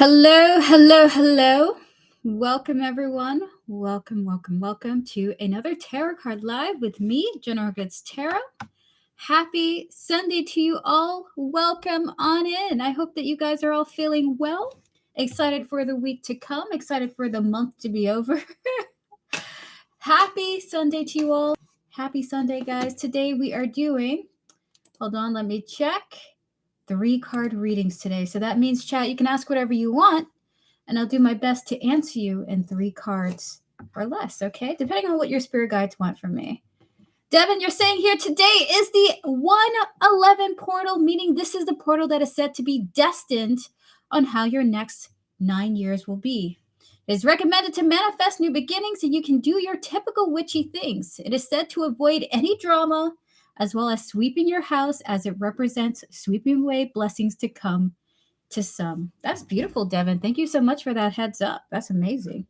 Hello, hello, hello. Welcome, everyone. Welcome to another Tarot Card Live with me, General Goods Tarot. Happy Sunday to you all. Welcome on in. I hope that you guys are all feeling well. Excited for the week to come. Excited for the month to be over. Happy Sunday to you all. Happy Sunday, guys. Today we are doing, hold on, let me check. 3-card readings today. So that means, chat, you can ask whatever you want, and I'll do my best to answer you in 3 cards or less, okay? Depending on what your spirit guides want from me. Devin, you're saying here today is the 111 portal, meaning this is the portal that is said to be destined on how your next 9 years will be. It is recommended to manifest new beginnings, and you can do your typical witchy things. It is said to avoid any drama, as well as sweeping your house, as it represents sweeping away blessings to come to some. That's beautiful, Devin. Thank you so much for that heads up. That's amazing.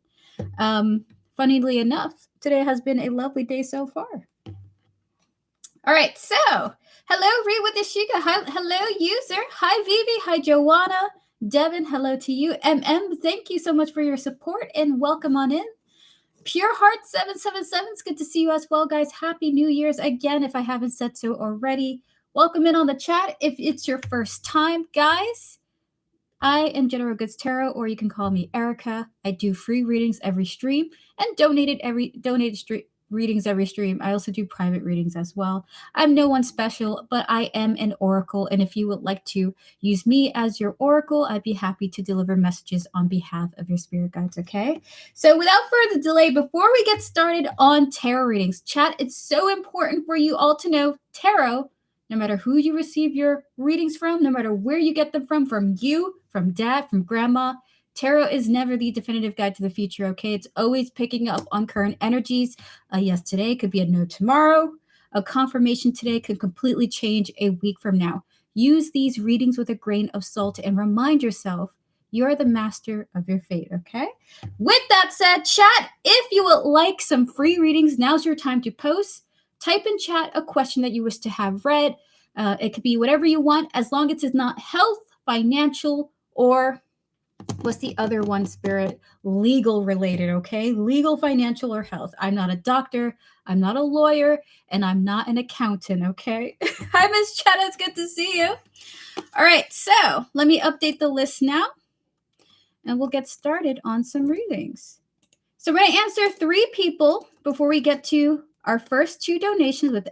Funnily enough, today has been a lovely day so far. All right, so hello, Read with Ashika. Hello, user. Hi, Vivi. Hi, Joanna. Devin, hello to you. Thank you so much for your support and welcome on in. Pure Heart 777, it's good to see you as well, guys. Happy New Year's again, if I haven't said so already. Welcome in on the chat if it's your first time, guys. I am General Goods Tarot, or you can call me Erica. I do free readings every stream and donated readings every stream. I also do private readings as well. I'm no one special, but I am an oracle, and if you would like to use me as your oracle, I'd be happy to deliver messages on behalf of your spirit guides, okay? So without further delay, before we get started on tarot readings, chat, it's so important for you all to know tarot, no matter who you receive your readings from, no matter where you get them from you, from dad, from grandma, tarot is never the definitive guide to the future, okay? It's always picking up on current energies. A yes today could be a no tomorrow. A confirmation today could completely change a week from now. Use these readings with a grain of salt and remind yourself you're the master of your fate, okay? With that said, chat, if you would like some free readings, now's your time to post. Type in chat a question that you wish to have read. It could be whatever you want, as long as it's not health, financial, or what's the other one, Spirit? Legal related, okay? Legal, financial, or health. I'm not a doctor, I'm not a lawyer, and I'm not an accountant, okay? Hi, Miss Chetta, it's good to see you. All right, so let me update the list now, and we'll get started on some readings. So we're going to answer 3 people before we get to our first 2 donations with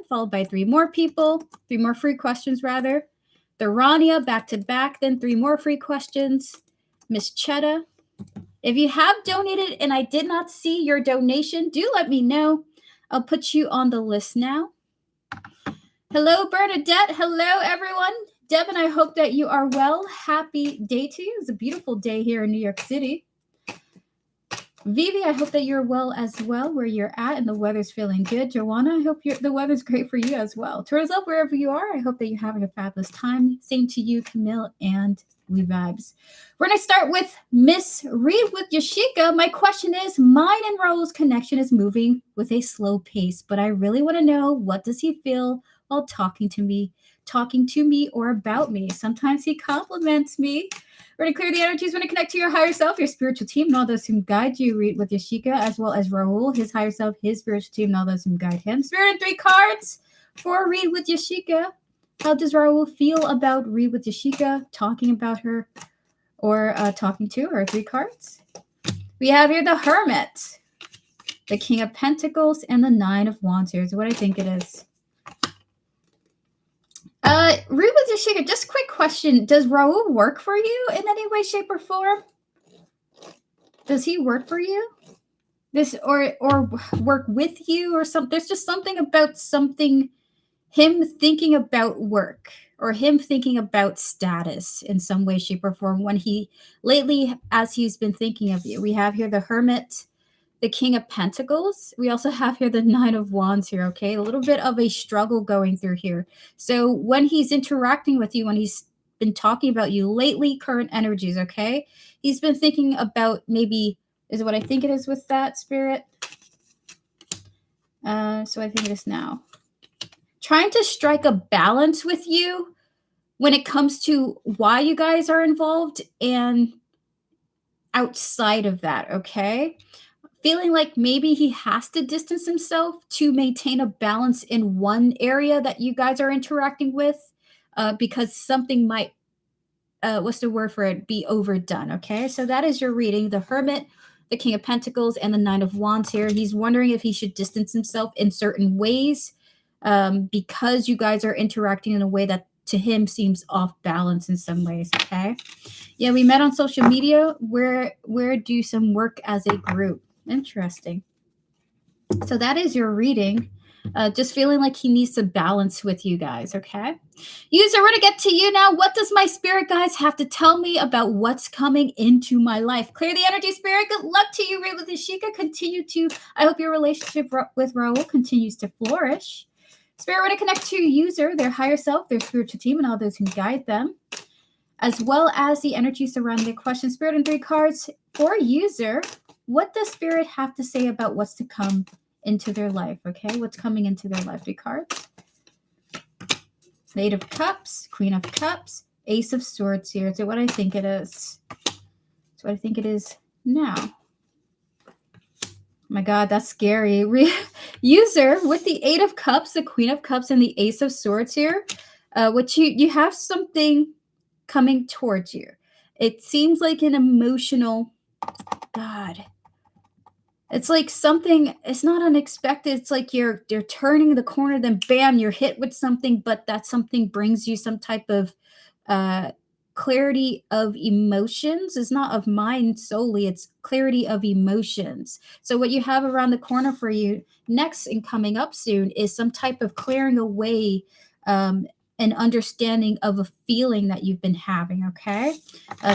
followed by 3 more people, 3 more free questions rather. The Rania back to back, then 3 more free questions. Miss Chetta, if you have donated and I did not see your donation, do let me know. I'll put you on the list now. Hello, Bernadette. Hello, everyone. Devin, I hope that you are well. Happy day to you. It's a beautiful day here in New York City. Vivi, I hope that you're well as well where you're at and the weather's feeling good. Joanna, I hope the weather's great for you as well. Turns up wherever you are. I hope that you're having a fabulous time. Same to you, Camille and We Vibes. We're going to start with Miss Reed with Yashika. My question is, mine and Raul's connection is moving with a slow pace, but I really want to know, what does he feel while talking to me or about me? Sometimes he compliments me. We're going to clear the energies. We're going to connect to your higher self, your spiritual team, and all those who guide you. Read with Yashika, as well as Raul, his higher self, his spiritual team, and all those who guide him. Spirit and 3 cards for Read with Yashika. How does Raul feel about Read with Yashika, talking about her, or talking to her? 3 cards. We have here the Hermit, the King of Pentacles, and the 9 of Wands. Here's what I think it is. Read with Yashika, just a quick question. Does Raul work for you in any way, shape, or form? Does he work for you? Or work with you or something? There's just something about him thinking about work or him thinking about status in some way, shape, or form when as he's been thinking of you. We have here the Hermit, the King of Pentacles. We also have here the 9 of Wands here, okay? A little bit of a struggle going through here. So when he's interacting with you, when he's been talking about you lately, current energies, okay? He's been thinking about maybe, is what I think it is with that, Spirit? So I think it is now. Trying to strike a balance with you when it comes to why you guys are involved and outside of that, okay? Feeling like maybe he has to distance himself to maintain a balance in one area that you guys are interacting with, because something might, what's the word for it, be overdone, okay? So that is your reading. The Hermit, the King of Pentacles, and the Nine of Wands here. He's wondering if he should distance himself in certain ways, because you guys are interacting in a way that to him seems off balance in some ways, okay? Yeah, we met on social media. We're do some work as a group. Interesting. So that is your reading. Just feeling like he needs to balance with you guys, okay? User, we're going to get to you now. What does my spirit guys have to tell me about what's coming into my life? Clear the energy, spirit. Good luck to you, Read with Ishika. Continue to, I hope your relationship with Raul continues to flourish. Spirit, we're going to connect to user, their higher self, their spiritual team, and all those who guide them, as well as the energy surrounding the question. Spirit and 3 cards for user. What does spirit have to say about what's to come into their life? Okay, what's coming into their life? 3 cards. Eight of Cups, Queen of Cups, Ace of Swords here. Is it what I think it is? It's what I think it is now. Oh my God, that's scary. User, with the 8 of Cups, the Queen of Cups, and the Ace of Swords here, which you have something coming towards you. It seems like an emotional, God, it's like something, it's not unexpected. It's like you're turning the corner, then bam, you're hit with something, but that something brings you some type of clarity of emotions. It's not of mind solely, it's clarity of emotions. So what you have around the corner for you next and coming up soon is some type of clearing away, an understanding of a feeling that you've been having, okay?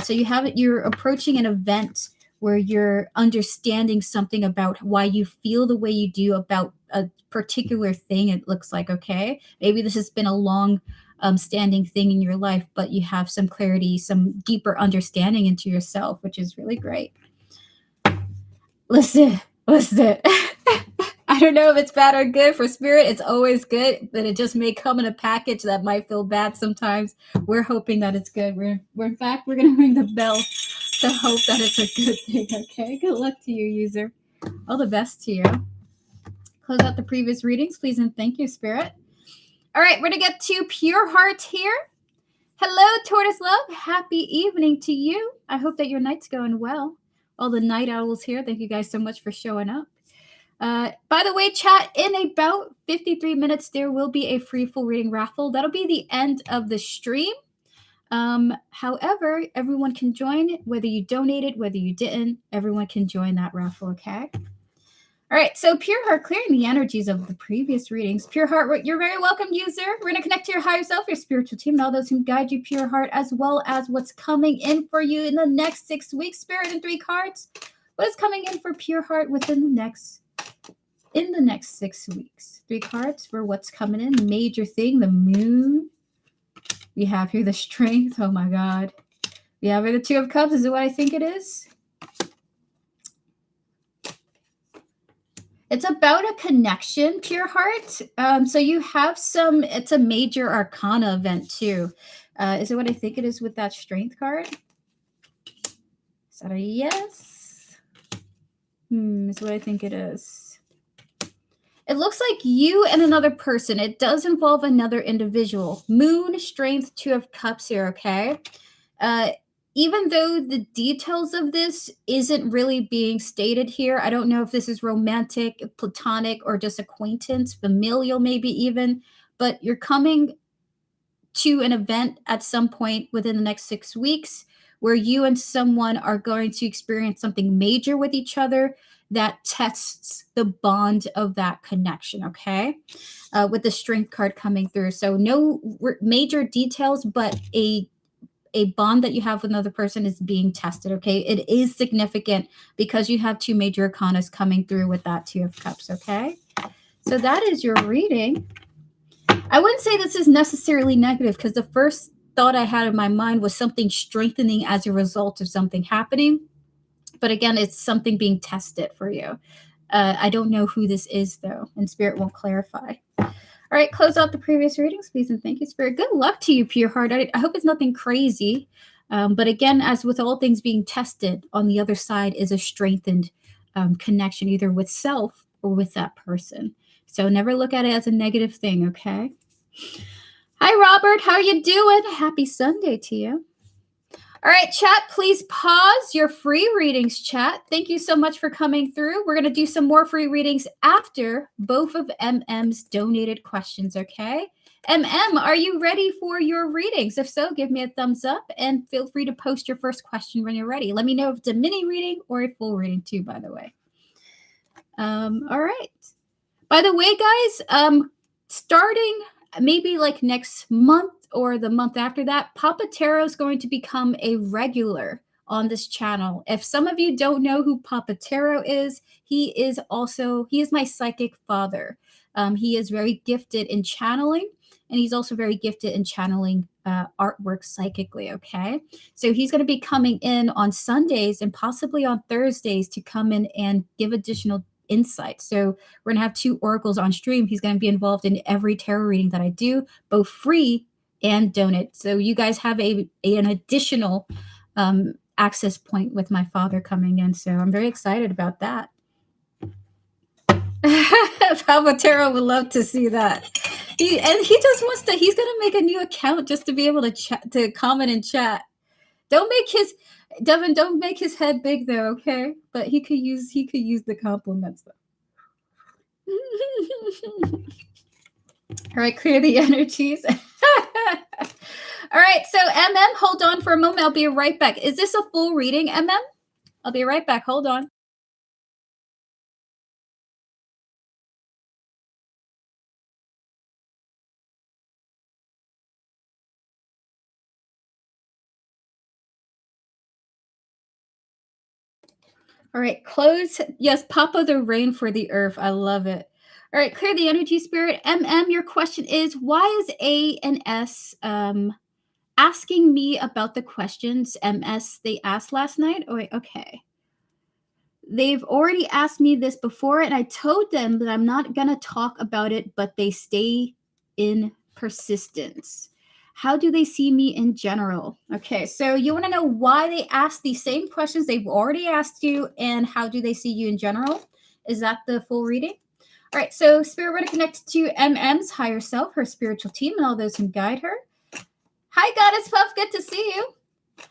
So you're approaching an event where you're understanding something about why you feel the way you do about a particular thing, it looks like, okay? Maybe this has been a long standing thing in your life, but you have some clarity, some deeper understanding into yourself, which is really great. Listen. I don't know if it's bad or good. For spirit, it's always good, but it just may come in a package that might feel bad sometimes. We're hoping that it's good. In fact, we're going to ring the bell to hope that it's a good thing, okay? Good luck to you, user. All the best to you. Close out the previous readings, please, and thank you, spirit. All right, we're going to get to Pure Heart here. Hello, Tortoise Love. Happy evening to you. I hope that your night's going well. All the night owls here, thank you guys so much for showing up. By the way, chat, in about 53 minutes, there will be a free full reading raffle. That'll be the end of the stream. However, everyone can join, whether you donated, whether you didn't, everyone can join that raffle, okay? All right, so Pure Heart, clearing the energies of the previous readings. Pure Heart, you're very welcome, user. We're going to connect to your higher self, your spiritual team, and all those who guide you, Pure Heart, as well as what's coming in for you in the next 6 weeks. Spirit and 3 cards. What is coming in for Pure Heart within the next 6 weeks? 3 cards for what's coming in. Major thing, the moon. We have here the strength. Oh my God. We have here the 2 of Cups. Is it what I think it is? It's about a connection, Pure Heart. So you have it's a major arcana event too. Is it what I think it is with that strength card? Is that a yes? Is what I think it is. It looks like you and another person. It does involve another individual. Moon, strength, 2 of Cups here, okay? Even though the details of this isn't really being stated here, I don't know if this is romantic, platonic, or just acquaintance, familial maybe even, but you're coming to an event at some point within the next 6 weeks where you and someone are going to experience something major with each other that tests the bond of that connection, okay? With the strength card coming through. So no major details, but a bond that you have with another person is being tested, okay? It is significant because you have 2 major arcanas coming through with that 2 of Cups, okay? So that is your reading. I wouldn't say this is necessarily negative because the first thought I had in my mind was something strengthening as a result of something happening. But again, it's something being tested for you. I don't know who this is, though, and Spirit won't clarify. All right, close out the previous readings, please, and thank you, Spirit. Good luck to you, Pure Heart. I hope it's nothing crazy. But again, as with all things being tested, on the other side is a strengthened connection, either with self or with that person. So never look at it as a negative thing, okay? Hi, Robert. How are you doing? Happy Sunday to you. All right, chat, please pause your free readings, chat. Thank you so much for coming through. We're going to do some more free readings after both of MM's donated questions, okay? MM, are you ready for your readings? If so, give me a thumbs up and feel free to post your first question when you're ready. Let me know if it's a mini reading or a full reading too, by the way. All right. By the way, guys, starting maybe like next month or the month after that, Papa Tarot is going to become a regular on this channel. If some of you don't know who Papa Tarot is, he is my psychic father. He is very gifted in channeling, and he's also very gifted in channeling artwork psychically, okay? So he's going to be coming in on Sundays and possibly on Thursdays to come in and give additional insight. So we're going to have 2 oracles on stream. He's going to be involved in every tarot reading that I do, both free and donate. So you guys have an additional access point with my father coming in. So I'm very excited about that. Papa Tarot would love to see that. He just wants to. He's gonna make a new account just to be able to chat, to comment and chat. Don't make his head big though, okay? But he could use the compliments though. All right, clear the energies. All right, so MM, hold on for a moment. I'll be right back. Is this a full reading, MM? I'll be right back. Hold on. All right, close. Yes, Papa the rain for the earth. I love it. All right, clear the energy, spirit. MM, your question is, why is A and S asking me about the questions MS they asked last night? Oh, wait, okay. They've already asked me this before, and I told them that I'm not going to talk about it, but they stay in persistence. How do they see me in general? Okay, so you want to know why they ask the same questions they've already asked you, and how do they see you in general? Is that the full reading? All right, so Spirit, we're going to connect to MM's higher self, her spiritual team, and all those who guide her. Hi, Goddess Puff, good to see you.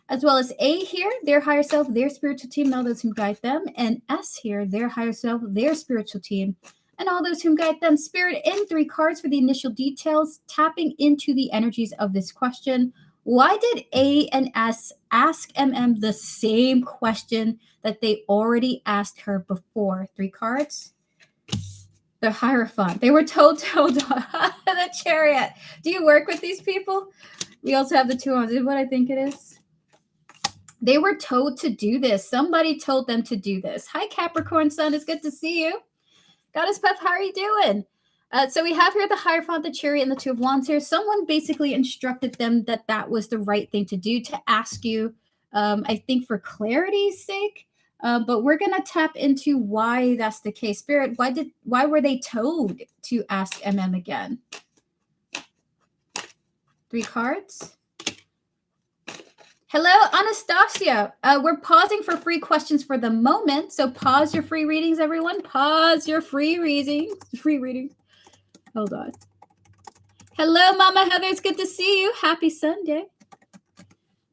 As well as A here, their higher self, their spiritual team, and all those who guide them. And S here, their higher self, their spiritual team, and all those who guide them. Spirit in 3 cards for the initial details, tapping into the energies of this question. Why did A and S ask MM the same question that they already asked her before? 3 cards. The Hierophant. They were told the Chariot. Do you work with these people? We also have the 2 Wands. Is what I think it is. They were told to do this. Somebody told them to do this. Hi, Capricorn Sun. It's good to see you. Goddess Puff, how are you doing? So we have here the Hierophant, the Chariot, and the 2 of Wands here. Someone basically instructed them that that was the right thing to do, to ask you, I think for clarity's sake. But we're going to tap into why that's the case. Spirit, why were they told to ask MM again? 3 cards. Hello, Anastasia. We're pausing for free questions for the moment. So pause your free readings, everyone. Pause your free readings. Hold on. Hello, Mama Heather. It's good to see you. Happy Sunday.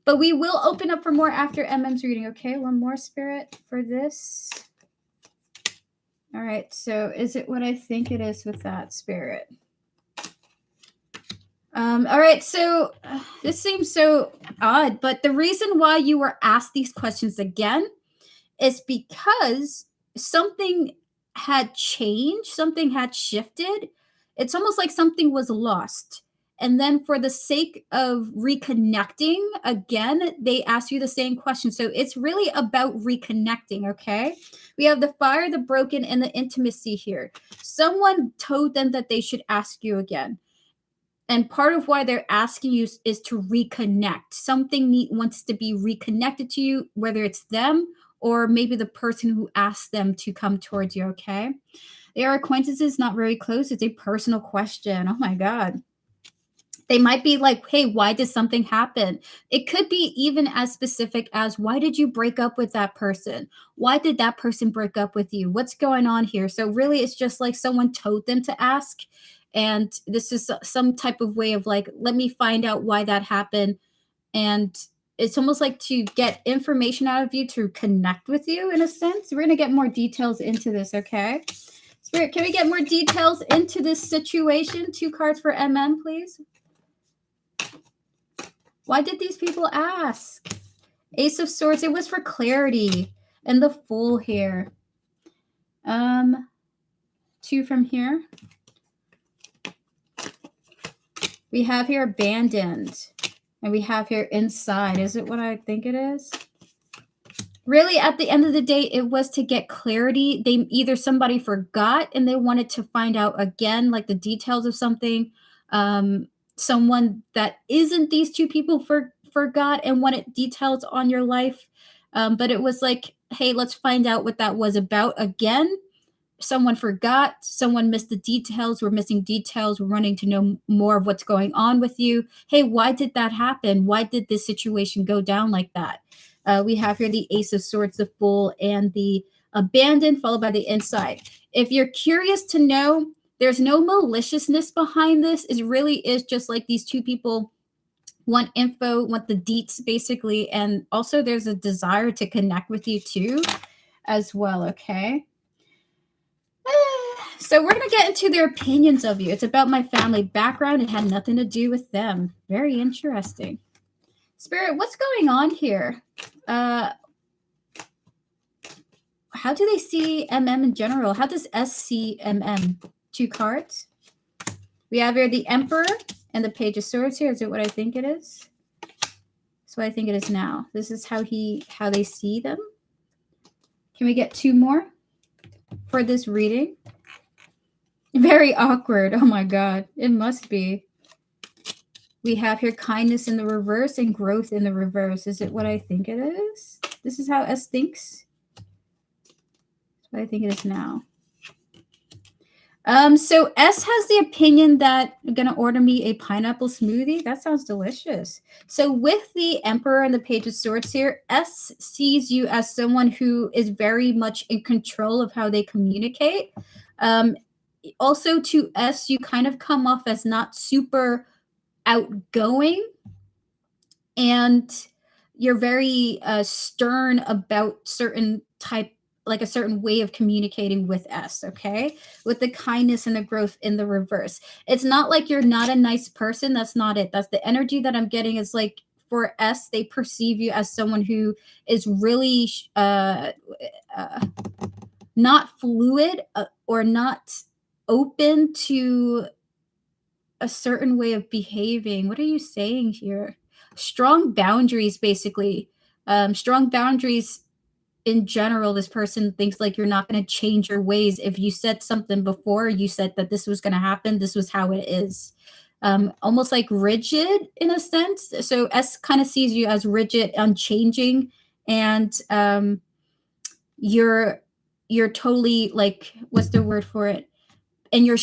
But we will open up for more after MM's reading, okay? One more, Spirit, for this. All right. So is it what I think it is with that, Spirit? All right, so this seems so odd, but the reason why you were asked these questions again is because something had changed, something had shifted. It's almost like something was lost. And then for the sake of reconnecting again, they ask you the same question. So it's really about reconnecting, okay? We have the fire, the broken, and the intimacy here. Someone told them that they should ask you again. And part of why they're asking you is to reconnect. Something wants to be reconnected to you, whether it's them or maybe the person who asked them to come towards you, okay? They are acquaintances, not very close. It's a personal question. Oh, my God. They might be like, hey, why did something happen? It could be even as specific as, why did you break up with that person? Why did that person break up with you? What's going on here? So, really, it's just like someone told them to ask. And this is some type of way of like, let me find out why that happened. And it's almost like to get information out of you to connect with you in a sense. We're going to get more details into this, okay? Spirit, can we get more details into this situation? 2 cards for MM, please. Why did these people ask? Ace of Swords, it was for clarity. And the Fool here. 2 from here. We have here abandoned. And we have here inside. Is it what I think it is? Really, at the end of the day, it was to get clarity. They either somebody forgot and they wanted to find out again, like the details of something. Someone that isn't these 2 people forgot and wanted details on your life. But it was like, hey, let's find out what that was about again. Someone forgot, someone missed the details, we're missing details, we're wanting to know more of what's going on with you. Hey, why did that happen? Why did this situation go down like that? We have here the Ace of Swords, the Fool, and the Abandoned, followed by the Inside. If you're curious to know, there's no maliciousness behind this. It really is just like these 2 people want info, want the deets, basically. And also there's a desire to connect with you too, as well, okay? So we're going to get into their opinions of you. It's about my family background. It had nothing to do with them. Very interesting. Spirit, what's going on here? How do they see MM in general? How does S see MM? 2 cards. We have here the Emperor and the Page of Swords here. Is it what I think it is? That's what I think it is now. This is how they see them. Can we get 2 more for this reading? Very awkward. Oh my God. It must be. We have here kindness in the reverse and growth in the reverse. Is it what I think it is? This is how S thinks. That's what I think it is now. So S has the opinion that I'm going to order me a pineapple smoothie. That sounds delicious. So with the Emperor and the Page of Swords here, S sees you as someone who is very much in control of how they communicate. Also to S, you kind of come off as not super outgoing, and you're very stern about certain type, like a certain way of communicating with S, okay? With the kindness and the growth in the reverse. It's not like you're not a nice person. That's not it. That's the energy that I'm getting is like for S, they perceive you as someone who is really not fluid or not open to a certain way of behaving. What are you saying here? Strong boundaries, basically. Strong boundaries in general. This person thinks like you're not going to change your ways. If you said something before, you said that this was going to happen, this was how it is. Almost like rigid in a sense. So S kind of sees you as rigid, unchanging, and you're totally like, what's the word for it? And you're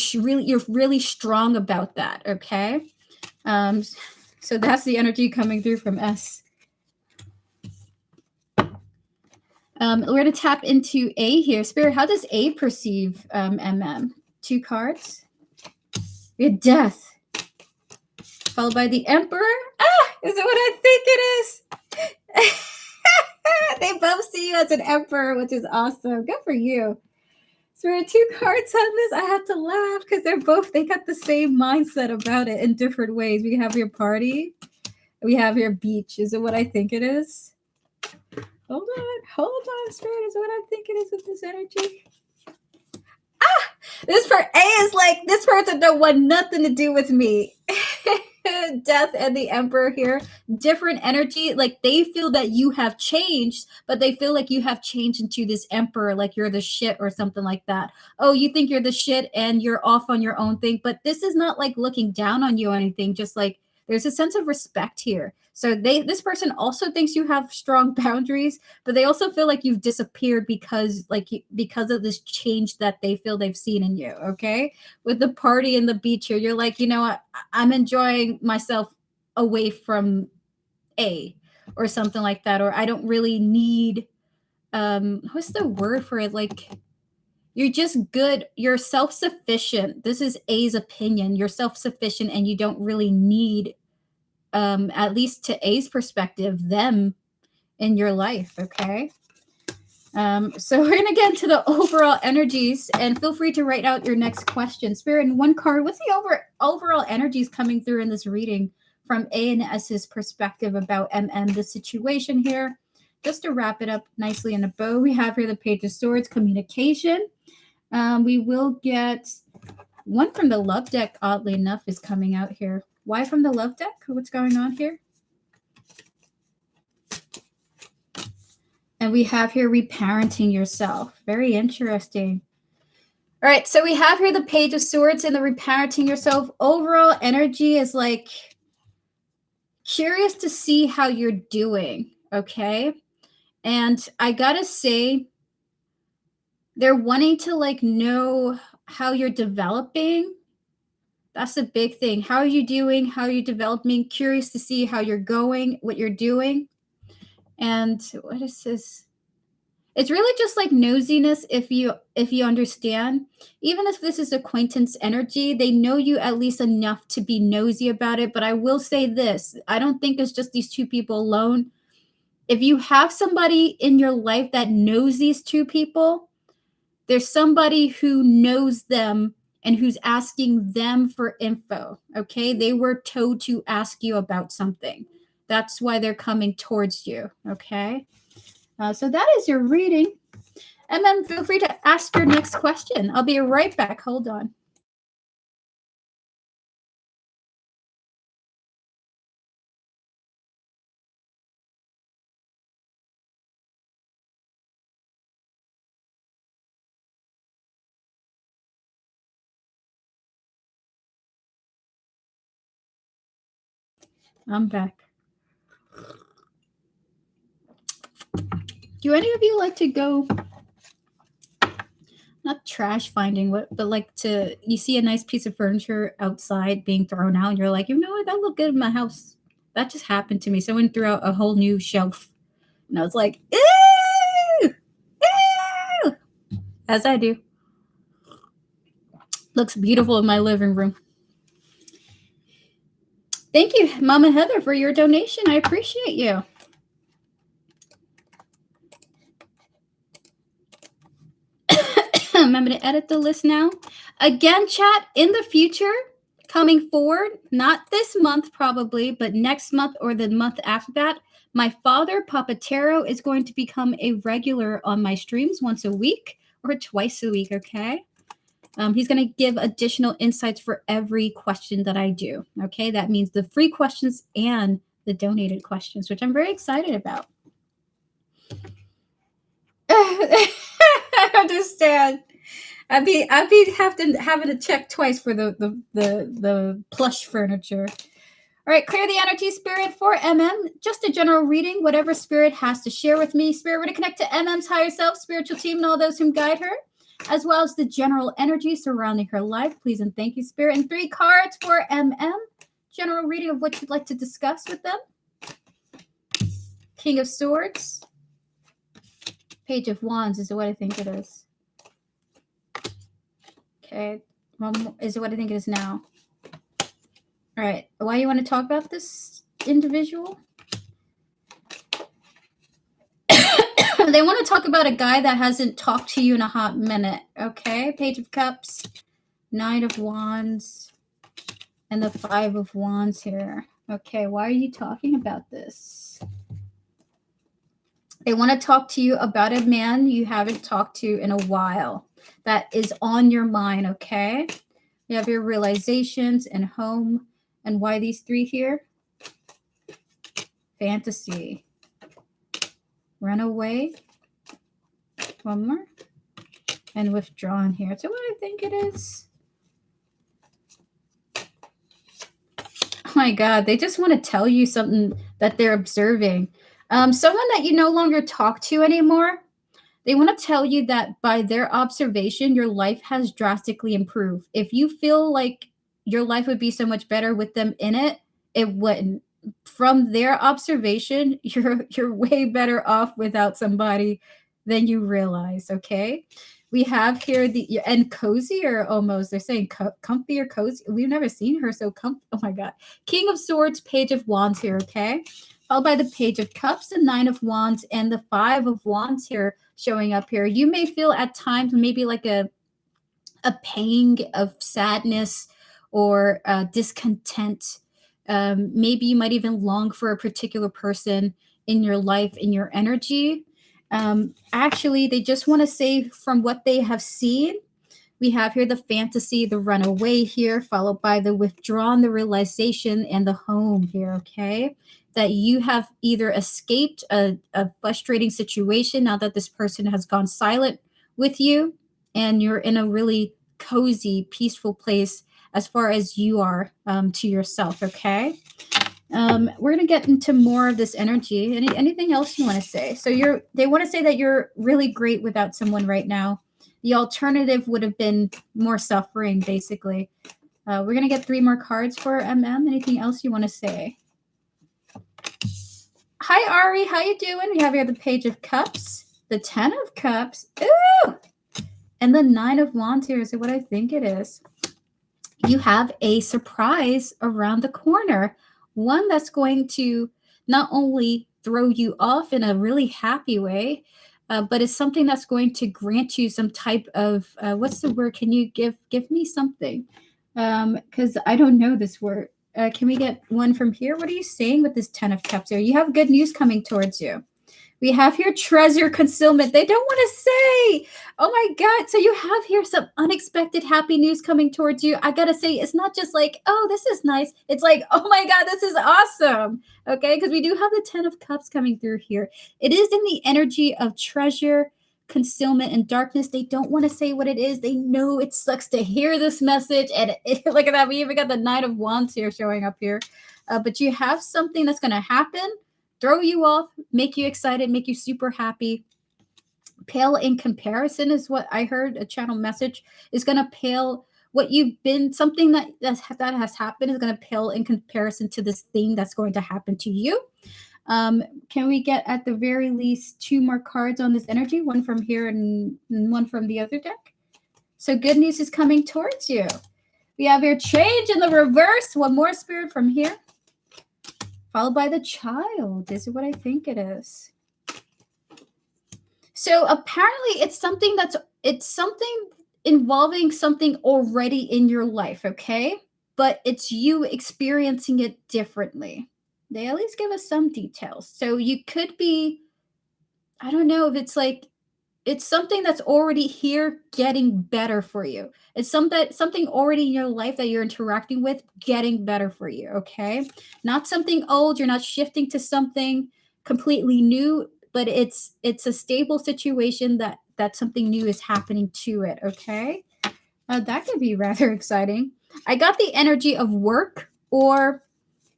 really strong about that, okay? So that's the energy coming through from S. We're going to tap into A here. Spirit, how does A perceive MM? 2 cards. We have Death, followed by the Emperor. Is it what I think it is? They both see you as an Emperor, which is awesome. Good for you. So we have 2 cards on this. I have to laugh because they got the same mindset about it in different ways. We have your Party. We have your Beach. Is it what I think it is? Hold on, Spirit. Is it what I think it is with this energy? This for A is like, this person don't want nothing to do with me. Death and the Emperor here, different energy. Like they feel that you have changed, but they feel like you have changed into this Emperor, like you're the shit or something like that. Oh, you think you're the shit and you're off on your own thing. But this is not like looking down on you or anything. Just like there's a sense of respect here. So this person also thinks you have strong boundaries, but they also feel like you've disappeared because of this change that they feel they've seen in you, okay? With the party and the beach here, you're like, you know what? I'm enjoying myself away from A or something like that, or I don't really need what's the word for it? Like you're just good, you're self-sufficient. This is A's opinion. You're self-sufficient and you don't really need at least to A's perspective, them in your life, okay? So we're gonna get into the overall energies, and feel free to write out your next question. Spirit, in one card, what's the overall energies coming through in this reading from A and S's perspective about the situation here? Just to wrap it up nicely in a bow, we have here the Page of Swords, communication. We will get one from the Love deck, oddly enough, is coming out here. Why from the Love deck? What's going on here? And we have here reparenting yourself. Very interesting. All right, so we have here the Page of Swords and the reparenting yourself. Overall energy is like curious to see how you're doing, okay? And I gotta say, they're wanting to like know how you're developing. That's a big thing. How are you doing? How are you developing? Curious to see how you're going, what you're doing. And what is this? It's really just like nosiness if you understand. Even if this is acquaintance energy, they know you at least enough to be nosy about it. But I will say this, I don't think it's just these two people alone. If you have somebody in your life that knows these two people, there's somebody who knows them and who's asking them for info, okay? They were told to ask you about something. That's why they're coming towards you, okay? So that is your reading. And then feel free to ask your next question. I'll be right back. Hold on. I'm back. Do any of you like to go, not trash finding, but like to, you see a nice piece of furniture outside being thrown out and you're like, you know what, that look good in my house. That just happened to me. Someone threw out a whole new shelf and I was like, ew, ew, as I do. Looks beautiful in my living room. Thank you, Mama Heather, for your donation. I appreciate you. Remember to edit the list now. Again, chat, in the future, coming forward, not this month probably, but next month or the month after that, my father, Papa Taro, is going to become a regular on my streams once a week or twice a week, okay? He's going to give additional insights for every question that I do, okay? That means the free questions and the donated questions, which I'm very excited about. I understand. I'd be having to check twice for the plush furniture. All right, clear the energy, Spirit, for Just a general reading, whatever Spirit has to share with me. Spirit, we're going to connect to MM's higher self, spiritual team, and all those who guide her, as well as the general energy surrounding her life. Please and thank you, Spirit. And 3 cards for General reading of what you'd like to discuss with them. King of Swords. Page of Wands is what I think it is. Okay. Is what I think it is now. All right. Why you want to talk about this individual? They want to talk about a guy that hasn't talked to you in a hot minute. Okay. Page of Cups, Knight of Wands, and the 5 of Wands here. Okay. Why are you talking about this? They want to talk to you about a man you haven't talked to in a while that is on your mind. Okay. You have your realizations and home. And why these 3 here? Fantasy. Runaway. One more. And withdrawn here. So what I think it is. Oh my God. They just want to tell you something that they're observing. Someone that you no longer talk to anymore, they want to tell you that by their observation, your life has drastically improved. If you feel like your life would be so much better with them in it, it wouldn't. From their observation, you're way better off without somebody than you realize, okay? We have here the and cozy or almost they're saying comfy or cozy. We've never seen her so comfy. Oh my god. King of Swords, Page of Wands here, okay? Followed by the Page of Cups, the Nine of Wands, and the Five of Wands here showing up here. You may feel at times maybe like a pang of sadness or discontent. Maybe you might even long for a particular person in your life, in your energy. Actually, they just want to say from what they have seen, we have here the fantasy, the runaway here, followed by the withdrawn, the realization, and the home here, okay? That you have either escaped a frustrating situation now that this person has gone silent with you, and you're in a really cozy, peaceful place as far as you are to yourself, okay? We're gonna get into more of this energy. Anything else you want to say? So they want to say that you're really great without someone right now. The alternative would have been more suffering, basically. We're gonna get 3 more cards for MM. Anything else you want to say? Hi Ari, how you doing? We have here the Page of Cups, the 10 of Cups, ooh, and the 9 of Wands here is what I think it is. You have a surprise around the corner, one that's going to not only throw you off in a really happy way, but it's something that's going to grant you some type of what's the word? Can you give me something? Because I don't know this word. Can we get one from here? What are you saying with this 10 of Cups here? You have good news coming towards you. We have here treasure concealment. They don't want to say. Oh my God. So you have here some unexpected happy news coming towards you. I got to say, it's not just like, oh, this is nice. It's like, oh my God, this is awesome. Okay. Because we do have the 10 of Cups coming through here. It is in the energy of treasure, concealment, and darkness. They don't want to say what it is. They know it sucks to hear this message. And look at that. We even got the Knight of Wands here showing up here. But you have something that's going to happen, throw you off, make you excited, make you super happy. Pale in comparison is what I heard. A channel message is going to pale what you've been, something that has happened is going to pale in comparison to this thing that's going to happen to you. Can we get at the very least 2 more cards on this energy? One from here and one from the other deck. So good news is coming towards you. We have here change in the reverse. One more spirit from here. Followed by the child. This is what I think it is. So apparently it's something involving something already in your life, okay? But it's you experiencing it differently. They at least give us some details. So you could be, I don't know if it's like, it's something that's already here getting better for you. It's something already in your life that you're interacting with getting better for you, okay? Not something old. You're not shifting to something completely new, but it's a stable situation that something new is happening to it, okay? That could be rather exciting. I got the energy of work or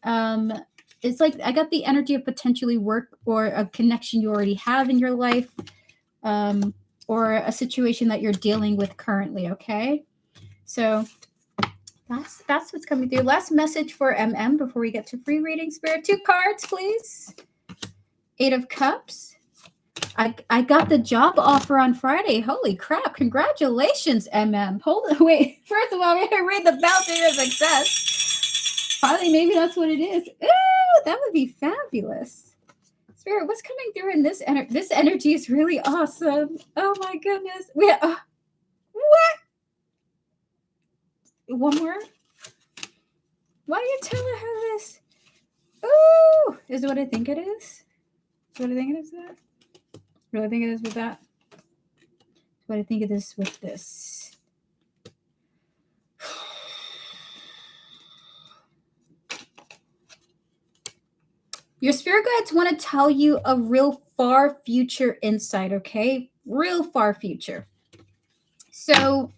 it's like I got the energy of potentially work or a connection you already have in your life. Or a situation that you're dealing with currently, okay? So that's what's coming through. Last message for MM before we get to free reading. Spirit, 2 cards, please. 8 of Cups. I got the job offer on Friday. Holy crap. Congratulations, MM. Hold on, wait. First of all, we're going to read the bounty of success. Finally, maybe that's what it is. Ooh, that would be fabulous. Spirit, what's coming through in this energy? This energy is really awesome. Oh my goodness. What? One more? Why are you telling her this? Ooh, is it what I think it is? What I think it is that? What I think it is with that? What I think it is with this. Your spirit guides want to tell you a real far future insight, okay? Real far future. So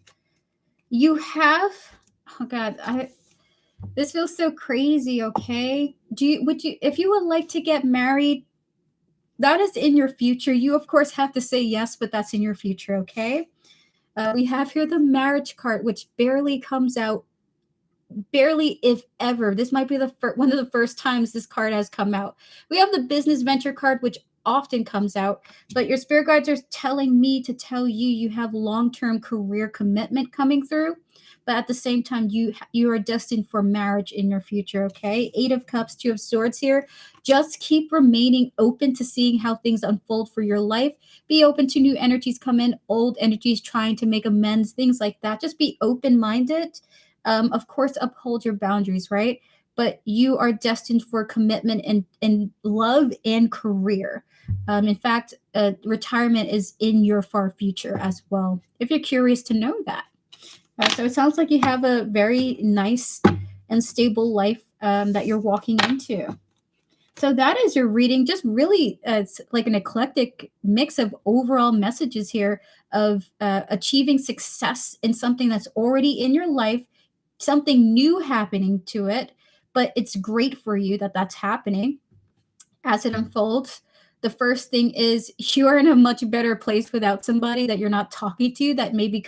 you have, oh God, This feels so crazy, okay? If you would like to get married, that is in your future. You, of course, have to say yes, but that's in your future, okay? We have here the marriage card, which barely comes out, barely, if ever. This might be one of the first times this card has come out. We have the business venture card, which often comes out, but your spirit guides are telling me to tell you you have long-term career commitment coming through, but at the same time you are destined for marriage in your future, okay? 8 of Cups, 2 of Swords here. Just keep remaining open to seeing how things unfold for your life. Be open to new energies come in, old energies trying to make amends, things like that. Just be open-minded. Of course, uphold your boundaries, right? But you are destined for commitment in love and career. In fact, retirement is in your far future as well, if you're curious to know that. So it sounds like you have a very nice and stable life that you're walking into. So that is your reading. Just really, it's like an eclectic mix of overall messages here of achieving success in something that's already in your life, something new happening to it, but it's great for you that that's happening as it unfolds. The first thing is you're in a much better place without somebody that you're not talking to that maybe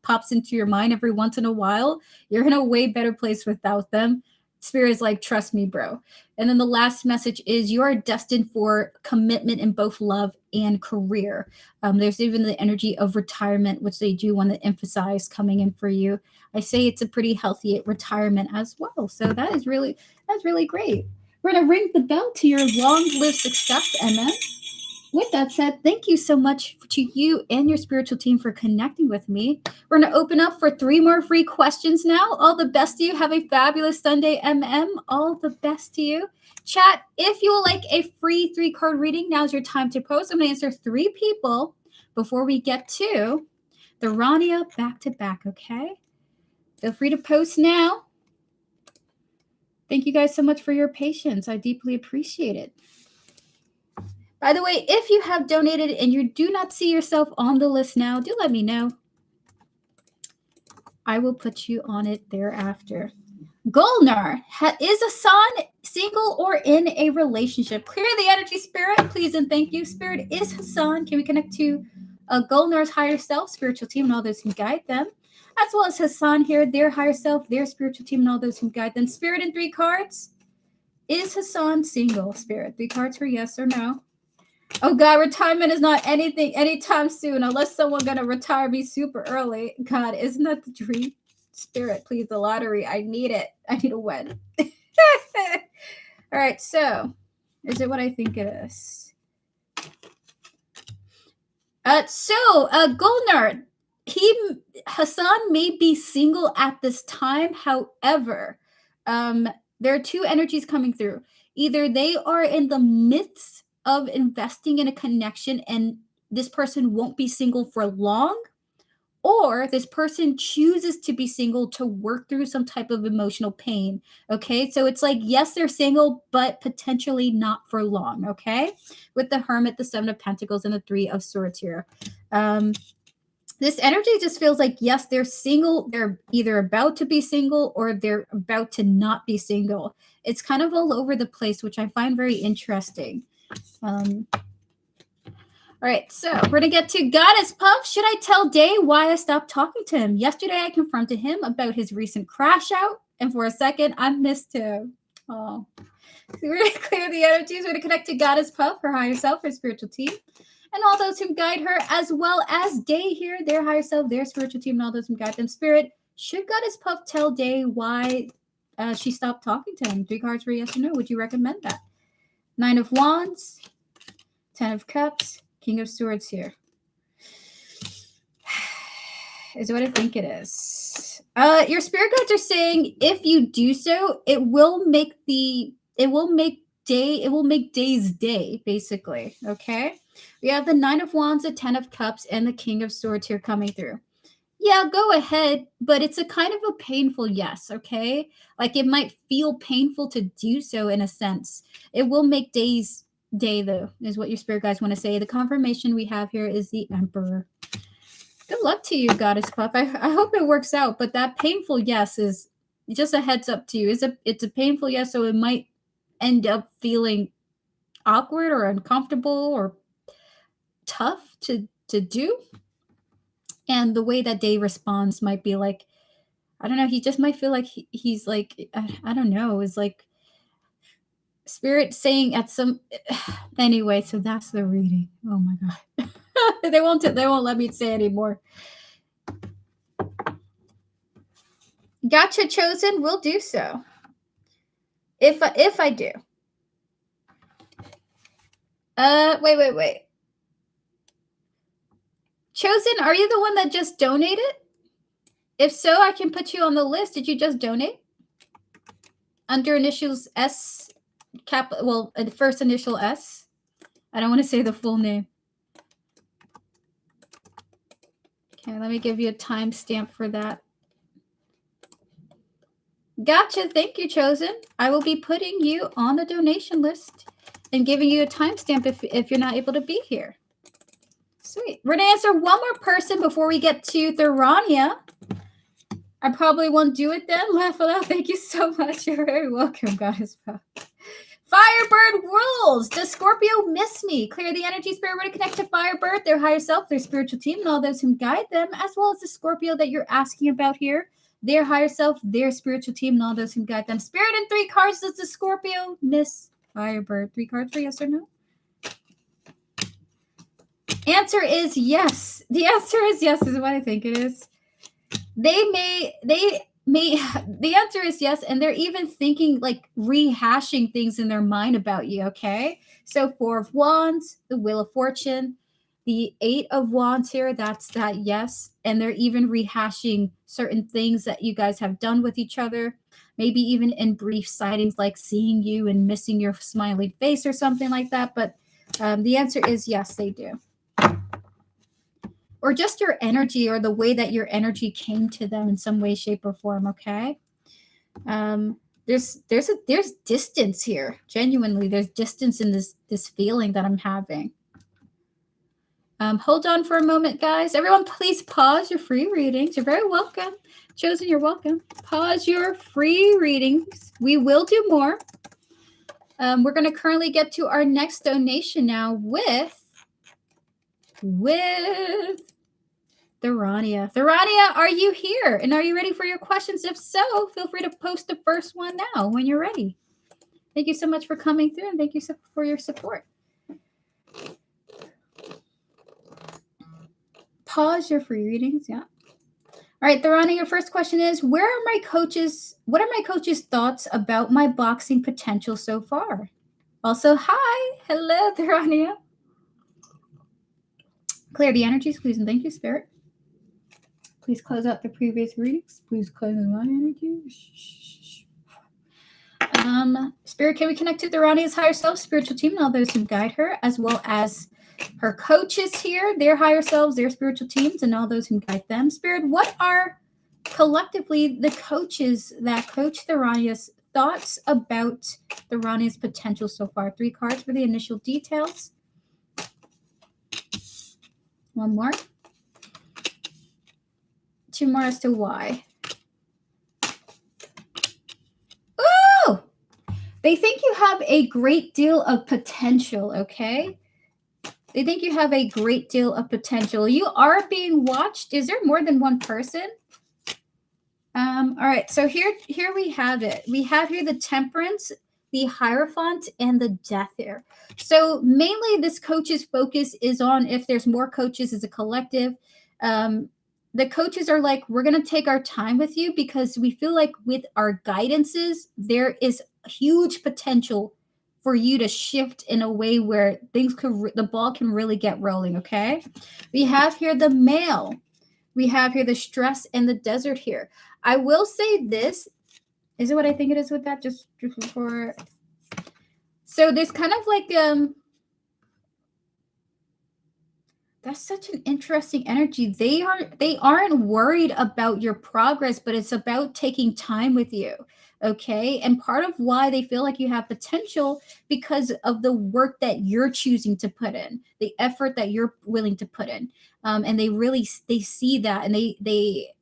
pops into your mind every once in a while. You're in a way better place without them. Spirit is like, trust me, bro. And then the last message is you are destined for commitment in both love and career. There's even the energy of retirement, which they do want to emphasize coming in for you. I say it's a pretty healthy retirement as well. So that's really great. We're going to ring the bell to your long-lived success, Emma. With that said, thank you so much to you and your spiritual team for connecting with me. We're going to open up for 3 more free questions now. All the best to you. Have a fabulous Sunday, MM. All the best to you. Chat, if you would like a free 3-card reading, now's your time to post. I'm going to answer 3 people before we get to the Rania back-to-back, okay? Feel free to post now. Thank you guys so much for your patience. I deeply appreciate it. By the way, if you have donated and you do not see yourself on the list now, do let me know. I will put you on it thereafter. Golnar, is Hassan single or in a relationship? Clear the energy, Spirit, please and thank you. Spirit, is Hassan. Can we connect to Golnar's higher self, spiritual team, and all those who guide them? As well as Hassan here, their higher self, their spiritual team, and all those who guide them. Spirit in 3 cards. Is Hassan single? Spirit, 3 cards for yes or no. Oh God, retirement is not anything anytime soon, unless someone's gonna retire me super early. God, isn't that the dream? Spirit, please, the lottery. I need it. I need a win. All right, so is it what I think it is? Golnar, Hassan may be single at this time. However, there are 2 energies coming through. Either they are in the midst of investing in a connection and this person won't be single for long, or this person chooses to be single to work through some type of emotional pain. Okay, so it's like, yes, they're single, but potentially not for long. Okay, with the Hermit, the 7 of Pentacles, and the 3 of Swords here. This energy just feels like, yes, they're single. They're either about to be single or they're about to not be single. It's kind of all over the place, which I find very interesting. All right, so we're gonna get to Goddess Puff. Should I tell Day why I stopped talking to him? Yesterday, I confronted him about his recent crash out, and for a second, I missed him. Oh, so we're gonna clear the energies. We're gonna connect to Goddess Puff, her higher self, her spiritual team, and all those who guide her, as well as Day here, their higher self, their spiritual team, and all those who guide them. Spirit, should Goddess Puff tell Day why she stopped talking to him? 3 cards for yes or no. Would you recommend that? 9 of Wands, 10 of Cups, King of Swords here. Is what I think it is. Your spirit guides are saying if you do so, it will make Day's day, basically. Okay. We have the 9 of Wands, the 10 of Cups, and the King of Swords here coming through. Yeah, go ahead, but it's a kind of a painful yes, okay? Like it might feel painful to do so in a sense. It will make Day's day, though, is what your spirit guides want to say. The confirmation we have here is the Emperor. Good luck to you, Goddess Puff. I hope it works out, but that painful yes is just a heads up to you. It's a painful yes, so it might end up feeling awkward or uncomfortable or tough to do. And the way that Dave responds might be like, I don't know, he just might feel like he's like, I don't know, is like spirit saying at some anyway, so that's the reading. Oh my god. they won't let me say anymore. Gotcha, Chosen. We'll do so. If I do. Wait. Chosen, are you the one that just donated? If so, I can put you on the list. Did you just donate? Under initials S, the first initial S. I don't want to say the full name. Okay, let me give you a timestamp for that. Gotcha. Thank you, Chosen. I will be putting you on the donation list and giving you a timestamp if you're not able to be here. Sweet. We're going to answer one more person before we get to Therania. I probably won't do it then. Laugh aloud. Thank you so much. You're very welcome, Goddess. Firebird rules. Does Scorpio miss me? Clear the energy, spirit to connect to Firebird, their higher self, their spiritual team, and all those who guide them, as well as the Scorpio that you're asking about here. Their higher self, their spiritual team, and all those who guide them. Spirit in 3 cards. Does the Scorpio miss Firebird? 3 cards for yes or no? Answer is yes. The answer is yes, is what I think it is. The answer is yes, and they're even thinking, like, rehashing things in their mind about you, okay? So 4 of Wands, the Wheel of Fortune, the 8 of Wands here, that's that yes. And they're even rehashing certain things that you guys have done with each other, maybe even in brief sightings, like seeing you and missing your smiling face or something like that. But the answer is yes, they do. Or just your energy, or the way that your energy came to them in some way, shape, or form, okay? There's distance here. Genuinely, there's distance in this feeling that I'm having. Hold on for a moment, guys. Everyone, please pause your free readings. You're very welcome. Chosen, you're welcome. Pause your free readings. We will do more. We're going to currently get to our next donation now with Therania. Therania, are you here? And are you ready for your questions? If so, feel free to post the first one now when you're ready. Thank you so much for coming through, and thank you for your support. Pause your free readings, yeah. All right, Therania, your first question is, what are my coach's thoughts about my boxing potential so far? Also, hi. Hello, Therania. Clear the energies, please, and thank you, Spirit. Please close out the previous readings. Please close my energy. Spirit, can we connect to Therania's higher self, spiritual team, and all those who guide her, as well as her coaches here, their higher selves, their spiritual teams, and all those who guide them? Spirit, what are collectively the coaches that coach Therania's thoughts about Therania's potential so far? 3 cards for the initial details. One more. 2 more as to why. Ooh! They think you have a great deal of potential, okay? They think you have a great deal of potential. You are being watched. Is there more than one person? All right, so here we have it. We have here the Temperance, the Hierophant, and the Death here. So mainly this coach's focus is on if there's more coaches as a collective. The coaches are like, we're going to take our time with you because we feel like with our guidances, there is huge potential for you to shift in a way where the ball can really get rolling, okay? We have here the Male. We have here the Stress and the Desert here. I will say this. Is it what I think it is with that? Just before. So there's kind of like, that's such an interesting energy. They aren't worried about your progress, but it's about taking time with you. Okay. And part of why they feel like you have potential because of the work that you're choosing to put in, the effort that you're willing to put in. And they see that, and they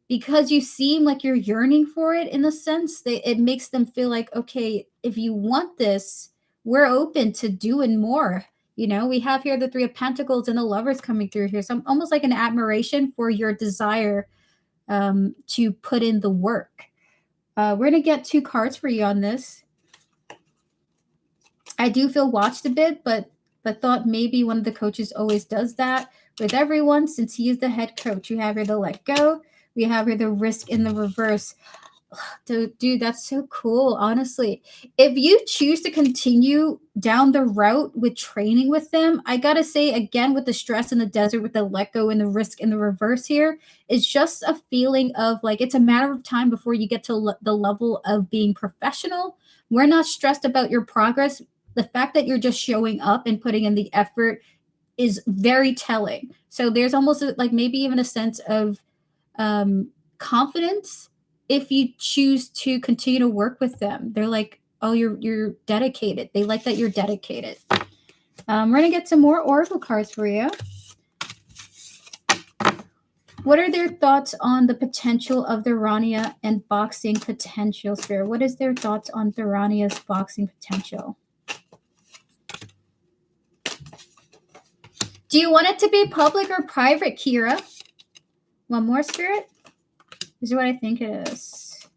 because you seem like you're yearning for it in a sense, it makes them feel like, okay, if you want this, we're open to doing more. You know, we have here the Three of Pentacles and the Lovers coming through here. So almost like an admiration for your desire to put in the work. We're going to get 2 cards for you on this. I do feel watched a bit, but thought maybe one of the coaches always does that with everyone since he is the head coach. You have here the let go. We have here the risk in the reverse. Dude, that's so cool, honestly. If you choose to continue down the route with training with them, I gotta say again, with the stress in the desert, with the let go and the risk in the reverse here, it's just a feeling of like it's a matter of time before you get to the level of being professional. We're not stressed about your progress. The fact that you're just showing up and putting in the effort is very telling. So there's almost like maybe even a sense of confidence if you choose to continue to work with them. They're like, oh, you're dedicated. They like that you're dedicated. We're gonna get some more oracle cards for you. What are their thoughts on the potential of the Rania and boxing potential, Spirit? What is their thoughts on the Rania's boxing potential? Do you want it to be public or private, Kira? One more, Spirit? This is what I think it is.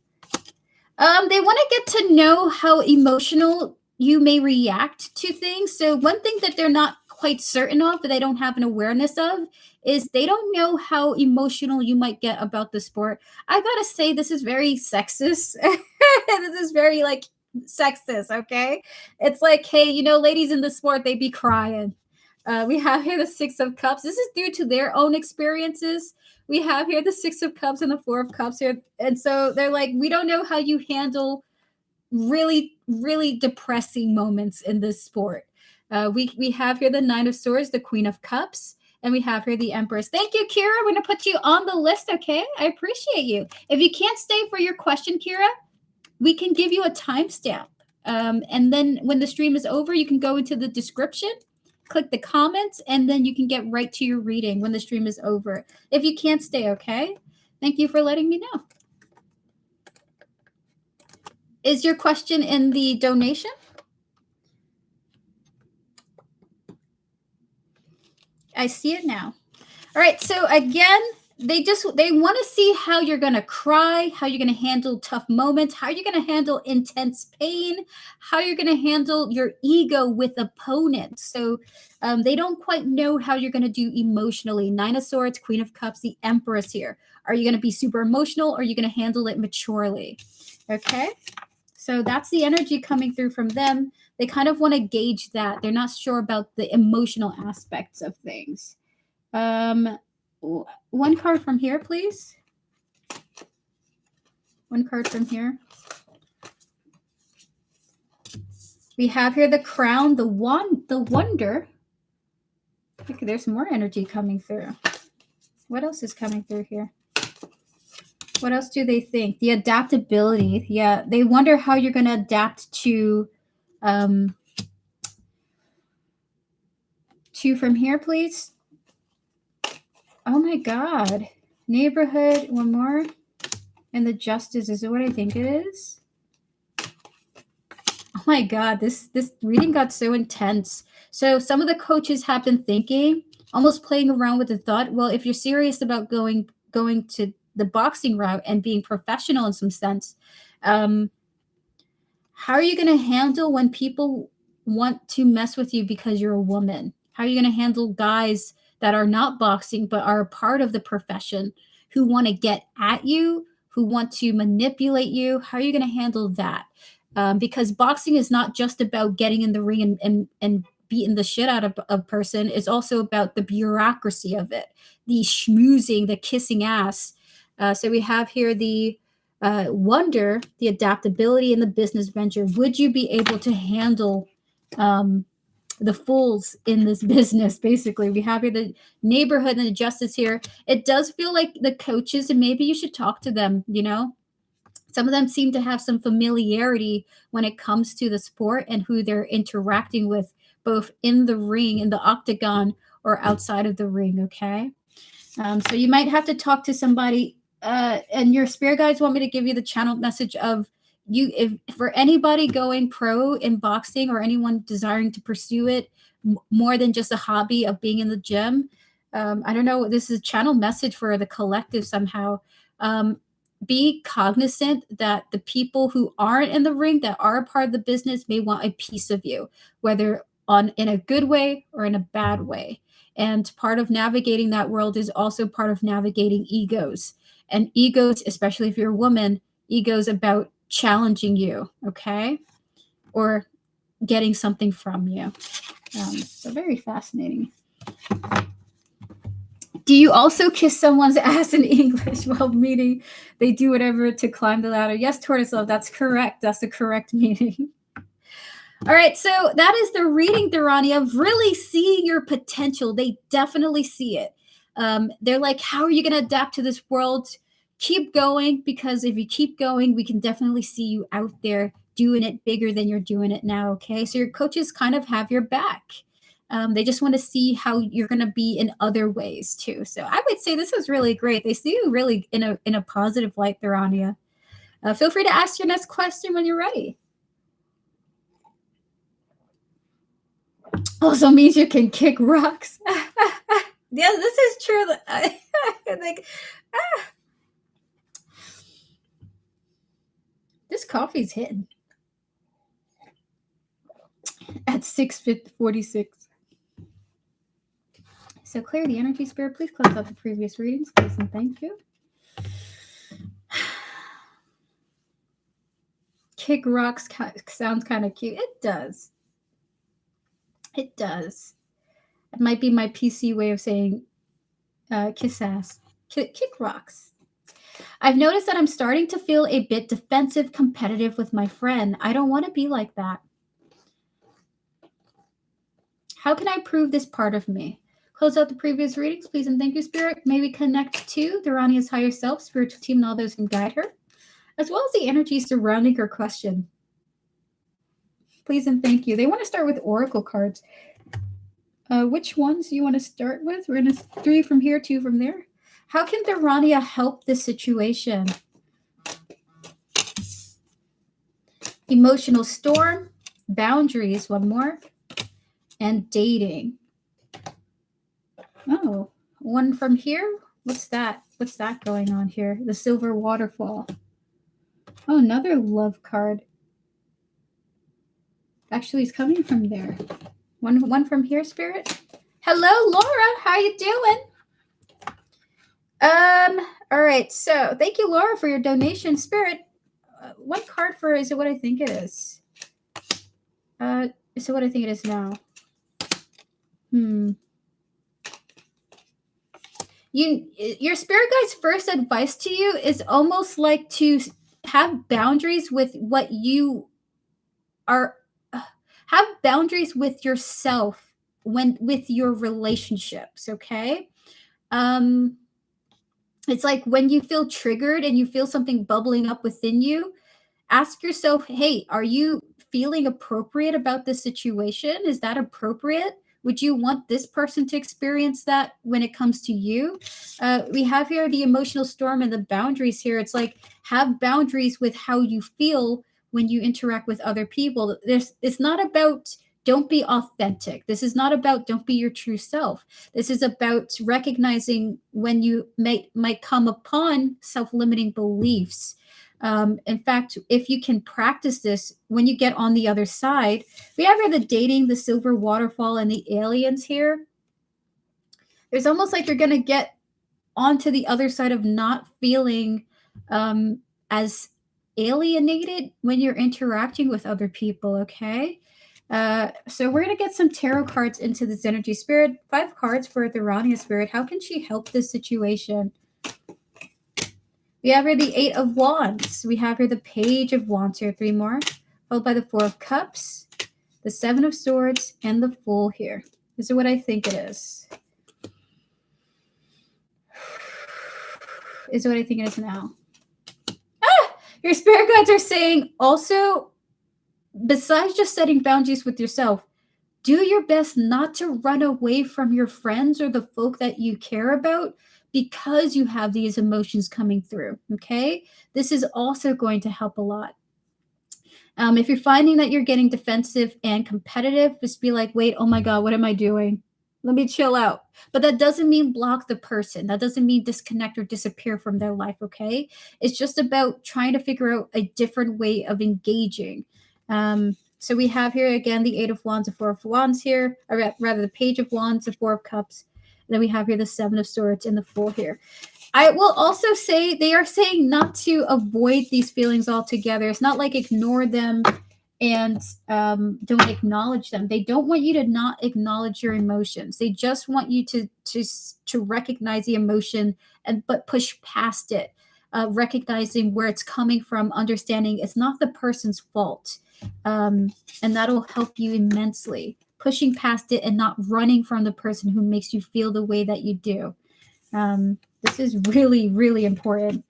They want to get to know how emotional you may react to things. So one thing that they're not quite certain of, that they don't have an awareness of, is they don't know how emotional you might get about the sport. I gotta say, this is very sexist. This is very like sexist, okay? It's like, hey, you know, ladies in the sport, they be crying. We have here the Six of Cups. This is due to their own experiences. We have here the Six of Cups and the Four of Cups here. And so they're like, we don't know how you handle really, really depressing moments in this sport. We have here the Nine of Swords, the Queen of Cups, and we have here the Empress. Thank you, Kira. We're going to put you on the list, okay? I appreciate you. If you can't stay for your question, Kira, we can give you a timestamp. And then when the stream is over, you can go into the description, click the comments, and then you can get right to your reading when the stream is over. If you can't stay, okay? Thank you for letting me know. Is your question in the donation? I see it now. All right, so again, they want to see how you're going to cry, how you're going to handle tough moments, how you're going to handle intense pain, how you're going to handle your ego with opponents. So they don't quite know how you're going to do emotionally. Nine of Swords, Queen of Cups, the Empress here. Are you going to be super emotional, or are you going to handle it maturely? Okay, so that's the energy coming through from them. They kind of want to gauge that. They're not sure about the emotional aspects of things. One card from here, please. One card from here. We have here the Crown, the Wonder. Okay, there's more energy coming through. What else is coming through here? What else do they think? The adaptability. Yeah, they wonder how you're going to adapt to from here, please. Oh my God. Neighborhood, one more. And the Justice is what I think it is. Oh my God, this reading got so intense. So some of the coaches have been thinking, almost playing around with the thought, well, if you're serious about going to the boxing route and being professional in some sense, how are you going to handle when people want to mess with you because you're a woman? How are you going to handle guys that are not boxing but are a part of the profession who want to get at you, who want to manipulate you? How are you going to handle that? Because boxing is not just about getting in the ring and beating the shit out of a person. It's also about the bureaucracy of it, the schmoozing, the kissing ass. So we have here the Wonder, the adaptability in the business venture. Would you be able to handle the fools in this business? Basically, we have here the Neighborhood and the Justice here. It does feel like the coaches, and maybe you should talk to them, you know. Some of them seem to have some familiarity when it comes to the sport and who they're interacting with, both in the ring, in the octagon, or outside of the ring, okay? So you might have to talk to somebody and your spirit guides want me to give you the channel message of you, if for anybody going pro in boxing or anyone desiring to pursue it more than just a hobby of being in the gym. I don't know, this is a channel message for the collective somehow. Be cognizant that the people who aren't in the ring, that are a part of the business, may want a piece of you, whether on in a good way or in a bad way. And part of navigating that world is also part of navigating egos. And egos, especially if you're a woman, egos about challenging you, okay? Or getting something from you. So very fascinating. Do you also kiss someone's ass in English while meeting? They do whatever to climb the ladder. Yes, tortoise love, that's correct. That's the correct meaning. All right, so that is the reading, Durrani, of really seeing your potential. They definitely see it. They're like, how are you going to adapt to this world? Keep going, because if you keep going, we can definitely see you out there doing it bigger than you're doing it now, okay? So your coaches kind of have your back. They just want to see how you're going to be in other ways too. So I would say this is really great. They see you really in a positive light, Durrani. Feel free to ask your next question when you're ready. Also means you can kick rocks. Yeah, this is true. Like, this coffee's hitting at 6:46. So clear the energy, spirit. Please close out the previous readings, please, and thank you. Kick rocks sounds kind of cute. It does. It does. It might be my PC way of saying kiss ass. Kick rocks. I've noticed that I'm starting to feel a bit defensive, competitive with my friend. I don't want to be like that. How can I prove this part of me? Close out the previous readings, please, and thank you, Spirit. May we connect to Durrania's higher self, spiritual team, and all those who guide her, as well as the energy surrounding her question. Please and thank you. They want to start with oracle cards. Which ones do you want to start with? We're going to 3 from here, 2 from there. How can Durrania help this situation? Emotional storm, boundaries, one more, and dating. Oh, one from here? What's that? What's that going on here? The silver waterfall. Oh, another love card. Actually, it's coming from there. One from here, Spirit. Hello, Laura. How you doing? All right. So thank you, Laura, for your donation, Spirit. What card for is it? What I think it is. Is it what I think it is now? Your spirit guide's first advice to you is almost like to have boundaries with what you are. Have boundaries with yourself with your relationships. Okay. It's like when you feel triggered and you feel something bubbling up within you, ask yourself, hey, are you feeling appropriate about this situation? Is that appropriate? Would you want this person to experience that when it comes to you? We have here the emotional storm and the boundaries here. It's like have boundaries with how you feel when you interact with other people. It's not about don't be authentic. This is not about don't be your true self. This is about recognizing when you might come upon self-limiting beliefs. In fact, if you can practice this when you get on the other side, we have here the dating, the silver waterfall, and the aliens here. There's almost like you're going to get onto the other side of not feeling as alienated when you're interacting with other people, okay? So we're going to get some tarot cards into this energy, Spirit. 5 cards for the Rania Spirit. How can she help this situation? We have here the 8 of Wands. We have here the Page of Wands here, 3 more, followed by the 4 of Cups, the 7 of Swords, and the Fool here. This is what I think it is. Is what I think it is now. Your spirit guides are saying also, besides just setting boundaries with yourself, do your best not to run away from your friends or the folk that you care about, because you have these emotions coming through, okay? This is also going to help a lot. If you're finding that you're getting defensive and competitive, just be like, wait, oh my God, what am I doing? Let me chill out. But that doesn't mean block the person. That doesn't mean disconnect or disappear from their life, okay? It's just about trying to figure out a different way of engaging. So we have here again the Eight of Wands, the Four of Wands here, or rather the Page of Wands, the Four of Cups. And then we have here the Seven of Swords and the Fool here. I will also say they are saying not to avoid these feelings altogether. It's not like ignore them and don't acknowledge them. They don't want you to not acknowledge your emotions. They just want you to recognize the emotion but push past it, recognizing where it's coming from, understanding it's not the person's fault, and that'll help you immensely. Pushing past it and not running from the person who makes you feel the way that you do. This is really, really important.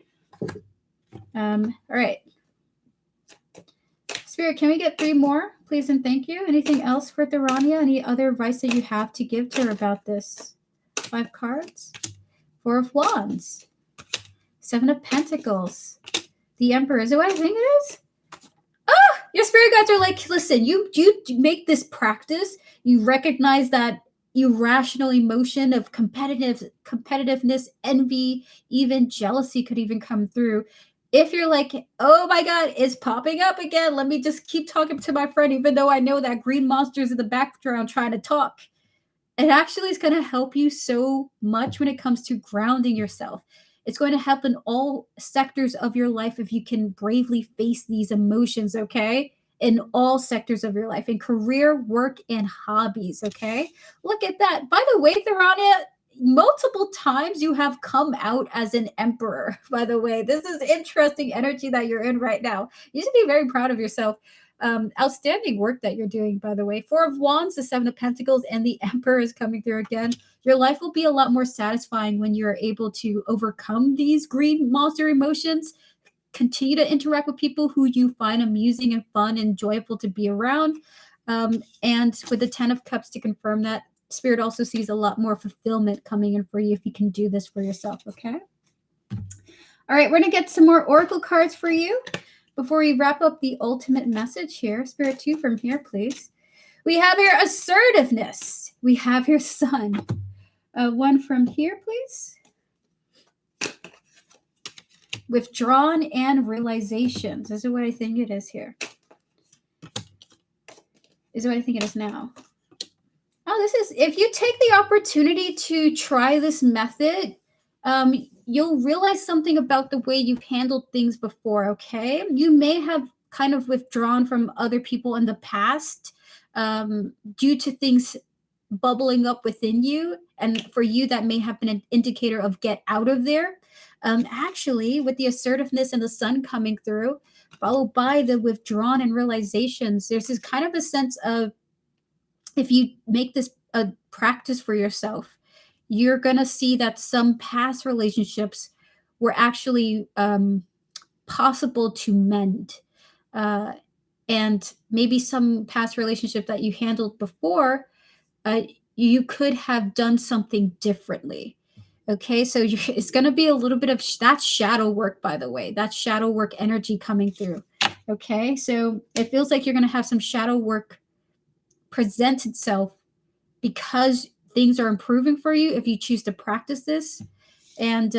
All right. Spirit, can we get 3 more, please and thank you? Anything else for Therania? Any other advice that you have to give to her about this? 5 cards. 4 of Wands. 7 of Pentacles. The Emperor. Is it what I think it is? Your spirit guides are like, listen, you make this practice. You recognize that irrational emotion of competitiveness, envy, even jealousy could even come through. If you're like, oh my God, it's popping up again. Let me just keep talking to my friend, even though I know that green monster's in the background trying to talk. It actually is going to help you so much when it comes to grounding yourself. It's going to help in all sectors of your life if you can bravely face these emotions, okay? In all sectors of your life, in career, work, and hobbies, okay? Look at that. By the way, Therania, multiple times you have come out as an emperor, by the way. This is interesting energy that you're in right now. You should be very proud of yourself. Outstanding work that you're doing, by the way. 4 of Wands, the 7 of Pentacles, and the Emperor is coming through again. Your life will be a lot more satisfying when you're able to overcome these green monster emotions. Continue to interact with people who you find amusing and fun and joyful to be around. And with the 10 of Cups to confirm that, Spirit also sees a lot more fulfillment coming in for you if you can do this for yourself, okay? All right, we're going to get some more Oracle cards for you before we wrap up the ultimate message here. Spirit 2 from here, please. We have here assertiveness. We have here Sun. 1 from here, please. Withdrawn and realizations. This is what I think it is here. This is what I think it is now. Oh, this is, if you take the opportunity to try this method, you'll realize something about the way you've handled things before, okay? You may have kind of withdrawn from other people in the past due to things bubbling up within you. And for you, that may have been an indicator of get out of there. Actually, with the assertiveness and the Sun coming through, followed by the withdrawn and realizations, there's this kind of a sense of, if you make this a practice for yourself, you're going to see that some past relationships were actually possible to mend. And maybe some past relationship that you handled before, you could have done something differently. Okay, so it's going to be a little bit of that shadow work, by the way. That shadow work energy coming through. Okay, so it feels like you're going to have some shadow work present itself because things are improving for you if you choose to practice this. And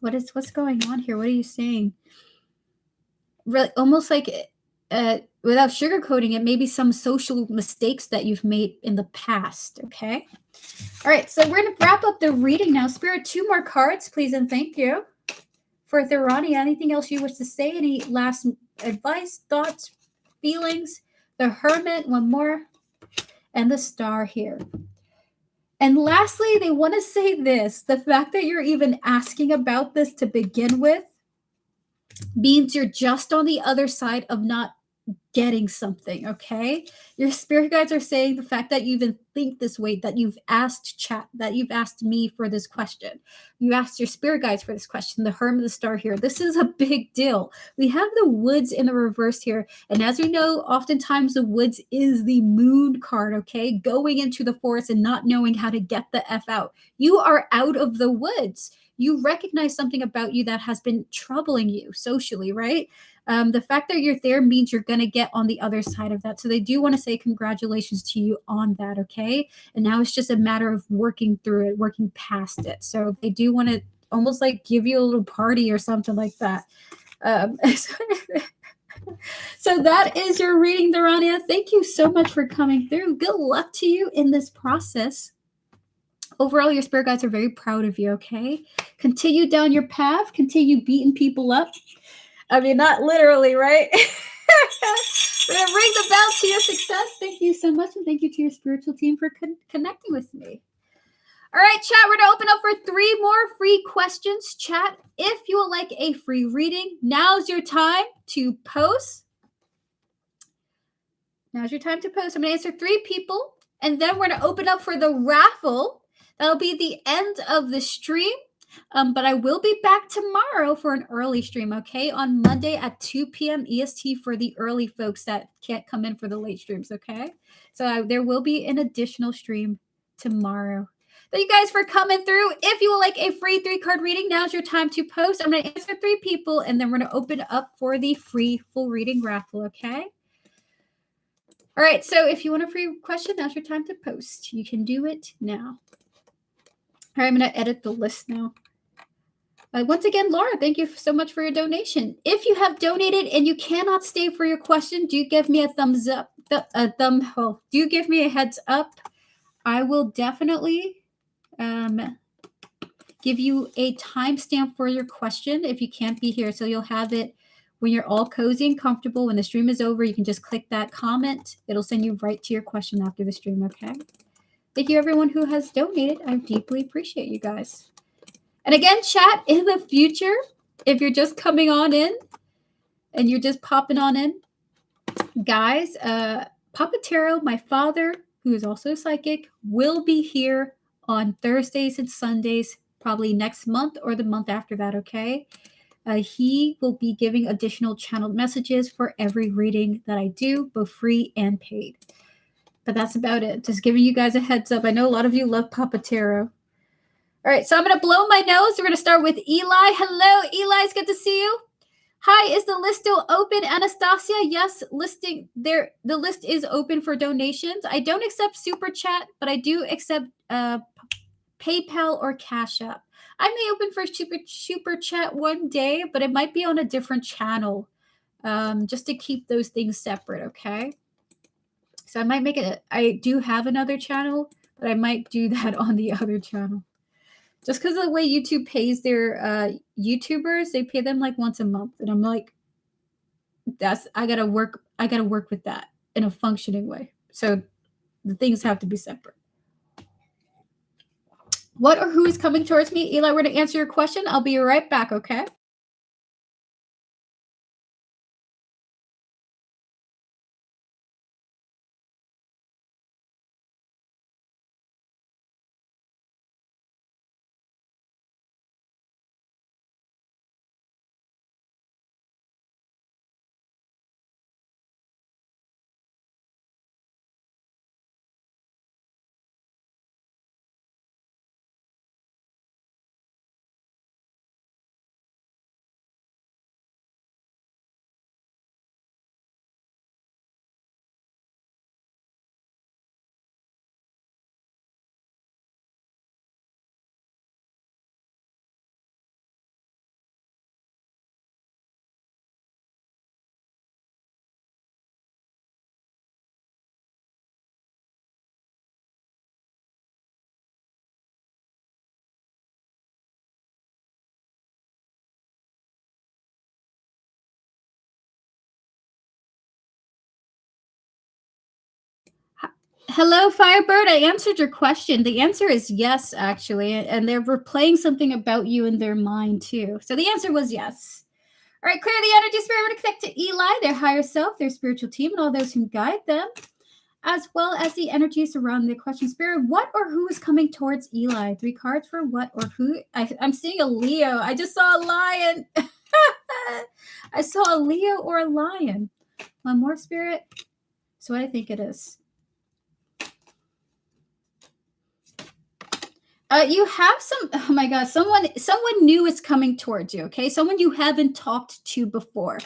what's going on here? What are you saying? Really, almost like without sugarcoating it, maybe some social mistakes that you've made in the past. Okay. All right. So we're going to wrap up the reading now. Spirit, 2 more cards, please. And thank you. For Therania, anything else you wish to say? Any last advice, thoughts, feelings? The Hermit, 1 more. And the Star here. And lastly, they want to say this. The fact that you're even asking about this to begin with means you're just on the other side of not getting something, okay? Your spirit guides are saying the fact that you even think this way, that you've asked chat, that you've asked me for this question. You asked your spirit guides for this question, the Hermit of the Star here. This is a big deal. We have the Woods in the reverse here. And as we know, oftentimes the Woods is the moon card, okay? Going into the forest and not knowing how to get the F out. You are out of the woods. You recognize something about you that has been troubling you socially, right? The fact that you're there means you're going to get on the other side of that. So they do want to say congratulations to you on that, okay? And now it's just a matter of working through it, working past it. So they do want to almost like give you a little party or something like that. So that is your reading, Durania. Thank you so much for coming through. Good luck to you in this process. Overall, your spirit guides are very proud of you, okay? Continue down your path. Continue beating people up. I mean, not literally, right? We're going to ring the bell to your success. Thank you so much, and thank you to your spiritual team for connecting with me. All right, chat, we're going to open up for 3 more free questions. Chat, if you would like a free reading, now's your time to post. Now's your time to post. I'm going to answer 3 people, and then we're going to open up for the raffle. That'll be the end of the stream. But I will be back tomorrow for an early stream, okay? On Monday at 2 p.m. EST for the early folks that can't come in for the late streams, okay? So there will be an additional stream tomorrow. Thank you guys for coming through. If you would like a free 3-card reading, now's your time to post. I'm going to answer 3 people, and then we're going to open up for the free full reading raffle, okay? All right, so if you want a free question, now's your time to post. You can do it now. All right, I'm going to edit the list now. Once again, Laura, thank you so much for your donation. If you have donated and you cannot stay for your question, do give me a thumbs up. Do give me a heads up. I will definitely give you a timestamp for your question if you can't be here. So you'll have it when you're all cozy and comfortable. When the stream is over, you can just click that comment. It'll send you right to your question after the stream, okay? Thank you, everyone who has donated. I deeply appreciate you guys. And again, chat, in the future, if you're just coming on in and you're just popping on in, guys, Papa Tarot, my father, who is also a psychic, will be here on Thursdays and Sundays, probably next month or the month after that, okay? He will be giving additional channeled messages for every reading that I do, both free and paid. But that's about it. Just giving you guys a heads up. I know a lot of you love Papa Tarot. All right, so I'm going to blow my nose. We're going to start with Eli. Hello, Eli. It's good to see you. Hi, is the list still open, Anastasia? Yes, listing there. The list is open for donations. I don't accept Super Chat, but I do accept PayPal or Cash App. I may open for Super Chat one day, but it might be on a different channel, just to keep those things separate, okay? So I might make it. I do have another channel, but I might do that on the other channel. Just because of the way YouTube pays their YouTubers, they pay them like once a month, and I'm like, I gotta work with that in a functioning way. So the things have to be separate. What or who is coming towards me? Eli, we're gonna answer your question. I'll be right back, okay? Hello, Firebird. I answered your question. The answer is yes, actually. And they're replaying something about you in their mind, too. So the answer was yes. All right, clear the energy, spirit. We're going to connect to Eli, their higher self, their spiritual team, and all those who guide them, as well as the energy surrounding the question. Spirit, what or who is coming towards Eli? 3 cards for what or who? I'm seeing a Leo. I just saw a lion. I saw a Leo or a lion. One more, spirit. So what I think it is. You have some, oh my God, someone new is coming towards you, okay? Someone you haven't talked to before.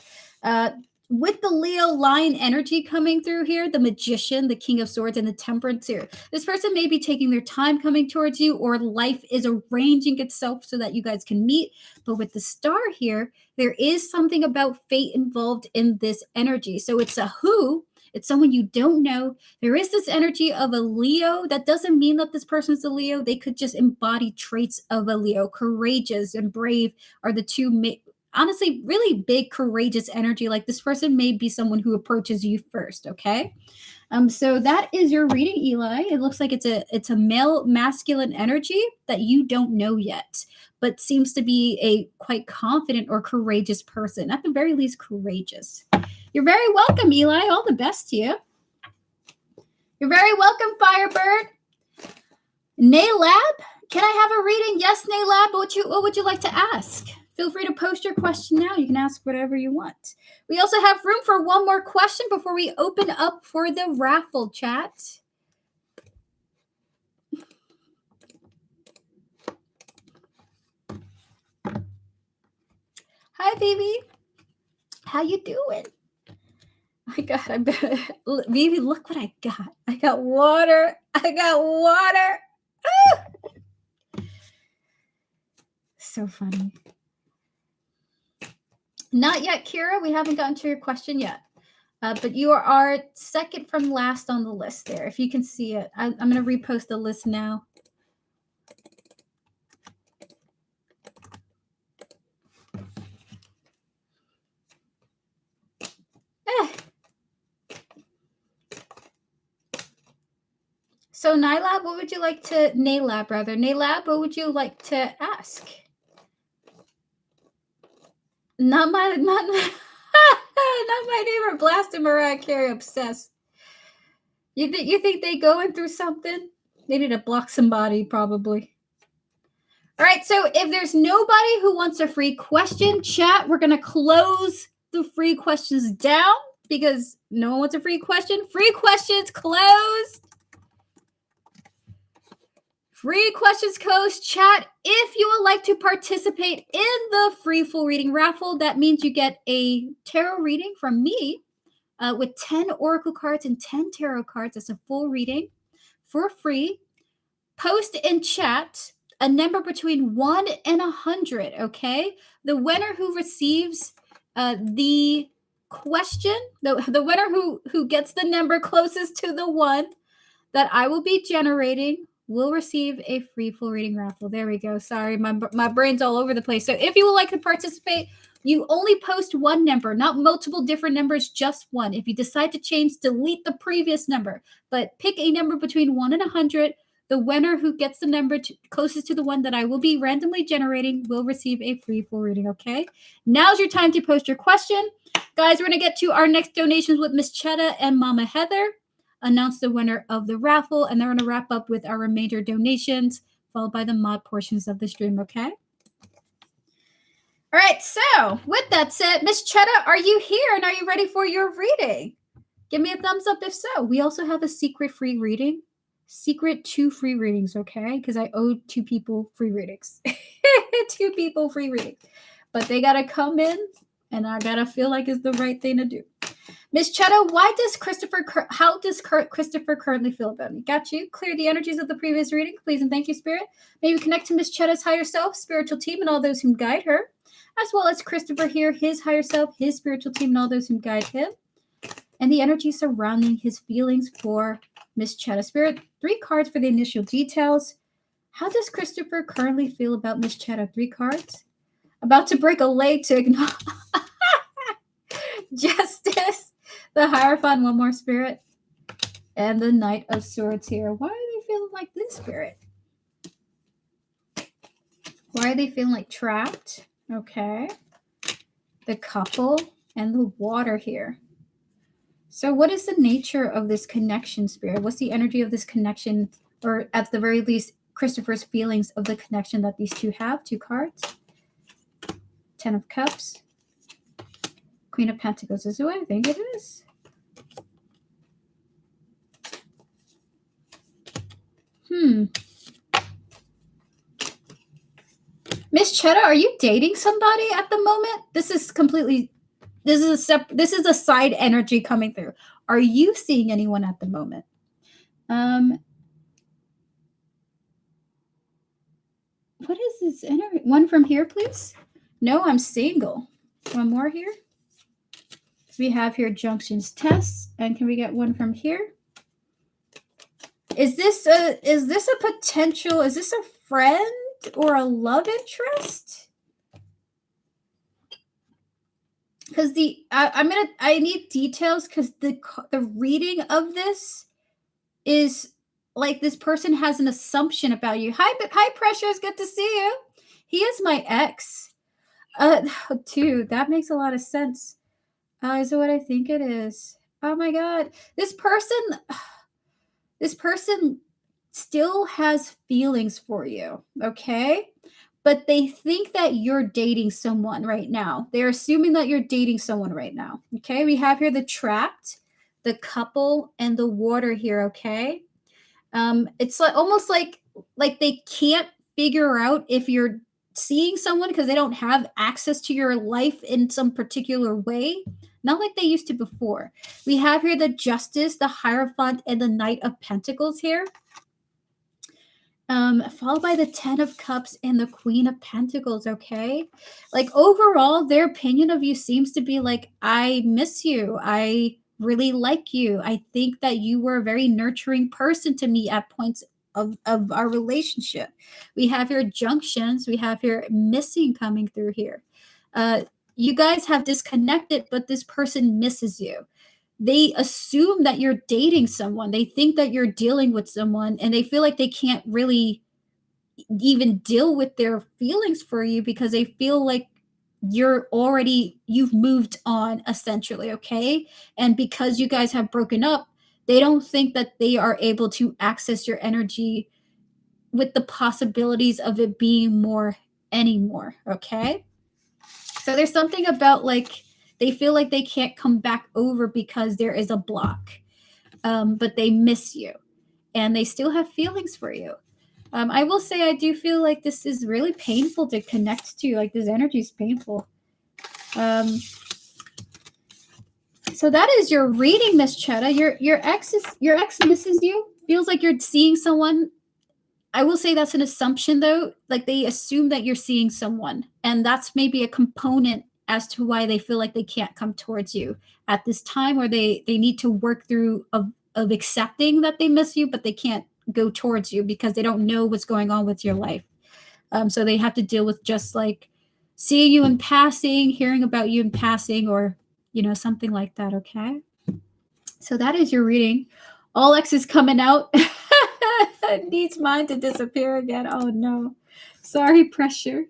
With the Leo lion energy coming through here, the Magician, the King of Swords, and the Temperance here, this person may be taking their time coming towards you, or life is arranging itself so that you guys can meet. But with the Star here, there is something about fate involved in this energy. So it's a who. It's someone you don't know. There is this energy of a Leo. That doesn't mean that this person's a Leo. They could just embody traits of a Leo. Courageous and brave are the two, honestly, really big, courageous energy. Like this person may be someone who approaches you first, okay? So that is your reading, Eli. It looks like it's a male masculine energy that you don't know yet, but seems to be a quite confident or courageous person. At the very least, courageous. You're very welcome, Eli. All the best to you. You're very welcome, Firebird. Naylab, can I have a reading? Yes, Naylab. What would you like to ask? Feel free to post your question now. You can ask whatever you want. We also have room for one more question before we open up for the raffle chat. Hi, baby. How you doing? My God, I bet. Baby, look what I got. I got water. Ah! So funny. Not yet, Kira. We haven't gotten to your question yet. But you are second from last on the list there, if you can see it. I'm going to repost the list now. So Naylab, what would you like to Naylab, what would you like to ask? Not my not my neighbor blasting Mariah Carey obsessed. You think they going through something? They need to block somebody, probably. All right, so if there's nobody who wants a free question, chat, we're gonna close the free questions down because no one wants a free question. Free questions closed. Free questions closed, chat. If you would like to participate in the free full reading raffle, that means you get a tarot reading from me with 10 oracle cards and 10 tarot cards. That's a full reading for free. Post in chat a number between 1 and 100, okay? The winner who receives the question, the winner who gets the number closest to the one that I will be generating will receive a free full reading raffle. There we go. Sorry, my brain's all over the place. So if you would like to participate, you only post one number, not multiple different numbers, just one. If you decide to change, delete the previous number, but pick a number between 1 and 100. The winner who gets the number closest to the one that I will be randomly generating will receive a free full reading, okay? Now's your time to post your question. Guys, we're going to get to our next donations with Miss Chetta and Mama Heather. Announce the winner of the raffle, and they're going to wrap up with our remainder donations, followed by the mod portions of the stream, okay? All right, so with that said, Miss Chetta, are you here, and are you ready for your reading? Give me a thumbs up if so. We also have a secret free reading. Secret 2 free readings, okay? Because I owed 2 people free readings. 2 people free readings. But they got to come in, and I got to feel like it's the right thing to do. Miss Chetta, how does Christopher currently feel about me? Got you. Clear the energies of the previous reading, please and thank you, Spirit. May we connect to Miss Chetta's higher self, spiritual team, and all those who guide her, as well as Christopher here, his higher self, his spiritual team, and all those who guide him, and the energy surrounding his feelings for Miss Chetta. Spirit, 3 cards for the initial details. How does Christopher currently feel about Miss Chetta? 3 cards. About to break a leg to ignore Justice. The Hierophant, one more, Spirit. And the Knight of Swords here. Why are they feeling like this, Spirit? Why are they feeling like trapped? Okay. the couple, and the water here. So what is the nature of this connection, Spirit? What's the energy of this connection, or at the very least, Christopher's feelings of the connection that these two have? 2 cards. 10 of Cups. Queen of Pentacles is who I think it is. Miss Chetta, are you dating somebody at the moment? This is a side energy coming through. Are you seeing anyone at the moment? What is this energy? One from here, please. No, I'm single. One more here. We have here junctions tests, and can we get one from here? Is this a potential? Is this a friend or a love interest? Because I need details, because the reading of this is like this person has an assumption about you. Hi, Precious, good to see you. He is my ex. Dude, that makes a lot of sense. Is it what I think it is? Oh my God, this person still has feelings for you, okay? But they think that you're dating someone right now. They're assuming that you're dating someone right now, okay? We have here the Trapped, the Couple, and the Water here, okay? It's like almost like they can't figure out if you're seeing someone because they don't have access to your life in some particular way. Not like they used to before. We have here the Justice, the Hierophant, and the Knight of Pentacles here. Followed by the 10 of Cups and the Queen of Pentacles, okay? Like, overall, their opinion of you seems to be like, I miss you. I really like you. I think that you were a very nurturing person to me at points of our relationship. We have here junctions. We have here missing coming through here. You guys have disconnected, but this person misses you. They assume that you're dating someone. They think that you're dealing with someone, and they feel like they can't really even deal with their feelings for you because they feel like you've moved on, essentially, okay? And because you guys have broken up, they don't think that they are able to access your energy with the possibilities of it being more anymore, okay? So there's something about like they feel like they can't come back over because there is a block, but they miss you and they still have feelings for you. I will say I do feel like this is really painful to connect to. Like this energy is painful. So that is your reading, Miss Chetta. Your ex misses you. Feels like you're seeing someone. I will say that's an assumption, though. Like they assume that you're seeing someone, and that's maybe a component as to why they feel like they can't come towards you at this time, or they need to work through of accepting that they miss you, but they can't go towards you because they don't know what's going on with your life. So they have to deal with just like seeing you in passing, hearing about you in passing, or something like that. Okay. So that is your reading. All X is coming out. Needs mine to disappear again. Oh no. Sorry, pressure.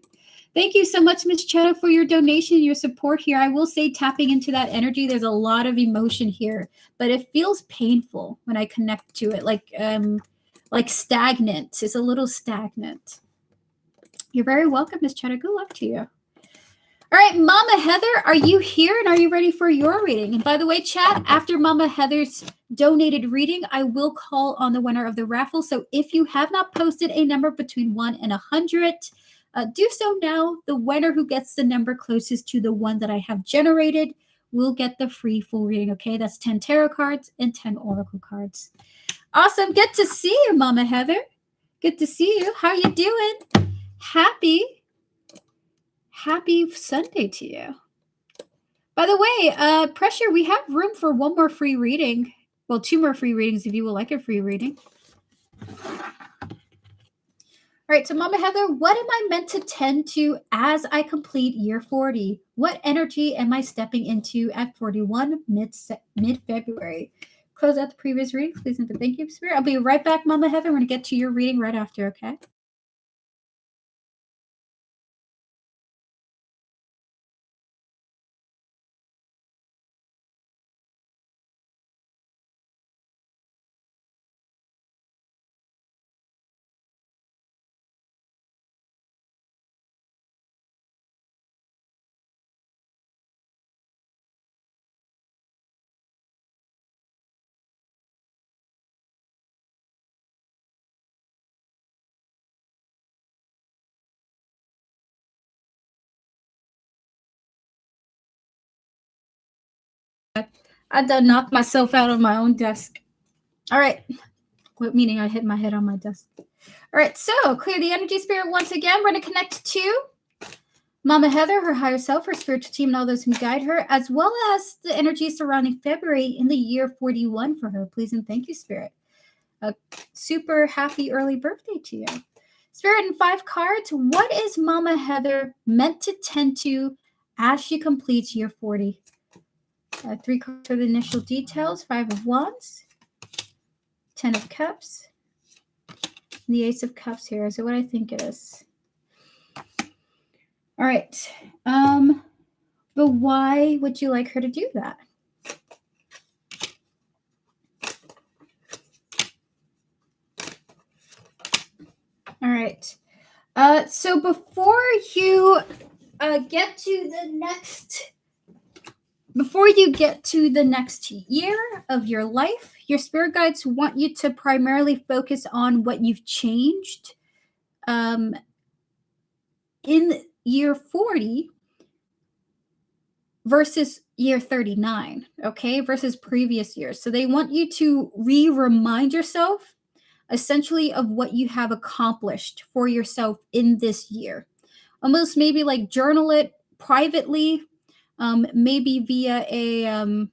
Thank you so much, Miss Chetta, for your donation, your support here. I will say tapping into that energy, there's a lot of emotion here, but it feels painful when I connect to it, like stagnant. It's a little stagnant. You're very welcome, Miss Chetta. Good luck to you. All right, Mama Heather, are you here and are you ready for your reading? And by the way, chat, after Mama Heather's donated reading, I will call on the winner of the raffle. So if you have not posted a number between 1 and 100, do so now. The winner who gets the number closest to the one that I have generated will get the free full reading, okay? That's 10 tarot cards and 10 oracle cards. Awesome. Good to see you, Mama Heather. Good to see you. How you doing? Happy Sunday to you. By the way, Pressure, we have room for one more free reading. Well, 2 more free readings if you would like a free reading. All right, so Mama Heather, what am I meant to tend to as I complete year 40? What energy am I stepping into at 41 mid-February? Close out the previous reading, please, and thank you, Spirit. I'll be right back, Mama Heather. We're going to get to your reading right after, okay? I done knocked myself out of my own desk. All right. Meaning I hit my head on my desk. All right, so clear the energy, spirit. Once again, we're going to connect to Mama Heather, her higher self, her spiritual team, and all those who guide her, as well as the energy surrounding February in the year 41 for her. Please and thank you, Spirit. A super happy early birthday to you. Spirit, in 5 cards, what is Mama Heather meant to tend to as she completes year 40? 3 cards for the initial details, 5 of Wands, 10 of Cups, and the Ace of Cups here. Is it what I think it is? All right. But why would you like her to do that? All right. So before you get to the next year of your life, your spirit guides want you to primarily focus on what you've changed in year 40 versus year 39, okay, versus previous years. So they want you to remind yourself essentially of what you have accomplished for yourself in this year. Almost maybe like journal it privately, maybe via a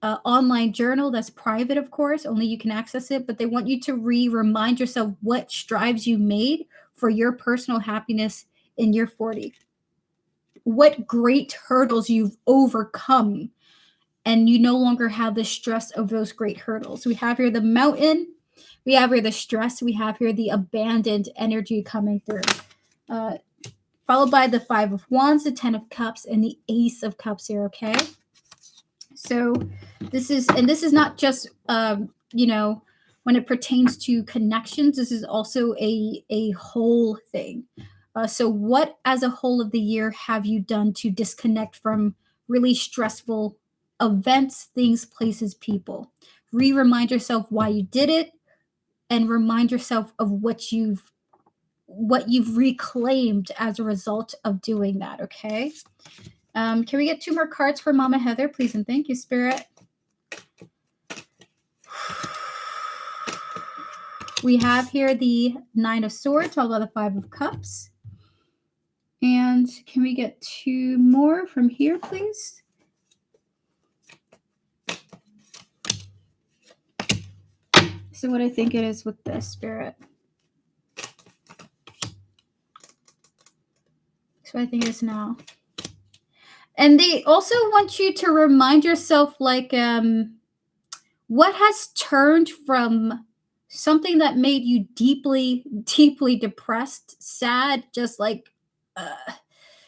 online journal that's private, of course, only you can access it, but they want you to remind yourself what strides you made for your personal happiness in year 40. What great hurdles you've overcome, and you no longer have the stress of those great hurdles. We have here the mountain, we have here the stress, we have here the abandoned energy coming through. Followed by the 5 of Wands, the 10 of Cups, and the Ace of Cups here, okay? So this is not just, when it pertains to connections, this is also a whole thing. So what as a whole of the year have you done to disconnect from really stressful events, things, places, people? Remind yourself why you did it, and remind yourself of what you've reclaimed as a result of doing that, okay? Can we get 2 more cards for Mama Heather, please and thank you, Spirit? We have here the 9 of Swords, followed by the 5 of Cups. And can we get 2 more from here, please? So what I think it is with this, Spirit. So I think it is now. And they also want you to remind yourself, like, what has turned from something that made you deeply, deeply depressed, sad, just like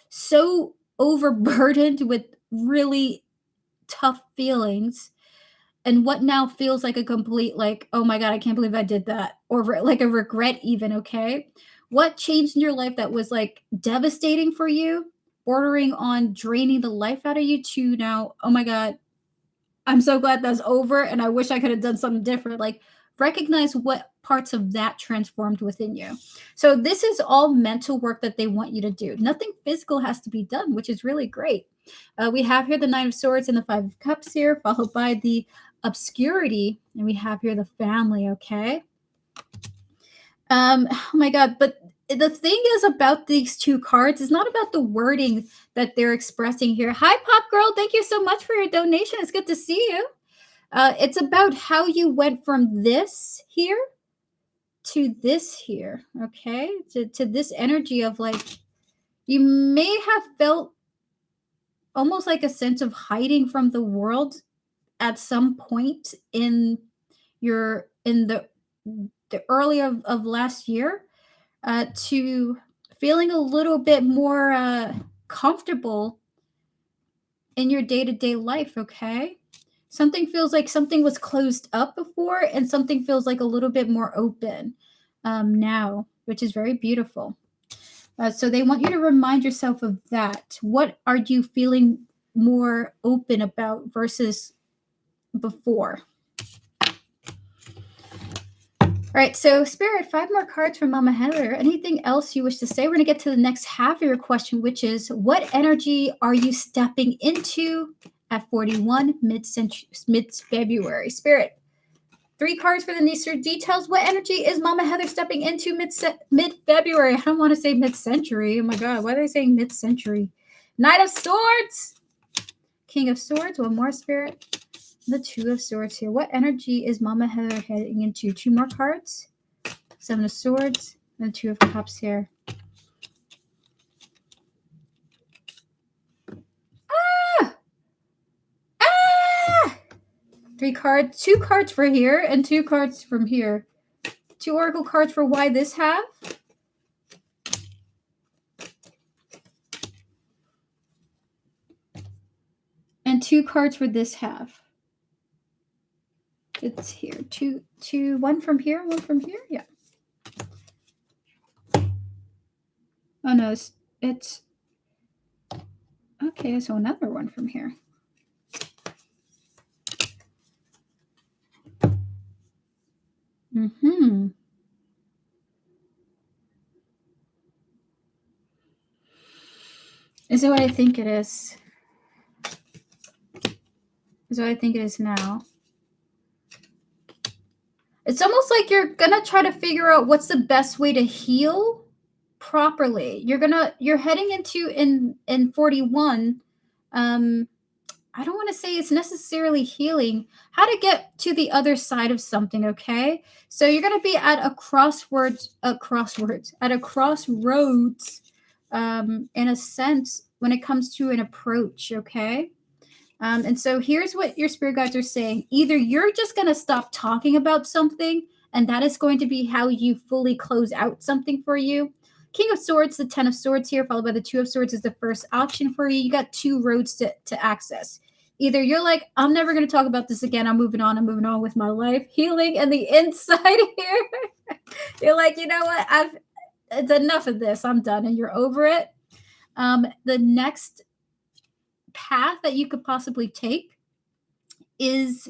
so overburdened with really tough feelings, and what now feels like a complete, like, oh my God, I can't believe I did that, or like a regret even, okay? What changed in your life that was like devastating for you, bordering on draining the life out of you, to now, oh my God, I'm so glad that's over and I wish I could have done something different. Like, recognize what parts of that transformed within you. So this is all mental work that they want you to do. Nothing physical has to be done, which is really great. We have here the 9 of Swords and the 5 of Cups here, followed by the obscurity, and we have here the family, okay? Oh my God, but the thing is about these 2 cards is not about the wording that they're expressing here. Hi, Pop Girl. Thank you so much for your donation. It's good to see you. It's about how you went from this here to this here, okay? To this energy of, like, you may have felt almost like a sense of hiding from the world at some point in the early of last year, to feeling a little bit more comfortable in your day-to-day life, okay? Something feels like something was closed up before, and something feels like a little bit more open now, which is very beautiful. So they want you to remind yourself of that. What are you feeling more open about versus before? All right, so Spirit, 5 more cards from Mama Heather. Anything else you wish to say? We're going to get to the next half of your question, which is, what energy are you stepping into at 41 mid-February. Spirit, 3 cards for the Easter details. What energy is Mama Heather stepping into mid-February? I don't want to say mid-century. Oh my God, why are they saying mid-century? Knight of Swords, King of Swords. One more, Spirit. The Two of Swords here. What energy is Mama Heather heading into? 2 more cards. 7 of Swords and the 2 of Cups here. Ah! 3 cards. 2 cards for here and 2 cards from here. 2 oracle cards for why this half. And 2 cards for this half. It's here. 2, 1 from here, 1 from here. Yeah. Oh no, it's okay. So another 1 from here. Is it what I think it is? Is what I think it is now. It's almost like you're gonna try to figure out what's the best way to heal properly. You're heading into in 41. I don't want to say it's necessarily healing, how to get to the other side of something, okay? So you're going to be at a crossroads, in a sense, when it comes to an approach, okay? And so here's what your spirit guides are saying. Either you're just going to stop talking about something, and that is going to be how you fully close out something for you. King of Swords, the 10 of Swords here, followed by the 2 of Swords is the first option for you. You got 2 roads to access. Either you're like, I'm never going to talk about this again. I'm moving on with my life. Healing and the inside here. You're like, you know what? It's enough of this. I'm done. And you're over it. The next path that you could possibly take is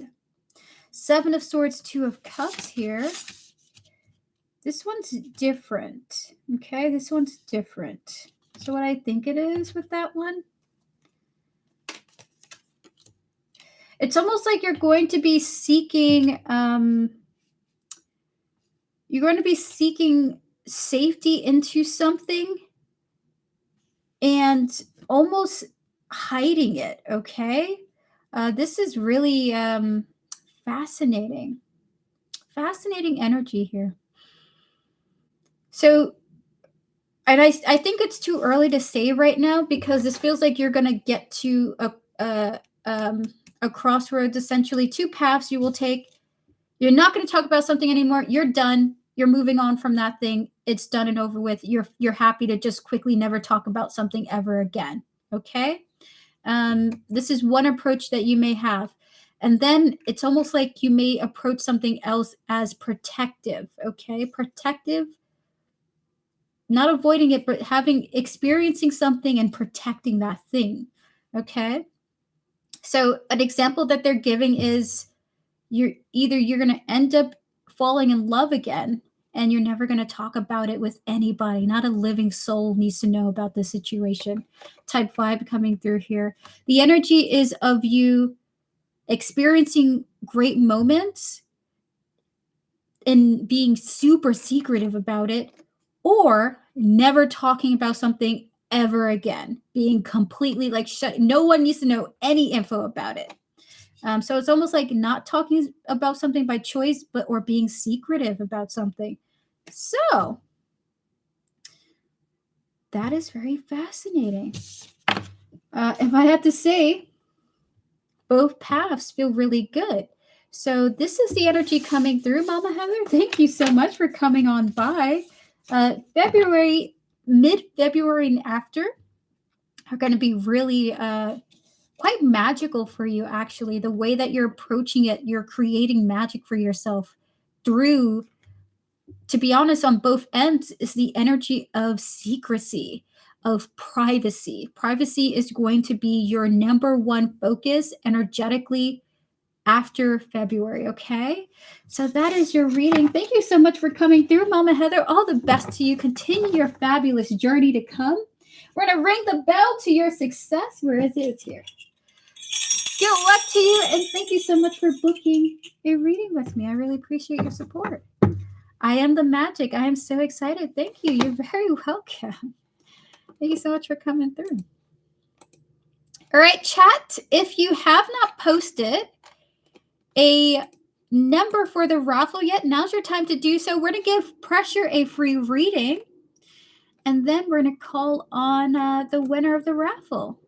7 of Swords, 2 of Cups here. This one's different. Okay, this one's different. So what I think it is with that one, it's almost like you're going to be seeking safety into something and almost hiding it, okay? This is really fascinating. Fascinating energy here. So, and I think it's too early to say right now because this feels like you're going to get to a crossroads, essentially 2 paths you will take. You're not going to talk about something anymore. You're done. You're moving on from that thing. It's done and over with. You're happy to just quickly never talk about something ever again. Okay? This is one approach that you may have. And then it's almost like you may approach something else as protective. Okay? Protective. Not avoiding it, but experiencing something and protecting that thing. Okay? So an example that they're giving is you're going to end up falling in love again and you're never going to talk about it with anybody. Not a living soul needs to know about the situation. Type 5 coming through here. The energy is of you experiencing great moments and being super secretive about it, or never talking about something ever again, being completely like shut. No one needs to know any info about it. So it's almost like not talking about something by choice, or being secretive about something. So that is very fascinating. If I had to say, both paths feel really good. So this is the energy coming through, Mama Heather. Thank you so much for coming on by. February, mid-February and after are going to be really quite magical for you, actually. The way that you're approaching it, you're creating magic for yourself through, to be honest, on both ends is the energy of secrecy, of privacy. Privacy is going to be your number one focus energetically after February, okay? So that is your reading. Thank you so much for coming through, Mama Heather. All the best to you. Continue your fabulous journey to come. We're going to ring the bell to your success. Where is it? It's here. Good luck to you, and thank you so much for booking a reading with me. I really appreciate your support. I am the magic. I am so excited. Thank you. You're very welcome. Thank you so much for coming through. All right, chat. If you have not posted a number for the raffle yet, now's your time to do so. We're going to give Pressure a free reading, and then we're going to call on the winner of the raffle.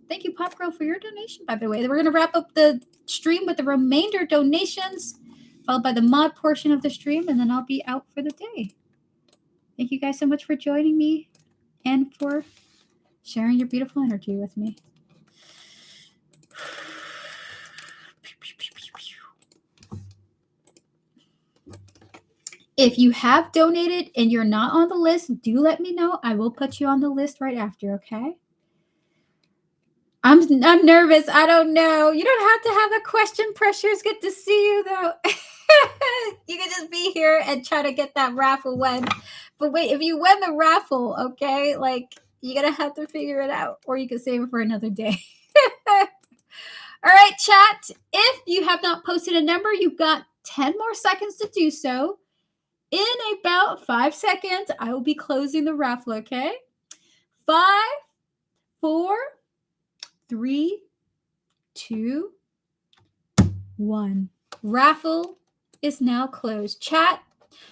Thank you, Pop Girl, for your donation, by the way. We're going to wrap up the stream with the remainder donations, followed by the mod portion of the stream, and then I'll be out for the day. Thank you guys so much for joining me and for sharing your beautiful energy with me. If you have donated and you're not on the list, do let me know. I will put you on the list right after, okay? I'm nervous. I don't know. You don't have to have a question. Pressure. It's good to see you, though. You can just be here and try to get that raffle win. But wait, if you win the raffle, okay, like, you're going to have to figure it out, or you can save it for another day. All right, chat. If you have not posted a number, you've got 10 more seconds to do so. In about 5 seconds, I will be closing the raffle, okay? 5, 4, 3, 2, 1. Raffle is now closed. Chat,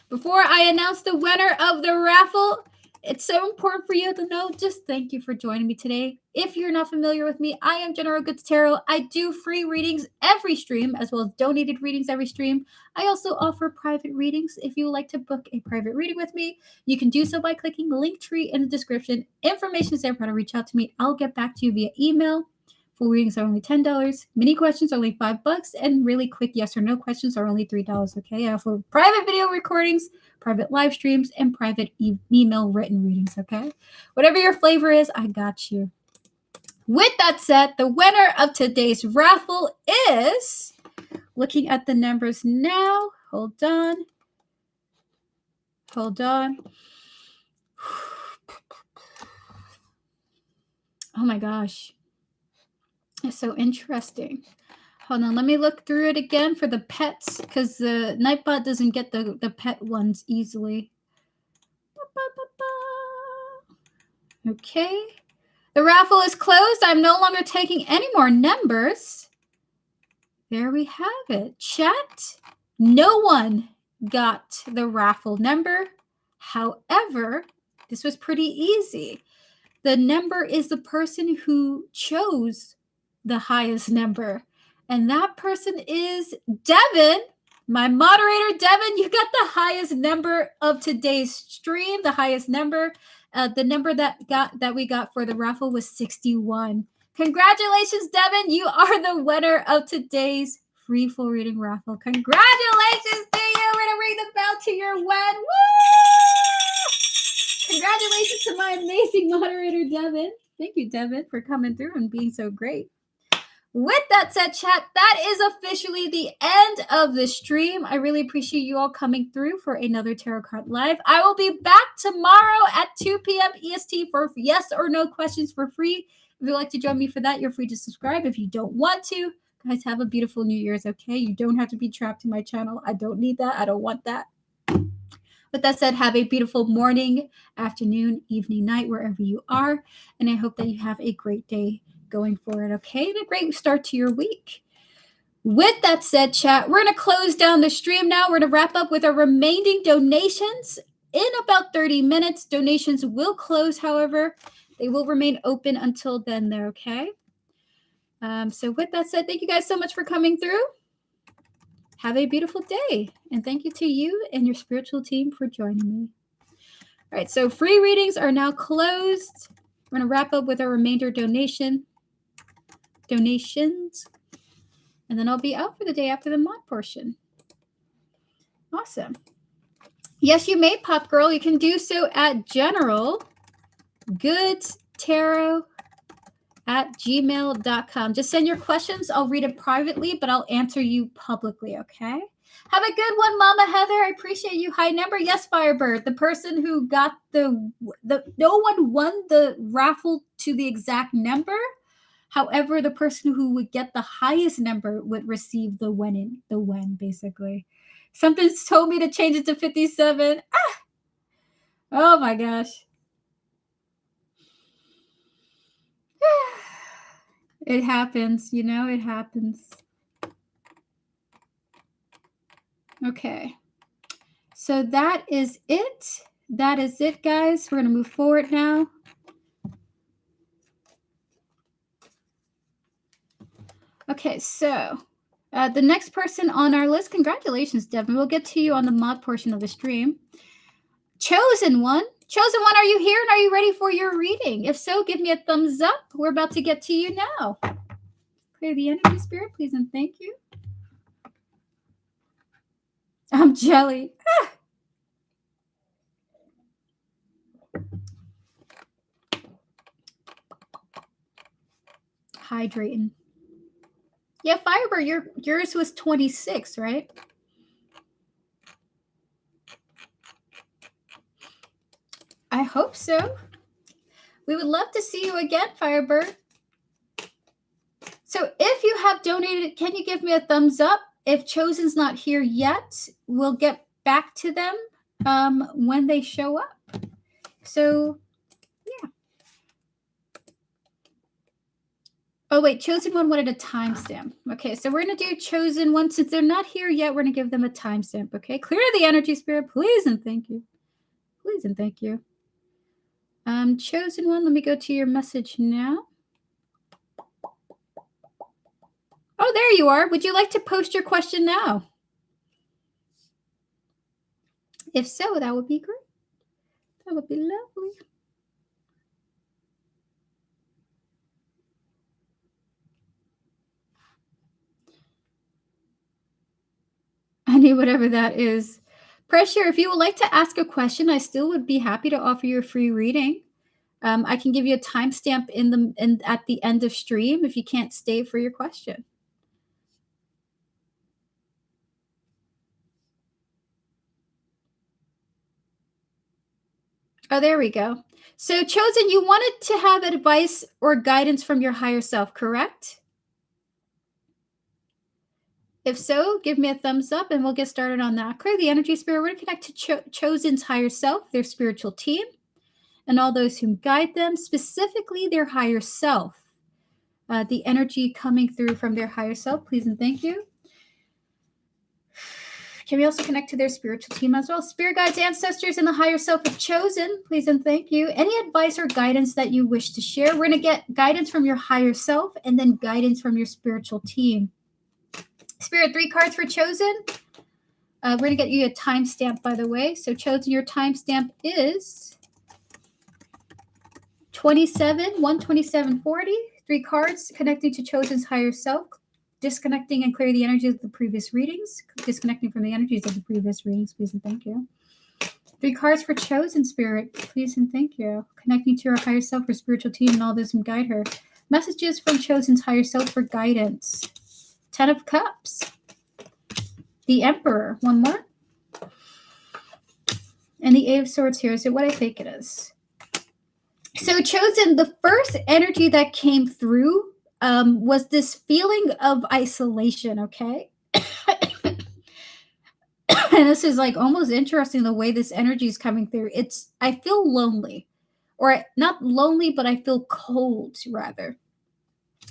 before I announce the winner of the raffle, it's so important for you to know, just thank you for joining me today. If you're not familiar with me, I am General Goods Tarot. I do free readings every stream, as well as donated readings every stream. I also offer private readings. If you would like to book a private reading with me, you can do so by clicking the link tree in the description. Information is there for how to reach out to me. I'll get back to you via email. Full readings are only $10. Mini questions are only $5. And really quick yes or no questions are only $3, okay? I offer private video recordings, private live streams, and private email written readings, okay? Whatever your flavor is, I got you. With that said, the winner of today's raffle is, looking at the numbers now, hold on. Oh my gosh. It's so interesting. Hold on, let me look through it again for the pets, because the Nightbot doesn't get the pet ones easily. Okay. The raffle is closed. I'm no longer taking any more numbers. There we have it. Chat, no one got the raffle number. However, this was pretty easy. The number is the person who chose the highest number. And that person is Devin. My moderator, Devin, you got the highest number of today's stream. The highest number. The number that we got for the raffle was 61. Congratulations, Devin. You are the winner of today's free full reading raffle. Congratulations to you. We're going to ring the bell to your win. Woo! Congratulations to my amazing moderator, Devin. Thank you, Devin, for coming through and being so great. With that said, chat, that is officially the end of the stream. I really appreciate you all coming through for another Tarot Card Live. I will be back tomorrow at 2 p.m. EST for yes or no questions for free. If you'd like to join me for that, you're free to subscribe. If you don't want to, guys, have a beautiful New Year's, okay? You don't have to be trapped in my channel. I don't need that. I don't want that. With that said, have a beautiful morning, afternoon, evening, night, wherever you are. And I hope that you have a great day going forward, okay? And a great start to your week. With that said, chat, we're going to close down the stream now. We're going to wrap up with our remaining donations in about 30 minutes. Donations will close, however. They will remain open until then, they're okay? So with that said, thank you guys so much for coming through. Have a beautiful day. And thank you to you and your spiritual team for joining me. All right, so free readings are now closed. We're going to wrap up with our remainder donations. And then I'll be out for the day after the mod portion. Awesome. Yes, you may, Pop Girl. You can do so at generalgoodstarot@gmail.com. Just send your questions. I'll read it privately, but I'll answer you publicly, okay? Have a good one, Mama Heather. I appreciate you. High number. Yes, Firebird. The person who got no one won the raffle to the exact number. However, the person who would get the highest number would receive the win, basically. Something's told me to change it to 57. Ah! Oh my gosh. It happens, it happens. Okay. So that is it. That is it, guys. We're going to move forward now. Okay, so the next person on our list, congratulations, Devin. We'll get to you on the mod portion of the stream. Chosen One. Chosen One, are you here and are you ready for your reading? If so, give me a thumbs up. We're about to get to you now. Clear the energy, spirit, please and thank you. I'm jelly. Ah. Hydrating. Yeah, Fiber, yours was 26, right? I hope so. We would love to see you again, Firebird. So if you have donated, can you give me a thumbs up? If Chosen's not here yet, we'll get back to them when they show up. So, yeah. Oh, wait, Chosen One wanted a timestamp. Okay, so we're going to do Chosen One. Since they're not here yet, we're going to give them a timestamp, okay? Clear the energy, spirit, please and thank you. Please and thank you. Chosen One, let me go to your message now. Oh, there you are. Would you like to post your question now? If so, that would be great. That would be lovely. I need whatever that is. Pressure, if you would like to ask a question, I still would be happy to offer you a free reading. I can give you a timestamp at the end of stream if you can't stay for your question. Oh, there we go. So, Chosen, you wanted to have advice or guidance from your higher self, correct? If so, give me a thumbs up and we'll get started on that. Clear the energy, spirit. We're going to connect to Chosen's higher self, their spiritual team, and all those who guide them, specifically their higher self. The energy coming through from their higher self, please and thank you. Can we also connect to their spiritual team as well? Spirit guides, ancestors, and the higher self of Chosen, please and thank you. Any advice or guidance that you wish to share? We're going to get guidance from your higher self and then guidance from your spiritual team. Spirit, 3 cards for Chosen. We're going to get you a timestamp, by the way. So Chosen, your timestamp is 27/1/27/40. 3 cards connecting to Chosen's higher self. Disconnecting and clear the energies of the previous readings. Disconnecting from the energies of the previous readings, please and thank you. 3 cards for Chosen, Spirit, please and thank you. Connecting to her higher self, her spiritual team, and all those who guide her. Messages from Chosen's higher self for guidance. 10 of Cups. The Emperor. One more. And the 8 of Swords here. Is it what I think it is? So Chosen, the first energy that came through was this feeling of isolation, okay? And this is like almost interesting the way this energy is coming through. I feel lonely. Or not lonely, but I feel cold, rather.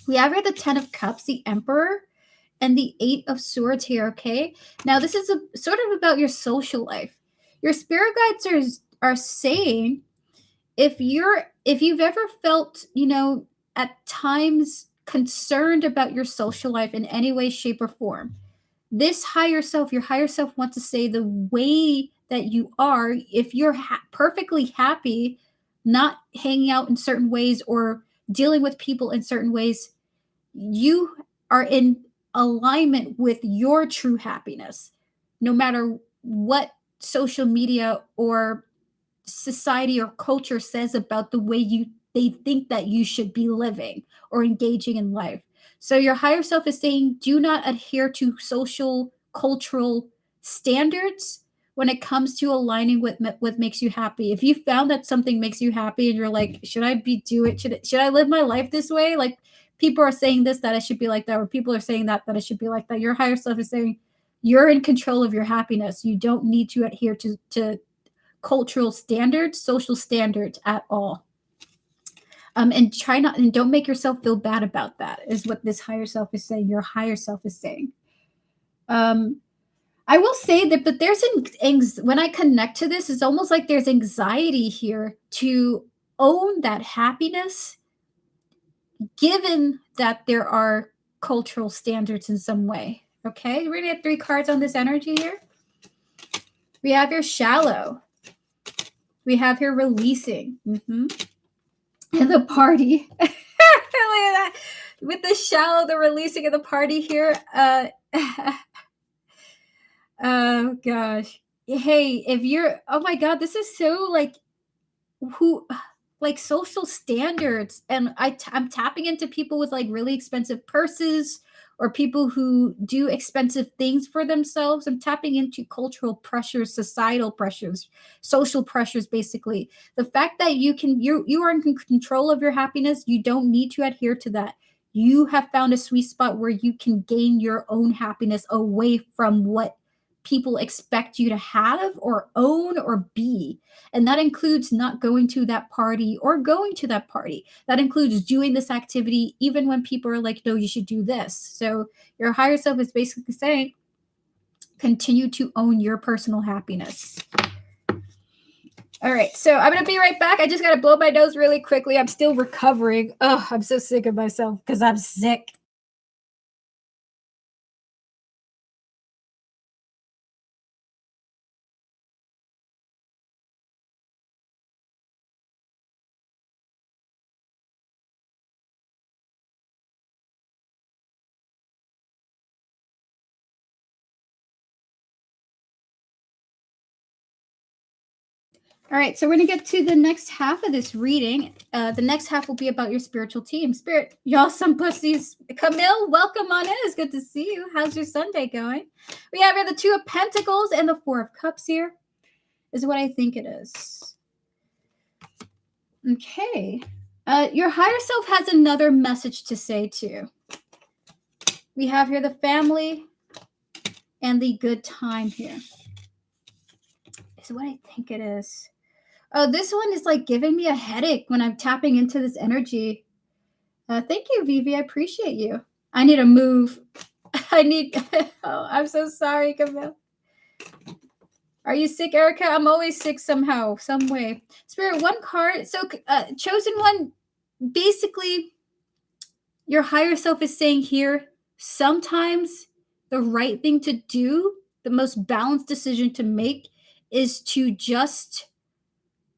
We have here the 10 of Cups, the Emperor, and the 8 of Swords here, okay? Now, this is sort of about your social life. Your spirit guides are saying, if you've ever felt, at times concerned about your social life in any way, shape, or form, this higher self, your higher self wants to say the way that you are, if you're perfectly happy, not hanging out in certain ways or dealing with people in certain ways, you are in alignment with your true happiness, no matter what social media or society or culture says about the way they think that you should be living or engaging in life. So your higher self is saying, do not adhere to social, cultural standards when it comes to aligning with what makes you happy. If you found that something makes you happy and you're like, should I live my life this way? Like, people are saying this, that it should be like that, or people are saying that, that it should be like that. Your higher self is saying you're in control of your happiness. You don't need to adhere to cultural standards, social standards at all. And try not, and don't make yourself feel bad about that, is what this higher self is saying. Your higher self is saying. I will say that, but there's when I connect to this, it's almost like there's anxiety here to own that happiness, given that there are cultural standards in some way. Okay, we're gonna get 3 cards on this energy here. We have here shallow. We have here releasing. And the party. Look at that. With the shallow, the releasing, of the party here. Oh gosh. Hey, if you're, oh my God, this is so like social standards, and I'm tapping into people with like really expensive purses, or people who do expensive things for themselves. I'm tapping into cultural pressures, societal pressures, social pressures. Basically, the fact that you are in control of your happiness, you don't need to adhere to that. You have found a sweet spot where you can gain your own happiness away from what people expect you to have or own or be. And that includes not going to that party or going to that party. That includes doing this activity even when people are like, no, you should do this. So your higher self is basically saying, continue to own your personal happiness. All right, so I'm going to be right back. I just got to blow my nose really quickly. I'm still recovering. Oh, I'm so sick of myself because I'm sick. All right, so we're going to get to the next half of this reading. The next half will be about your spiritual team. Spirit, y'all some pussies. Camille, welcome on in. It's good to see you. How's your Sunday going? We have here the 2 of Pentacles and the 4 of Cups here, is what I think it is. Okay. Your higher self has another message to say too. We have here the family and the good time here, is what I think it is. Oh, this one is like giving me a headache when I'm tapping into this energy. Thank you, Vivi. I appreciate you. I need to move. Oh, I'm so sorry, Camille. Are you sick, Erica? I'm always sick somehow, some way. Spirit, 1 card. So, chosen one, basically, your higher self is saying here, sometimes the right thing to do, the most balanced decision to make, is to just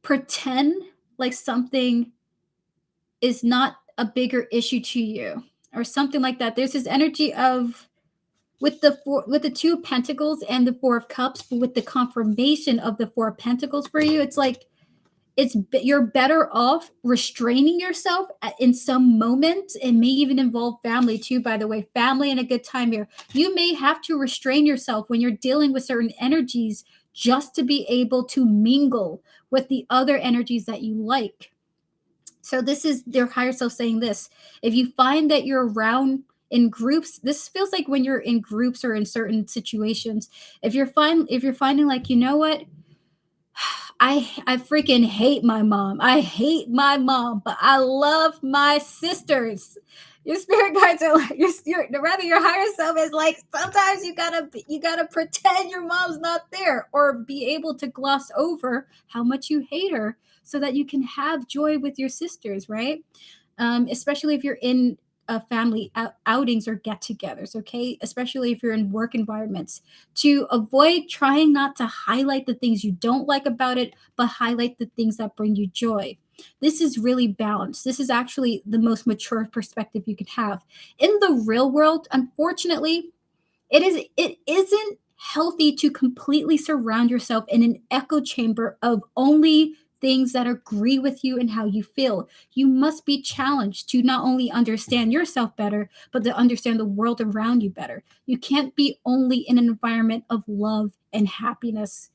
pretend like something is not a bigger issue to you, or something like that. There's this energy of, with the 2 of Pentacles and the 4 of Cups, but with the confirmation of the 4 of Pentacles for you, it's like you're better off restraining yourself in some moments. It may even involve family too, by the way. Family and a good time here. You may have to restrain yourself when you're dealing with certain energies, just to be able to mingle with the other energies that you like. So this is their higher self saying this. If you find that you're around in groups, this feels like when you're in groups or in certain situations, if you're finding like, you know what, I freaking hate my mom. I hate my mom, but I love my sisters. Your spirit guides are like your higher self is like, sometimes you gotta pretend your mom's not there, or be able to gloss over how much you hate her, so that you can have joy with your sisters, right? Especially if you're in family outings or get-togethers, okay? Especially if you're in work environments, to avoid trying not to highlight the things you don't like about it, but highlight the things that bring you joy. This is really balanced. This is actually the most mature perspective you could have. In the real world, unfortunately, it isn't healthy to completely surround yourself in an echo chamber of only things that agree with you and how you feel. You must be challenged to not only understand yourself better, but to understand the world around you better. You can't be only in an environment of love and happiness.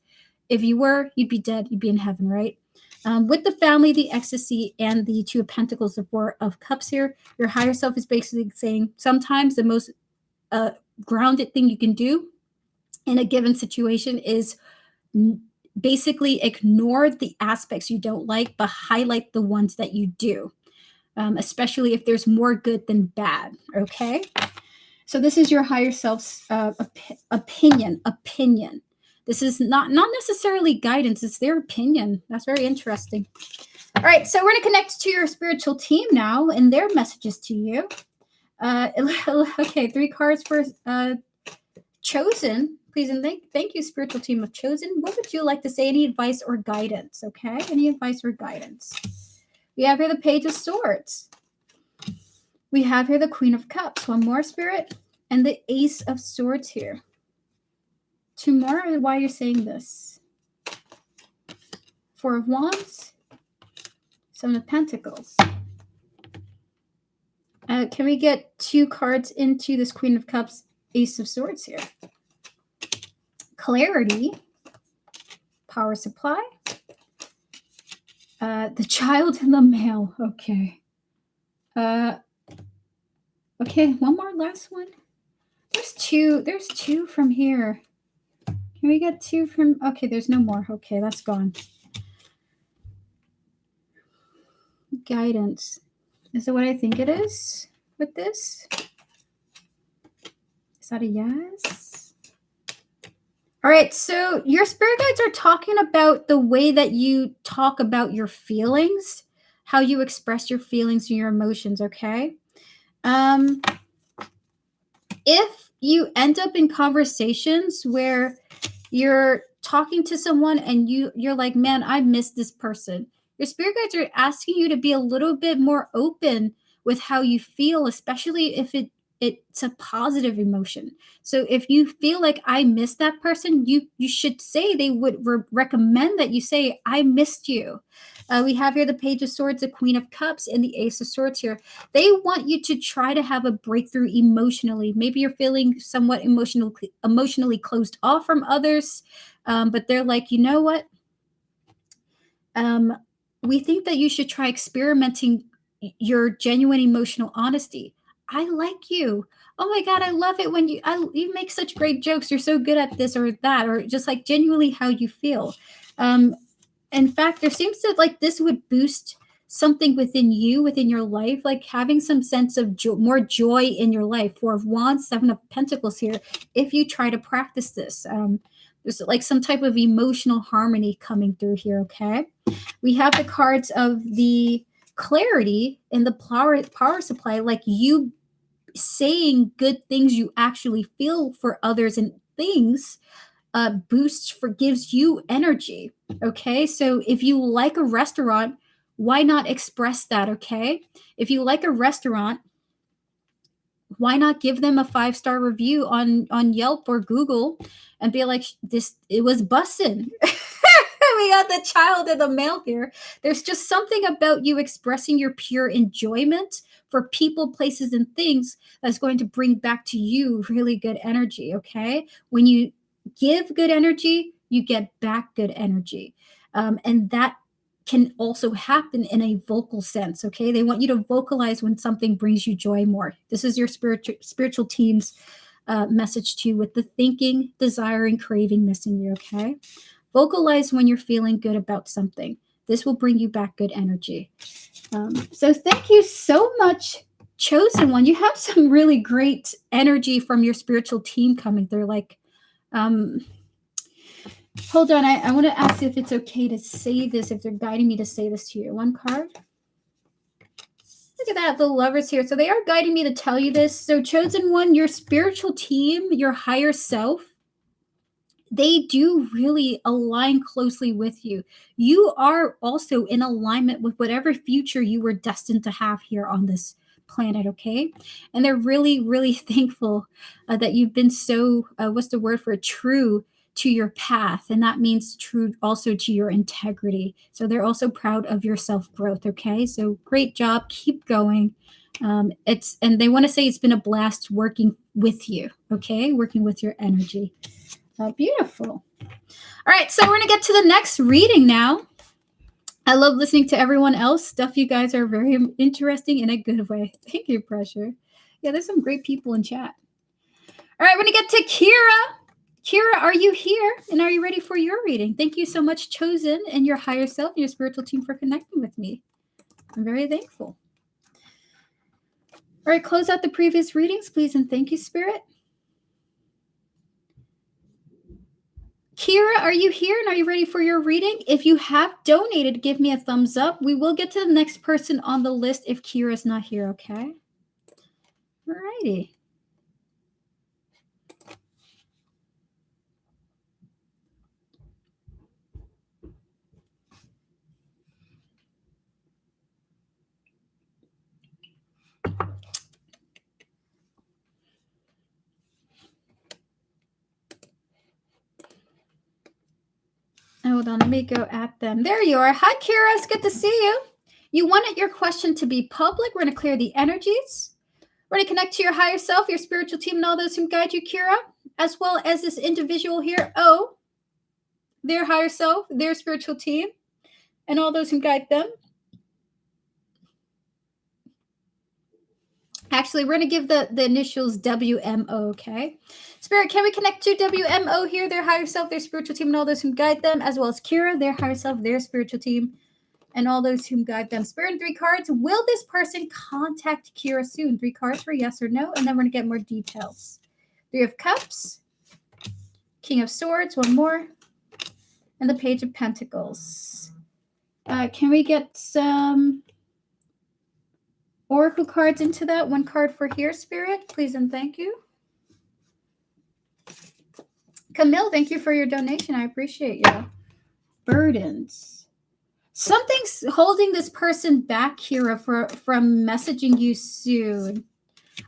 If you were, you'd be dead, you'd be in heaven, right? With the family, the ecstasy, and the Two of Pentacles, the Four of Cups here, your higher self is basically saying sometimes the most grounded thing you can do in a given situation is basically ignore the aspects you don't like, but highlight the ones that you do, especially if there's more good than bad. Okay. So this is your higher self's opinion. This is not necessarily guidance. It's their opinion. That's very interesting. All right. So we're going to connect to your spiritual team now and their messages to you. Okay. 3 cards for Chosen. Please and thank you, spiritual team of Chosen. What would you like to say? Any advice or guidance? Okay. Any advice or guidance? We have here the Page of Swords. We have here the Queen of Cups. One more, Spirit. And the Ace of Swords here. 2 more. Why you're saying this? 4 of Wands. 7 of Pentacles. Can we get 2 cards into this Queen of Cups, Ace of Swords here? Clarity. Power supply. The Child and the Male. Okay. Okay, one more, last one. There's 2 from here. Can we get 2 from... Okay, there's no more. Okay, that's gone. Guidance. Is it what I think it is with this? Is that a yes? All right, so your spirit guides are talking about the way that you talk about your feelings, how you express your feelings and your emotions, okay? If you end up in conversations where you're talking to someone and you're like, man, I miss this person. Your spirit guides are asking you to be a little bit more open with how you feel, especially if it's a positive emotion. So if you feel like I miss that person, you should say, they would recommend that you say, I missed you. We have here the Page of Swords, the Queen of Cups, and the Ace of Swords here. They want you to try to have a breakthrough emotionally. Maybe you're feeling somewhat emotionally closed off from others, but they're like, you know what? We think that you should try experimenting your genuine emotional honesty. I like you. Oh my God, I love it when you make such great jokes. You're so good at this or that, or just like genuinely how you feel. In fact, there seems to like this would boost something within you, within your life, like having some sense of more joy in your life. 4 of Wands, 7 of Pentacles here. If you try to practice this, there's like some type of emotional harmony coming through here. Okay. We have the cards of the Clarity and the power supply, like you saying good things you actually feel for others and things gives you energy. Okay, so if you like a restaurant, why not express that? Okay, if you like a restaurant, why not give them a 5-star review on Yelp or Google and be like, it was bussin'. We got the Child and the Male here. There's just something about you expressing your pure enjoyment for people, places, and things that's going to bring back to you really good energy. Okay, when you give good energy, you get back good energy, and that can also happen in a vocal sense. Okay, they want you to vocalize when something brings you joy more. This is your spiritual team's message to you with the thinking, desiring, craving, missing you. Okay, vocalize when you're feeling good about something. This will bring you back good energy. So thank you so much, Chosen One. You have some really great energy from your spiritual team coming through. Like, hold on. I want to ask if it's okay to say this, if they're guiding me to say this to you. 1 card. Look at that, the Lovers here. So they are guiding me to tell you this. So Chosen One, your spiritual team, your higher self, they do really align closely with you. You are also in alignment with whatever future you were destined to have here on this planet, okay? And they're really, really thankful that you've been so, what's the word for it? True to your path. And that means true also to your integrity. So they're also proud of your self-growth, okay? So great job. Keep going. And they want to say it's been a blast working with you, okay? Working with your energy. Beautiful. All right, so we're going to get to the next reading now. I love listening to everyone else. Stuff you guys are very interesting in a good way. Thank you, Pressure. Yeah, there's some great people in chat. All right, we're going to get to Kira. Kira, are you here? And are you ready for your reading? Thank you so much, Chosen, and your higher self and your spiritual team for connecting with me. I'm very thankful. All right, close out the previous readings, please, and thank you, Spirit. Kira, are you here and are you ready for your reading? If you have donated, give me a thumbs up. We will get to the next person on the list if Kira's not here, okay? All righty. Hold on, let me go at them. There you are. Hi, Kira. It's good to see you. You wanted your question to be public. We're going to clear the energies. We're going to connect to your higher self, your spiritual team, and all those who guide you, Kira, as well as this individual here, O, their higher self, their spiritual team, and all those who guide them. Actually, we're going to give the initials WMO, okay? Spirit, can we connect to WMO here, their higher self, their spiritual team, and all those who guide them, as well as Kira, their higher self, their spiritual team, and all those who guide them. Spirit and 3 cards. Will this person contact Kira soon? 3 cards for yes or no, and then we're going to get more details. 3 of Cups, King of Swords, 1 more, and the Page of Pentacles. Can we get some Oracle cards into that? 1 card for here, Spirit, please and thank you. Camille, thank you for your donation. I appreciate you. Burdens. Something's holding this person back, Kira, from messaging you soon.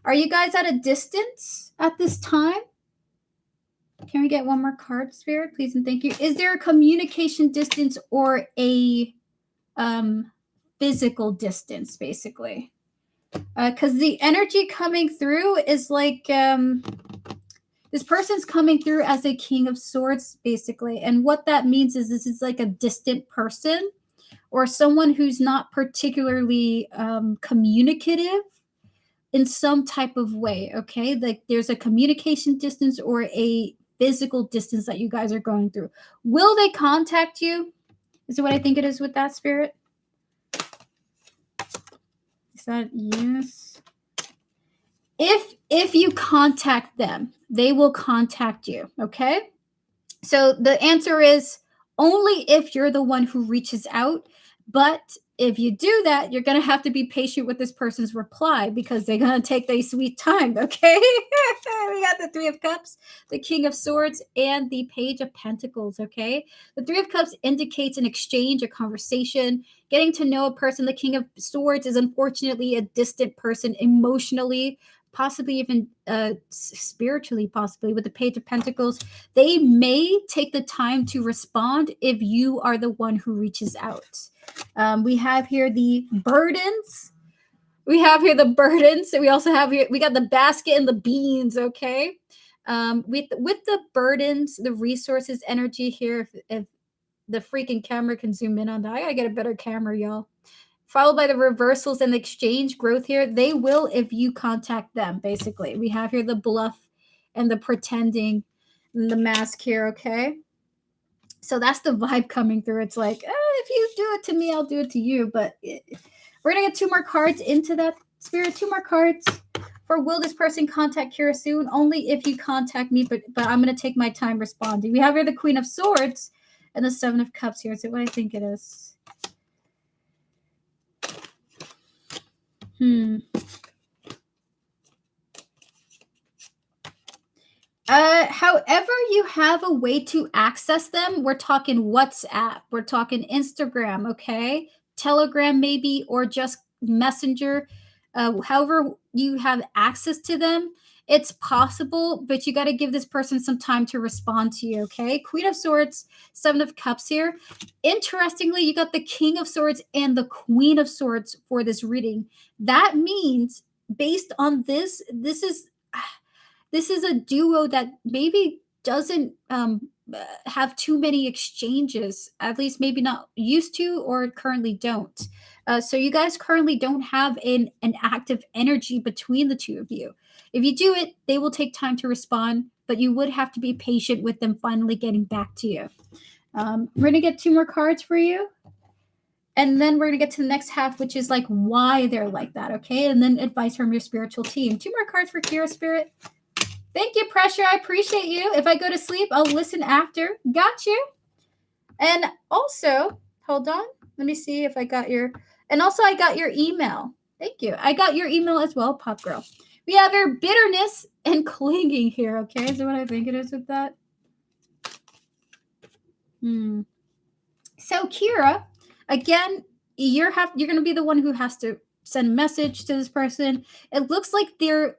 Are you guys at a distance at this time? Can we get 1 more card, Spirit, please and thank you? Is there a communication distance or a physical distance, basically? Because the energy coming through is like this person's coming through as a King of Swords, basically. And what that means is this is like a distant person or someone who's not particularly communicative in some type of way, okay? Like there's a communication distance or a physical distance that you guys are going through. Will they contact you? Is it what I think it is with that, Spirit? Is that yes? If you contact them, they will contact you, okay? So the answer is only if you're the one who reaches out. But if you do that, you're going to have to be patient with this person's reply because they're going to take their sweet time, okay? We got the 3 of Cups, the King of Swords, and the Page of Pentacles, okay? The 3 of Cups indicates an exchange, a conversation, getting to know a person. The King of Swords is unfortunately a distant person emotionally, possibly even spiritually, possibly. With the Page of Pentacles, they may take the time to respond if you are the one who reaches out. We have here the burdens. We have here the burdens. We also have here, we got the basket and the beans, okay? With the burdens, the resources, energy here, if the freaking camera can zoom in on that. I gotta get a better camera, y'all. Followed by the reversals and the exchange growth here. They will if you contact them, basically. We have here the bluff and the pretending and the mask here, okay? So that's the vibe coming through. It's like, if you do it to me, I'll do it to you. But we're going to get 2 more cards into that, Spirit. 2 more cards for will this person contact Kira soon? Only if you contact me, but I'm going to take my time responding. We have here the Queen of Swords and the 7 of Cups here. So what I think it is. However, you have a way to access them. We're talking WhatsApp, we're talking Instagram, okay? Telegram, maybe, or just Messenger. However, you have access to them, it's possible, but you got to give this person some time to respond to you, okay? Queen of Swords, 7 of Cups here. Interestingly, you got the King of Swords and the Queen of Swords for this reading. That means, based on this is a duo that maybe doesn't have too many exchanges, at least maybe not used to or currently don't. So you guys currently don't have an active energy between the two of you. If you do it, they will take time to respond, but you would have to be patient with them finally getting back to you. We're going to get 2 more cards for you. And then we're going to get to the next half, which is like why they're like that, okay? And then advice from your spiritual team. 2 more cards for Kira Spirit. Thank you, Pressure. I appreciate you. If I go to sleep, I'll listen after. Got you. And also, hold on. Let me see if I got your... And also, I got your email. Thank you. I got your email as well, Pop Girl. We have your bitterness and clinging here, okay? Is that what I think it is with that? So, Kira, again, you're going to be the one who has to send a message to this person. It looks like they're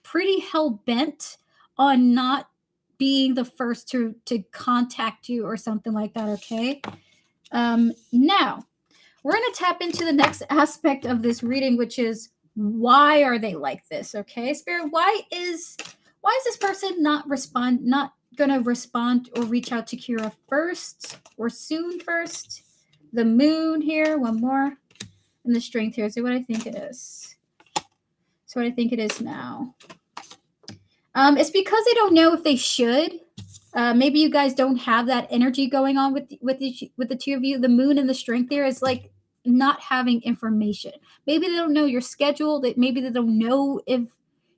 pretty hell-bent on not being the first to contact you or something like that, okay? Now, we're going to tap into the next aspect of this reading, which is why are they like this, okay? Spirit, why is this person not going to respond or reach out to Kira first or soon first? The moon here, one more, and the strength here. So what I think it is. So what I think it is now. It's because they don't know if they should. Maybe you guys don't have that energy going on with the two of you. The moon and the strength there is like not having information. Maybe they don't know your schedule. Maybe they don't know if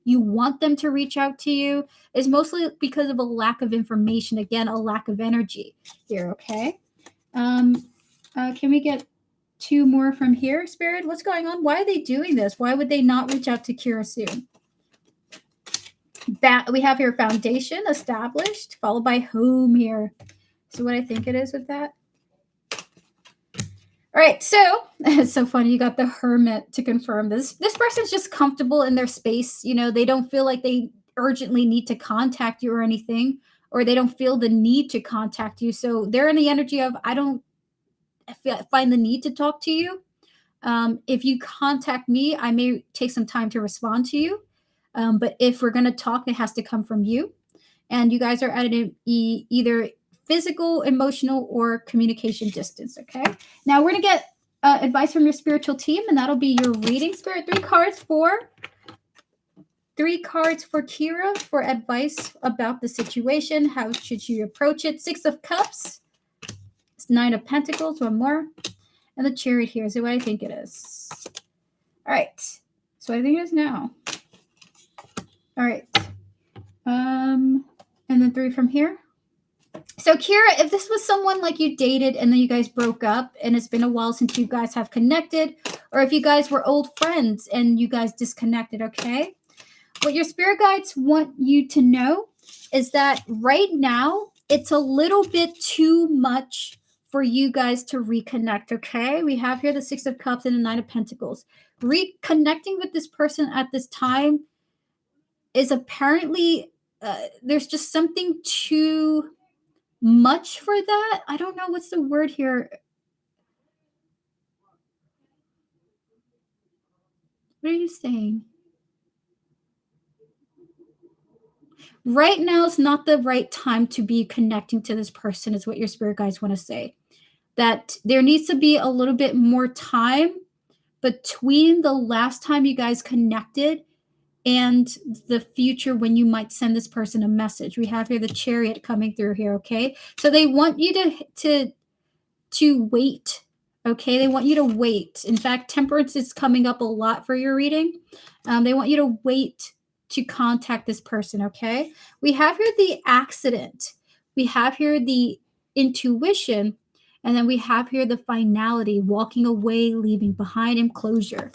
you want them to reach out to you. It's mostly because of a lack of information. Again, a lack of energy here, okay? Can we get 2 more from here, Spirit? What's going on? Why are they doing this? Why would they not reach out to Kira soon? We have here foundation, established, followed by home here. So what I think it is with that. All right, so it's so funny. You got the hermit to confirm this. This person's just comfortable in their space. You know, they don't feel like they urgently need to contact you or anything, or they don't feel the need to contact you. So they're in the energy of, I don't find the need to talk to you. If you contact me, I may take some time to respond to you. But if we're going to talk, it has to come from you. And you guys are at an either physical, emotional, or communication distance, okay? Now we're going to get advice from your spiritual team, and that'll be your reading, Spirit. 3 cards for Kira for advice about the situation. How should you approach it? 6 of Cups, 9 of Pentacles, one more, and the Chariot here. So what I think it is. All right. So I think it is now. All right. And then 3 from here. So Kira, if this was someone like you dated and then you guys broke up and it's been a while since you guys have connected, or if you guys were old friends and you guys disconnected, okay? What your spirit guides want you to know is that right now it's a little bit too much for you guys to reconnect, okay? We have here the 6 of Cups and the 9 of Pentacles. Reconnecting with this person at this time is apparently, there's just something too much for that. I don't know what's the word here. What are you saying? Right now is not the right time to be connecting to this person, is what your spirit guides want to say. That there needs to be a little bit more time between the last time you guys connected and the future when you might send this person a message. We have here the Chariot coming through here, okay? So they want you to wait, okay? They want you to wait. In fact, Temperance is coming up a lot for your reading. They want you to wait to contact this person, okay? We have here the accident. We have here the intuition. And then we have here the finality, walking away, leaving behind, and closure.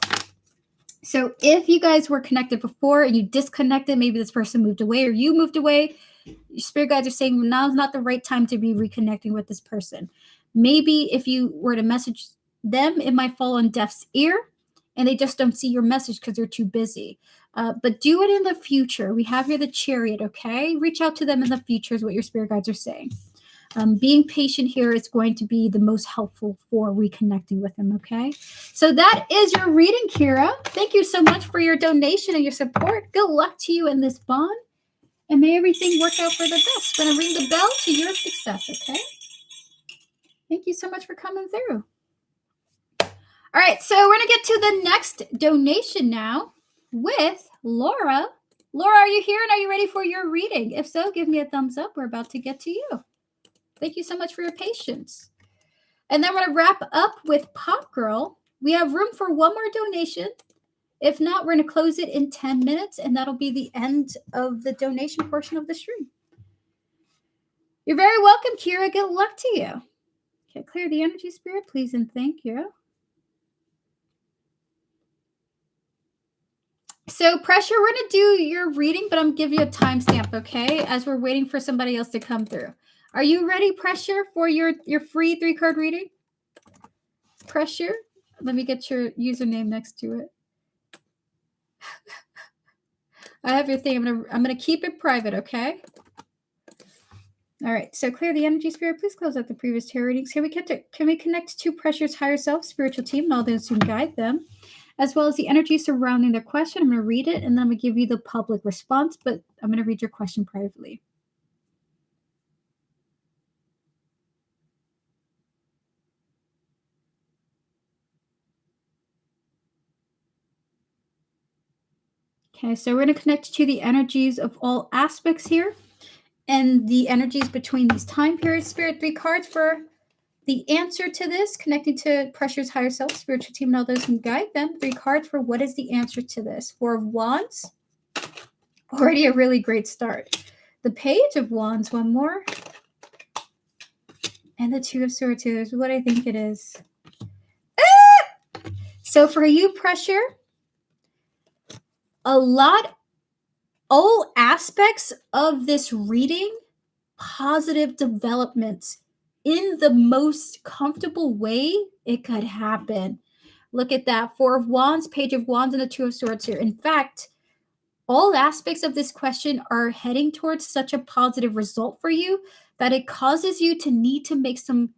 So if you guys were connected before and you disconnected, maybe this person moved away or you moved away, your spirit guides are saying now is not the right time to be reconnecting with this person. Maybe if you were to message them, it might fall on deaf's ear and they just don't see your message because they're too busy. But do it in the future. We have here the Chariot, okay? Reach out to them in the future is what your spirit guides are saying. Being patient here is going to be the most helpful for reconnecting with them, okay? So that is your reading, Kira. Thank you so much for your donation and your support. Good luck to you in this bond. And may everything work out for the best. I'm going to ring the bell to your success, okay? Thank you so much for coming through. All right, so we're going to get to the next donation now with Laura. Laura, are you here and are you ready for your reading? If so, give me a thumbs up. We're about to get to you. Thank you so much for your patience. And then we're going to wrap up with Pop Girl. We have room for one more donation. If not, we're going to close it in 10 minutes, and that'll be the end of the donation portion of the stream. You're very welcome, Kira. Good luck to you. Okay, clear the energy, Spirit, please, and thank you. So, Pressure, we're going to do your reading, but I'm going to give you a timestamp, okay, as we're waiting for somebody else to come through. Are you ready, Pressure, for your free 3-card reading? Pressure? Let me get your username next to it. I have your thing. I'm gonna keep it private, okay? All right. So clear the energy, Spirit. Please close out the previous tarot readings. Can we connect to Pressure's higher self, spiritual team, and all those who guide them, as well as the energy surrounding their question? I'm gonna read it, and then I'm gonna give you the public response. But I'm gonna read your question privately. Okay. So we're gonna connect to the energies of all aspects here, and the energies between these time periods. Spirit, 3 cards for the answer to this, connecting to Pressure's higher self, spiritual team, and all those who guide them. 3 cards for what is the answer to this. 4 of Wands. Already a really great start. The Page of Wands, one more. And the 2 of Swords. Here's what I think it is. So for you, Pressure, all aspects of this reading, positive developments in the most comfortable way it could happen. Look at that. 4 of Wands, Page of Wands, and the 2 of Swords here. In fact, all aspects of this question are heading towards such a positive result for you that it causes you to need to make some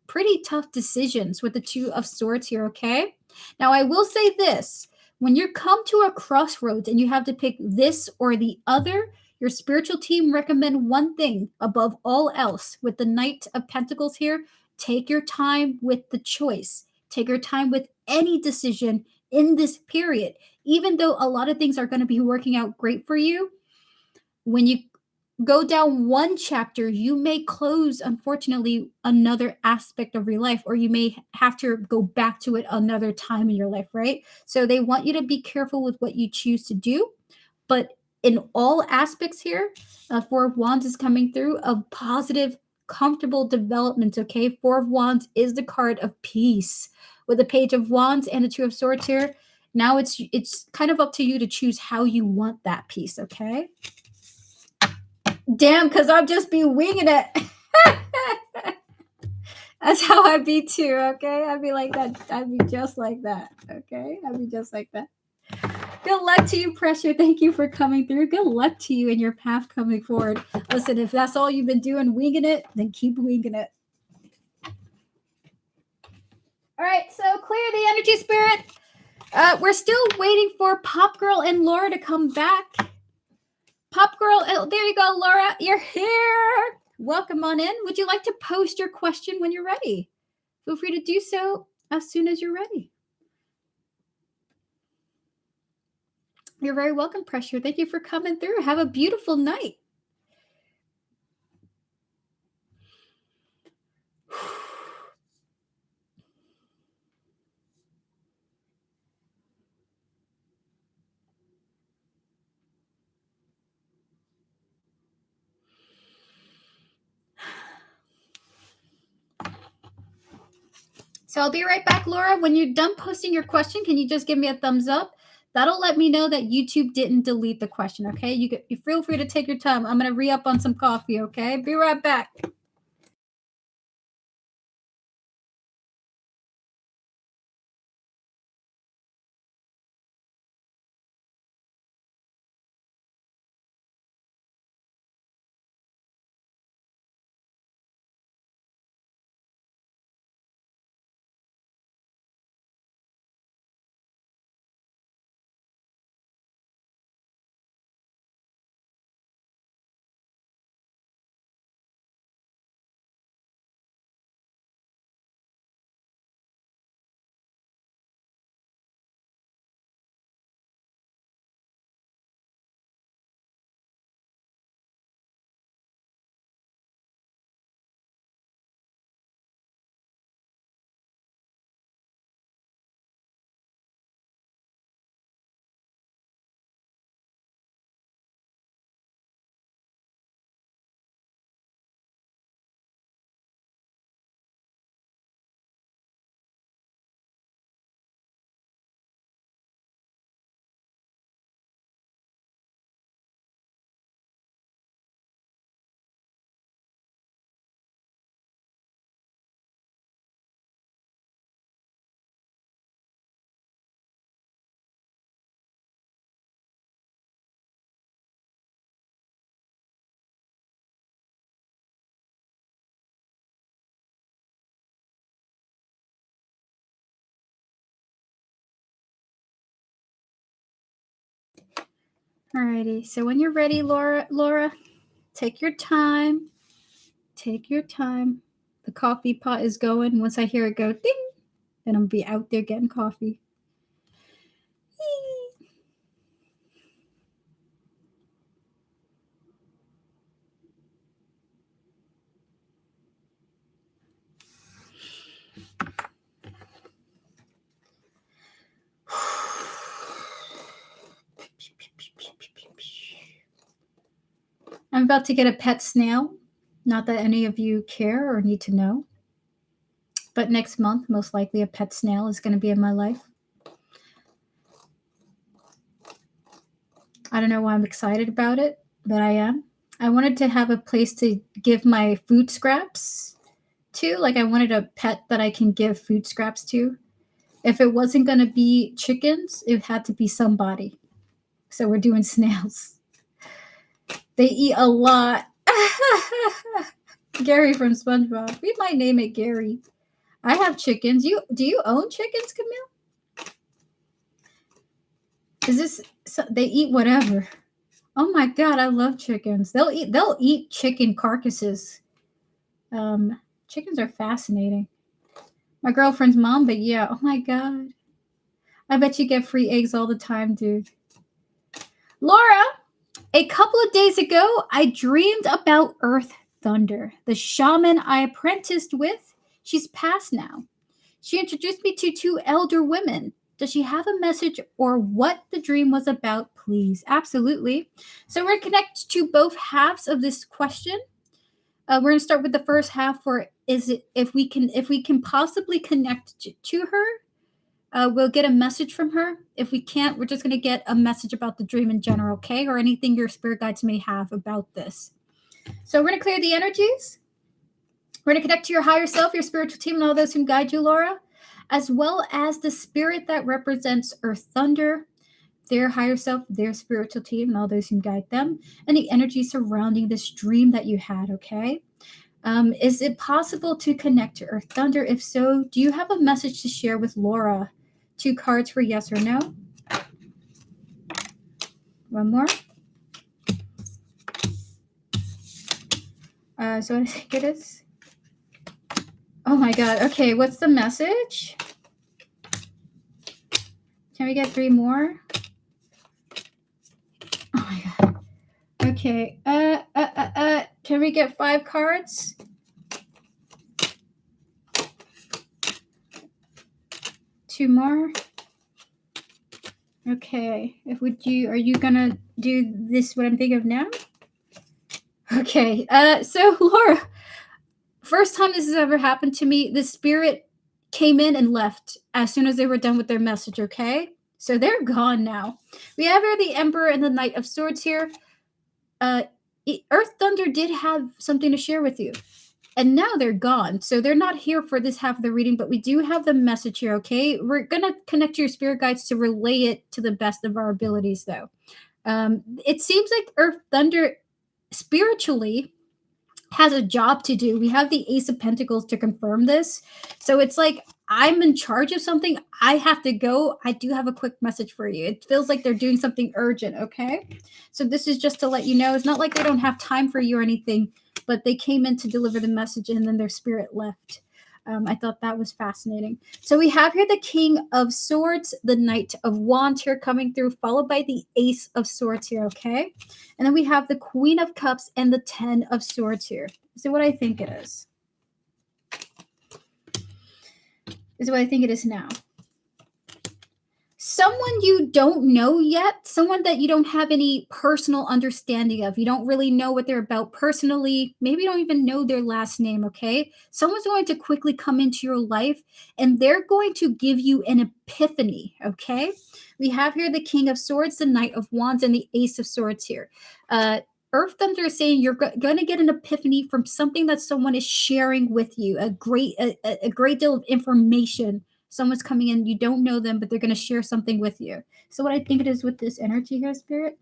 pretty tough decisions with the 2 of Swords here, okay? Now, I will say this. When you come to a crossroads and you have to pick this or the other, your spiritual team recommend one thing above all else. With the Knight of Pentacles here, take your time with the choice. Take your time with any decision in this period. Even though a lot of things are going to be working out great for you, when you go down one chapter, you may close, unfortunately, another aspect of your life, or you may have to go back to it another time in your life, right? So they want you to be careful with what you choose to do. But in all aspects here, 4 of Wands is coming through of positive, comfortable development, okay? 4 of Wands is the card of peace. With the Page of Wands and the 2 of Swords here, now it's kind of up to you to choose how you want that peace, okay? Damn, because I'll just be winging it. That's how I'd be too, okay? I'd be like that. I'd be just like that, okay? I'd be just like that. Good luck to you, Pressure. Thank you for coming through. Good luck to you in your path coming forward. Listen, if that's all you've been doing, winging it, then keep winging it. All right, so clear the energy, Spirit. We're still waiting for Pop Girl and Laura to come back. Pop Girl, oh, there you go, Laura. You're here. Welcome on in. Would you like to post your question when you're ready? Feel free to do so as soon as you're ready. You're very welcome, Pressure. Thank you for coming through. Have a beautiful night. So I'll be right back, Laura. When you're done posting your question, can you just give me a thumbs up? That'll let me know that YouTube didn't delete the question, okay? You feel free to take your time. I'm going to re-up on some coffee, okay? Be right back. Alrighty, so when you're ready, Laura, take your time. Take your time. The coffee pot is going. Once I hear it go ding, then I'm gonna be out there getting coffee. I'm about to get a pet snail. Not that any of you care or need to know. But next month, most likely a pet snail is going to be in my life. I don't know why I'm excited about it, but I am. I wanted to have a place to give my food scraps to. Like, I wanted a pet that I can give food scraps to. If it wasn't going to be chickens, it had to be somebody. So we're doing snails. They eat a lot. Gary from SpongeBob. We might name it Gary. I have chickens. Do you own chickens, Camille? Is this they eat whatever? Oh my god, I love chickens. They'll eat chicken carcasses. Chickens are fascinating. My girlfriend's mom, but yeah, oh my god. I bet you get free eggs all the time, dude. Laura, a couple of days ago, I dreamed about Earth Thunder, the shaman I apprenticed with. She's passed now. She introduced me to two elder women. Does she have a message or what the dream was about, please? Absolutely. So we're going to connect to both halves of this question. We're going to start with the first half for is it if we can possibly connect to her, we'll get a message from her. If we can't, we're just going to get a message about the dream in general, okay? Or anything your spirit guides may have about this. So we're going to clear the energies. We're going to connect to your higher self, your spiritual team, and all those who guide you, Laura, as well as the spirit that represents Earth Thunder, their higher self, their spiritual team, and all those who guide them, and the energy surrounding this dream that you had, okay? Is it possible to connect to Earth Thunder? If so, do you have a message to share with Laura? 2 cards for yes or no. One more. So I think it is. Oh my god. Okay, what's the message? Can we get 3 more? Oh my god. Okay. Can we get 5 cards? Two more. Okay. Are you gonna do this? What I'm thinking of now? Okay. So Laura, first time this has ever happened to me, the spirit came in and left as soon as they were done with their message. Okay. So they're gone now. We have here the Emperor and the Knight of Swords here. Earth Thunder did have something to share with you. And now they're gone. So they're not here for this half of the reading, but we do have the message here, okay? We're going to connect to your spirit guides to relay it to the best of our abilities, though. It seems like Earth Thunder spiritually has a job to do. We have the Ace of Pentacles to confirm this. So it's like I'm in charge of something. I have to go. I do have a quick message for you. It feels like they're doing something urgent, okay? So this is just to let you know. It's not like they don't have time for you or anything, but they came in to deliver the message and then their spirit left. I thought that was fascinating. So we have here the King of Swords, the Knight of Wands here coming through, followed by the Ace of Swords here, okay? And then we have the Queen of Cups and the 10 of Swords here. So what I think it is. Is what I think it is now. Someone you don't know yet, someone that you don't have any personal understanding of. You don't really know what they're about personally. Maybe you don't even know their last name, okay? Someone's going to quickly come into your life and they're going to give you an epiphany, okay? We have here the King of Swords, the Knight of Wands, and the Ace of Swords here. Earth Thunder is saying you're going to get an epiphany from something that someone is sharing with you, a great deal of information. Someone's coming in, you don't know them, but they're going to share something with you. So what I think it is with this energy here, Spirit,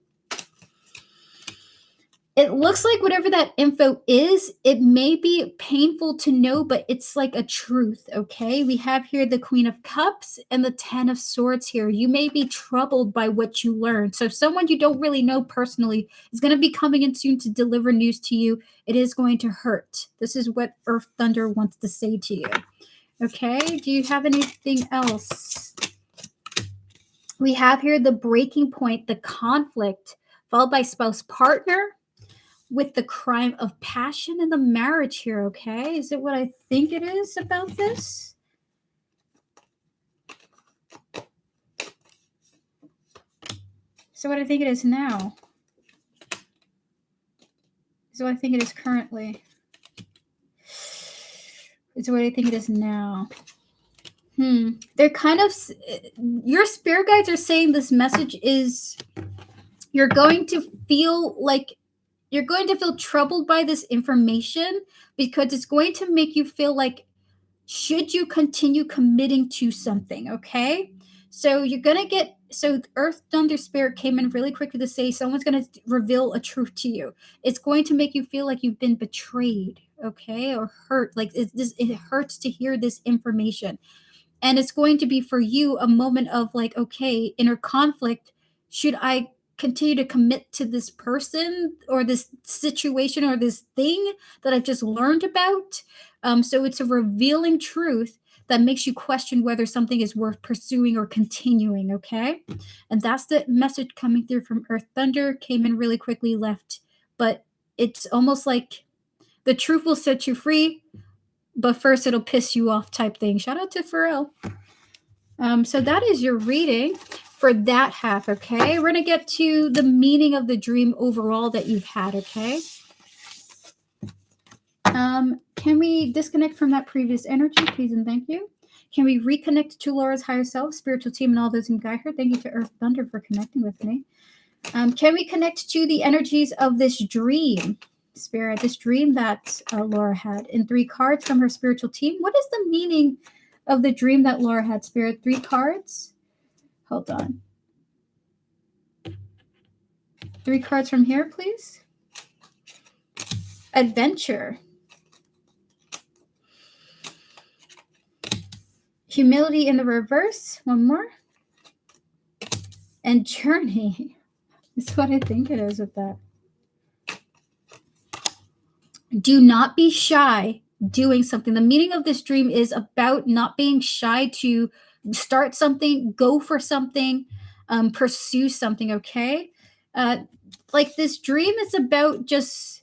It looks like whatever that info is, it may be painful to know, but it's like a truth, okay? We have here the Queen of Cups and the Ten of Swords here. You may be troubled by what you learned. So someone you don't really know personally is going to be coming in soon to deliver news to you. It is going to hurt. This is what Earth Thunder wants to say to you. Okay? Do you have anything else? We have here the breaking point, the conflict, followed by spouse partner, with the crime of passion in the marriage here, okay? Is it what I think it is about this? So what I think it is now. Is what I think it is currently. Is what I think it is now. They're kind of, your spirit guides are saying this message is, you're going to feel troubled by this information because it's going to make you feel like, should you continue committing to something, okay? So you're going to get, so Earth Thunder Spirit came in really quickly to say someone's going to reveal a truth to you. It's going to make you feel like you've been betrayed, okay? Or hurt, like it hurts to hear this information. And it's going to be for you a moment of like, okay, inner conflict. Should I continue to commit to this person or this situation or this thing that I've just learned about? So it's a revealing truth that makes you question whether something is worth pursuing or continuing, okay? And that's the message coming through from Earth Thunder. Came in really quickly, left. But it's almost like the truth will set you free, but first it'll piss you off type thing. Shout out to Pharrell. So that is your reading for that half, okay? We're going to get to the meaning of the dream overall that you've had, okay? Can we disconnect from that previous energy, please and thank you? Can we reconnect to Laura's higher self, spiritual team, and all those who guide her? Thank you to Earth Thunder for connecting with me. Can we connect to the energies of this dream, Spirit, this dream that Laura had in 3 cards from her spiritual team? What is the meaning of the dream that Laura had, Spirit? 3 cards? Hold on. 3 cards from here, please. Adventure. Humility in the reverse. One more. And journey. That's what I think it is with that. Do not be shy doing something. The meaning of this dream is about not being shy to start something, go for something, pursue something, okay? Like this dream is about just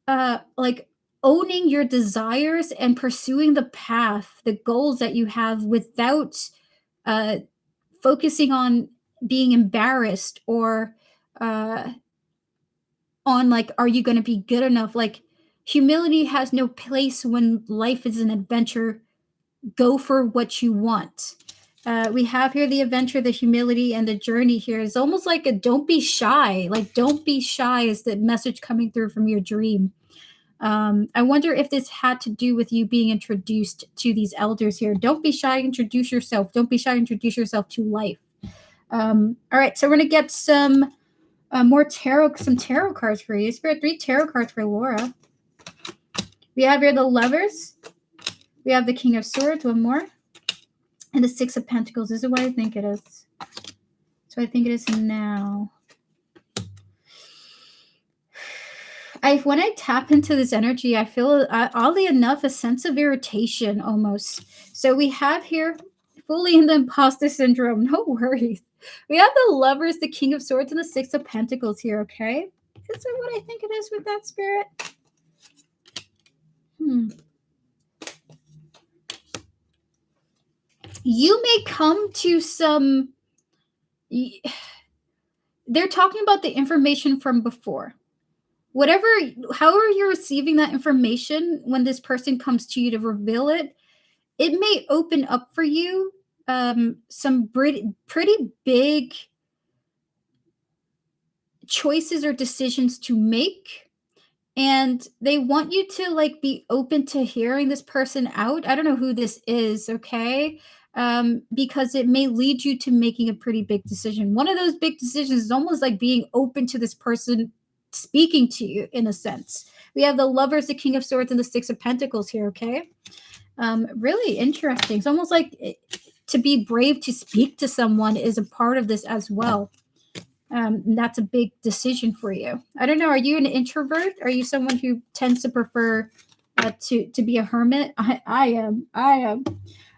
like owning your desires and pursuing the path, the goals that you have without focusing on being embarrassed or on like, are you going to be good enough? Like humility has no place when life is an adventure. Go for what you want. We have here the adventure, the humility, and the journey here is almost like a don't be shy. Like don't be shy is the message coming through from your dream. I wonder if this had to do with you being introduced to these elders here. Don't be shy, introduce yourself. Don't be shy, introduce yourself to life. All right, so we're going to get some more some tarot cards for you. Spirit, 3 tarot cards for Laura. We have here the Lovers. We have the King of Swords, one more. And the 6 of Pentacles. This is what I think it is. So I think it is now. When I tap into this energy, I feel, oddly enough, a sense of irritation almost. So we have here, fully in the imposter syndrome, no worries. We have the Lovers, the King of Swords, and the 6 of Pentacles here, okay? Is it what I think it is with that, Spirit? You may come to some... They're talking about the information from before. However you're receiving that information, when this person comes to you to reveal it, it may open up for you some pretty big choices or decisions to make. And they want you to like be open to hearing this person out. I don't know who this is, okay? Because it may lead you to making a pretty big decision. One of those big decisions is almost like being open to this person speaking to you in a sense. We have the Lovers, the King of Swords, and the Six of Pentacles here, okay? Really interesting. It's almost like to be brave to speak to someone is a part of this as well. That's a big decision for you. I don't know. Are you an introvert? Are you someone who tends to prefer to be a hermit? I am. All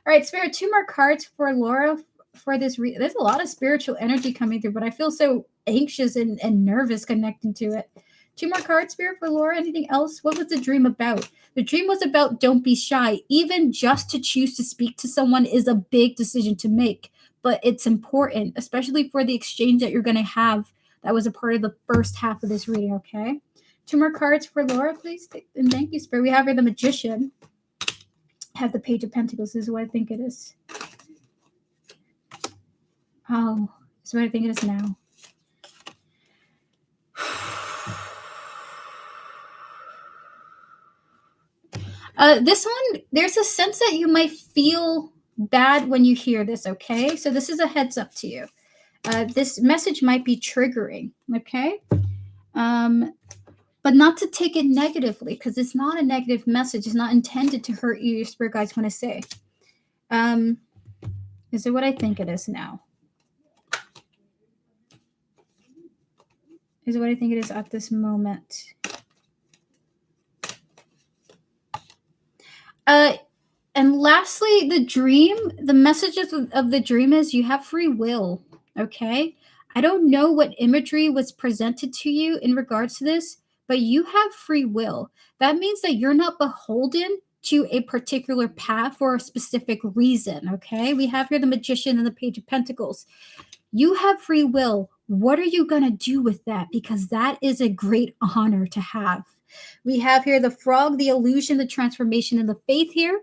right, Spirit, 2 more cards for Laura for this. There's a lot of spiritual energy coming through, but I feel so anxious and nervous connecting to it. 2 more cards, Spirit, for Laura. Anything else? What was the dream about? The dream was about don't be shy. Even just to choose to speak to someone is a big decision to make, but it's important, especially for the exchange that you're going to have. That was a part of the first half of this reading, okay? 2 more cards for Laura, please. And thank you, Spirit. We have here the Magician. I have the Page of Pentacles. This is what I think it is. Oh, this is what I think it is now. This one, there's a sense that you might feel bad when you hear this, okay? So this is a heads up to you. This message might be triggering, okay? But not to take it negatively, because it's not a negative message. It's not intended to hurt you, your spirit guides want to say. Is it what I think it is now? Is it what I think it is at this moment? And lastly, the dream, the messages of the dream is you have free will, okay? I don't know what imagery was presented to you in regards to this, but you have free will. That means that you're not beholden to a particular path for a specific reason, okay? We have here the Magician and the Page of Pentacles. You have free will. What are you going to do with that? Because that is a great honor to have. We have here the Frog, the Illusion, the Transformation, and the Faith here,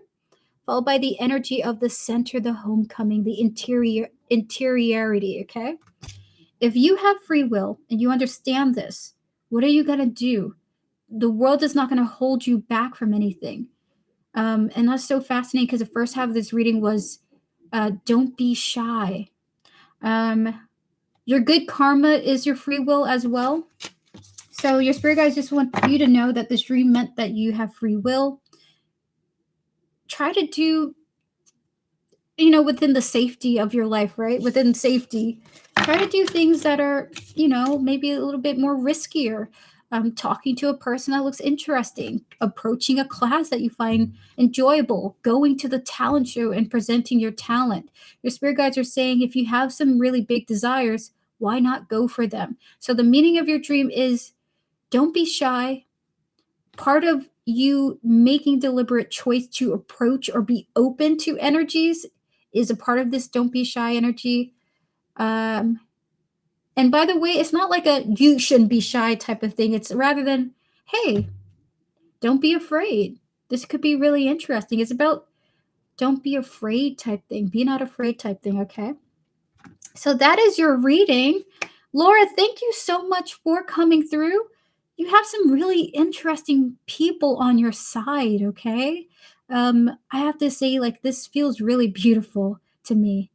followed by the energy of the center, the homecoming, the interiority, okay? If you have free will and you understand this, what are you going to do? The world is not going to hold you back from anything. And that's so fascinating because the first half of this reading was don't be shy. Your good karma is your free will as well. So your spirit guides just want you to know that this dream meant that you have free will. Try to do, within the safety of your life, right? Within safety, try to do things that are, maybe a little bit more riskier. Talking to a person that looks interesting, approaching a class that you find enjoyable, going to the talent show and presenting your talent. Your spirit guides are saying if you have some really big desires, why not go for them? So the meaning of your dream is don't be shy. Part of you making deliberate choice to approach or be open to energies is a part of this don't be shy energy. And by the way, it's not like a you shouldn't be shy type of thing. It's rather than, hey, don't be afraid. This could be really interesting. It's about don't be afraid type thing. Be not afraid type thing, okay? So that is your reading. Laura, thank you so much for coming through. You have some really interesting people on your side, okay? I have to say, this feels really beautiful to me.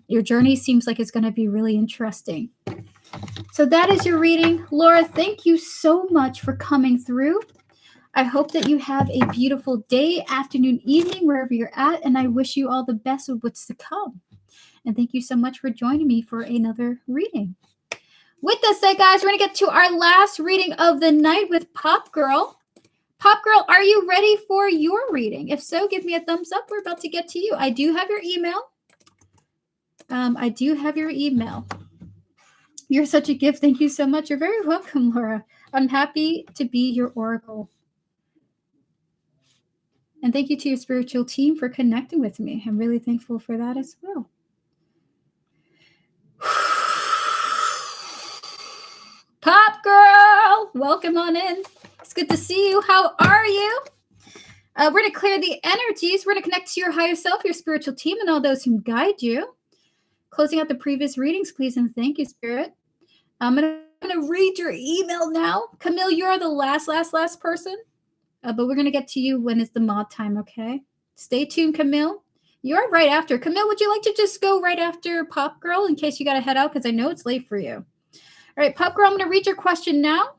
Your journey seems like it's going to be really interesting. So that is your reading. Laura, thank you so much for coming through. I hope that you have a beautiful day, afternoon, evening, wherever you're at, and I wish you all the best of what's to come. And thank you so much for joining me for another reading. With that said, guys, we're going to get to our last reading of the night with Pop Girl. Pop Girl, are you ready for your reading? If so, give me a thumbs up. We're about to get to you. I do have your email. You're such a gift. Thank you so much. You're very welcome, Laura. I'm happy to be your oracle. And thank you to your spiritual team for connecting with me. I'm really thankful for that as well. Pop Girl, welcome on in. It's good to see you. How are you? We're going to clear the energies. We're going to connect to your higher self, your spiritual team, and all those who guide you. Closing out the previous readings, please, and thank you, Spirit. I'm going to read your email now. Camille, you're the last person, but we're going to get to you when it's the mod time, okay? Stay tuned, Camille. You're right after. Camille, would you like to just go right after Pop Girl in case you got to head out? Because I know it's late for you. All right, Pop Girl, I'm going to read your question now.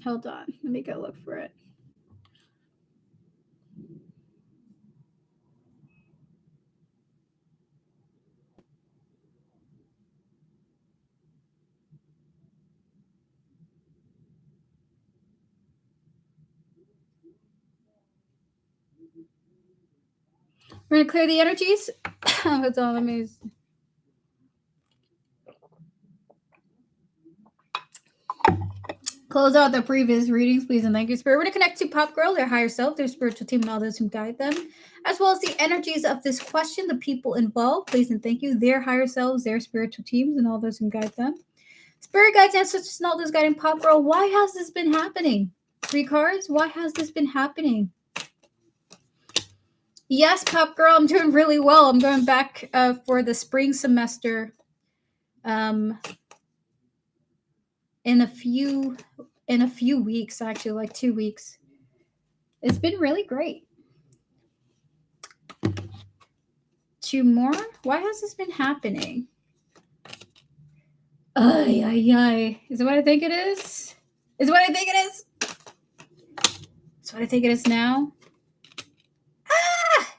Hold on. Let me go look for it. We're going to clear the energies. Hold on. Let me... Close out the previous readings, please, and thank you, Spirit. We're going to connect to Pop Girl, their higher self, their spiritual team, and all those who guide them, as well as the energies of this question, the people involved, please, and thank you, their higher selves, their spiritual teams, and all those who guide them. Spirit guides, ancestors, and all those guiding Pop Girl. Why has this been happening? 3 cards. Why has this been happening? Yes, Pop Girl, I'm doing really well. I'm going back for the spring semester. In a few weeks, actually, like 2 weeks. It's been really great. 2 more? Why has this been happening? Ay, ay, ay. Is it what I think it is? Is it what I think it is? Is what I think it is now? Ah!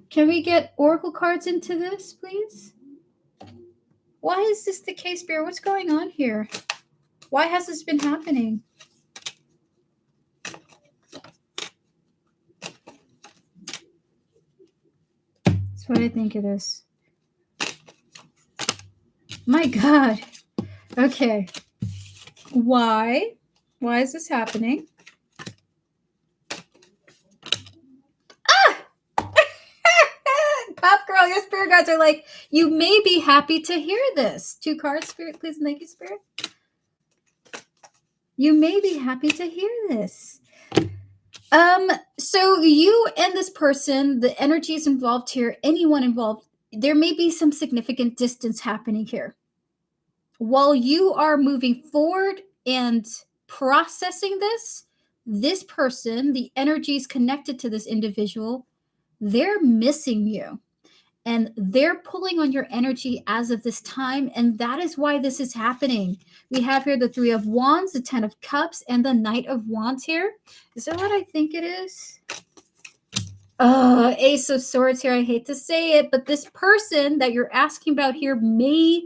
Can we get oracle cards into this, please? Why is this the case, Spirit? What's going on here? Why has this been happening? That's what I think it is. My God. Okay. Why? Why is this happening? Pop Girl, your spirit guides are like, you may be happy to hear this. 2 cards, Spirit, please, and thank you, Spirit. You may be happy to hear this. So you and this person, the energies involved here, anyone involved, there may be some significant distance happening here. While you are moving forward and processing this person, the energies connected to this individual, they're missing you. And they're pulling on your energy as of this time. And that is why this is happening. We have here the 3 of Wands, the 10 of Cups, and the Knight of Wands here. Is that what I think it is? Oh, Ace of Swords here. I hate to say it, but this person that you're asking about here may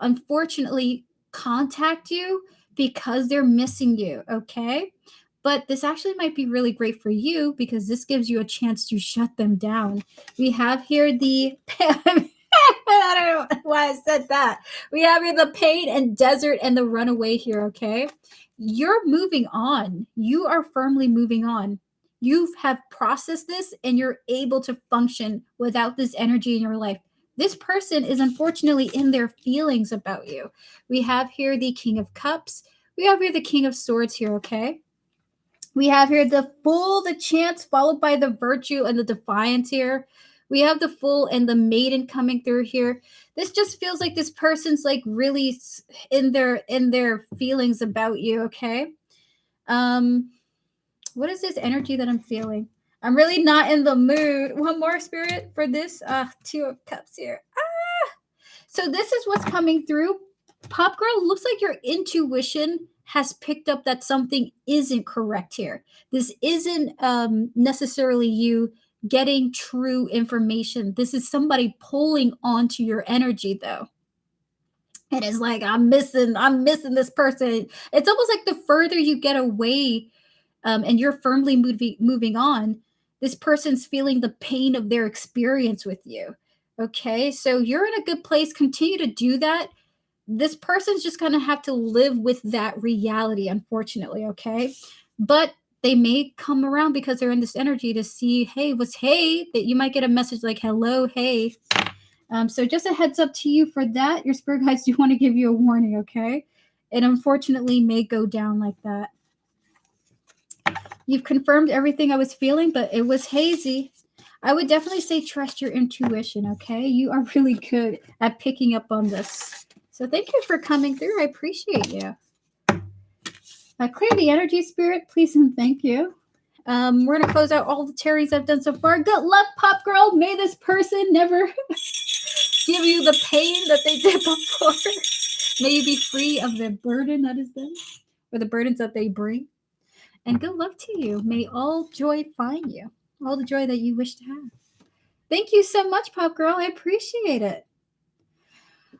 unfortunately contact you because they're missing you, okay? But this actually might be really great for you because this gives you a chance to shut them down. We have here the... I don't know why I said that. We have here the pain and desert and the runaway here, okay? You're moving on. You are firmly moving on. You have processed this and you're able to function without this energy in your life. This person is unfortunately in their feelings about you. We have here the King of Cups. We have here the King of Swords here, okay? We have here the Fool, the Chance, followed by the Virtue and the Defiance here. We have the Fool and the Maiden coming through here. This just feels like this person's like really in their feelings about you, okay? What is this energy that I'm feeling? I'm really not in the mood. One more, Spirit, for this 2 of Cups here. So this is what's coming through. Pop Girl, looks like your intuition has picked up that something isn't correct here. This isn't necessarily you getting true information. This is somebody pulling onto your energy, though. And it's like, I'm missing this person. It's almost like the further you get away and you're firmly moving on, this person's feeling the pain of their experience with you. Okay, so you're in a good place. Continue to do that. This person's just going to have to live with that reality, unfortunately, okay? But they may come around because they're in this energy to see, hey, that you might get a message like, hello, hey. So just a heads up to you for that. Your spirit guides do want to give you a warning, okay? It unfortunately may go down like that. You've confirmed everything I was feeling, but it was hazy. I would definitely say trust your intuition, okay? You are really good at picking up on this. So thank you for coming through. I appreciate you. Clear the energy, Spirit, please, and thank you. We're going to close out all the tarotings I've done so far. Good luck, Pop Girl. May this person never give you the pain that they did before. May you be free of the burden that is them, or the burdens that they bring. And good luck to you. May all joy find you, all the joy that you wish to have. Thank you so much, Pop Girl. I appreciate it.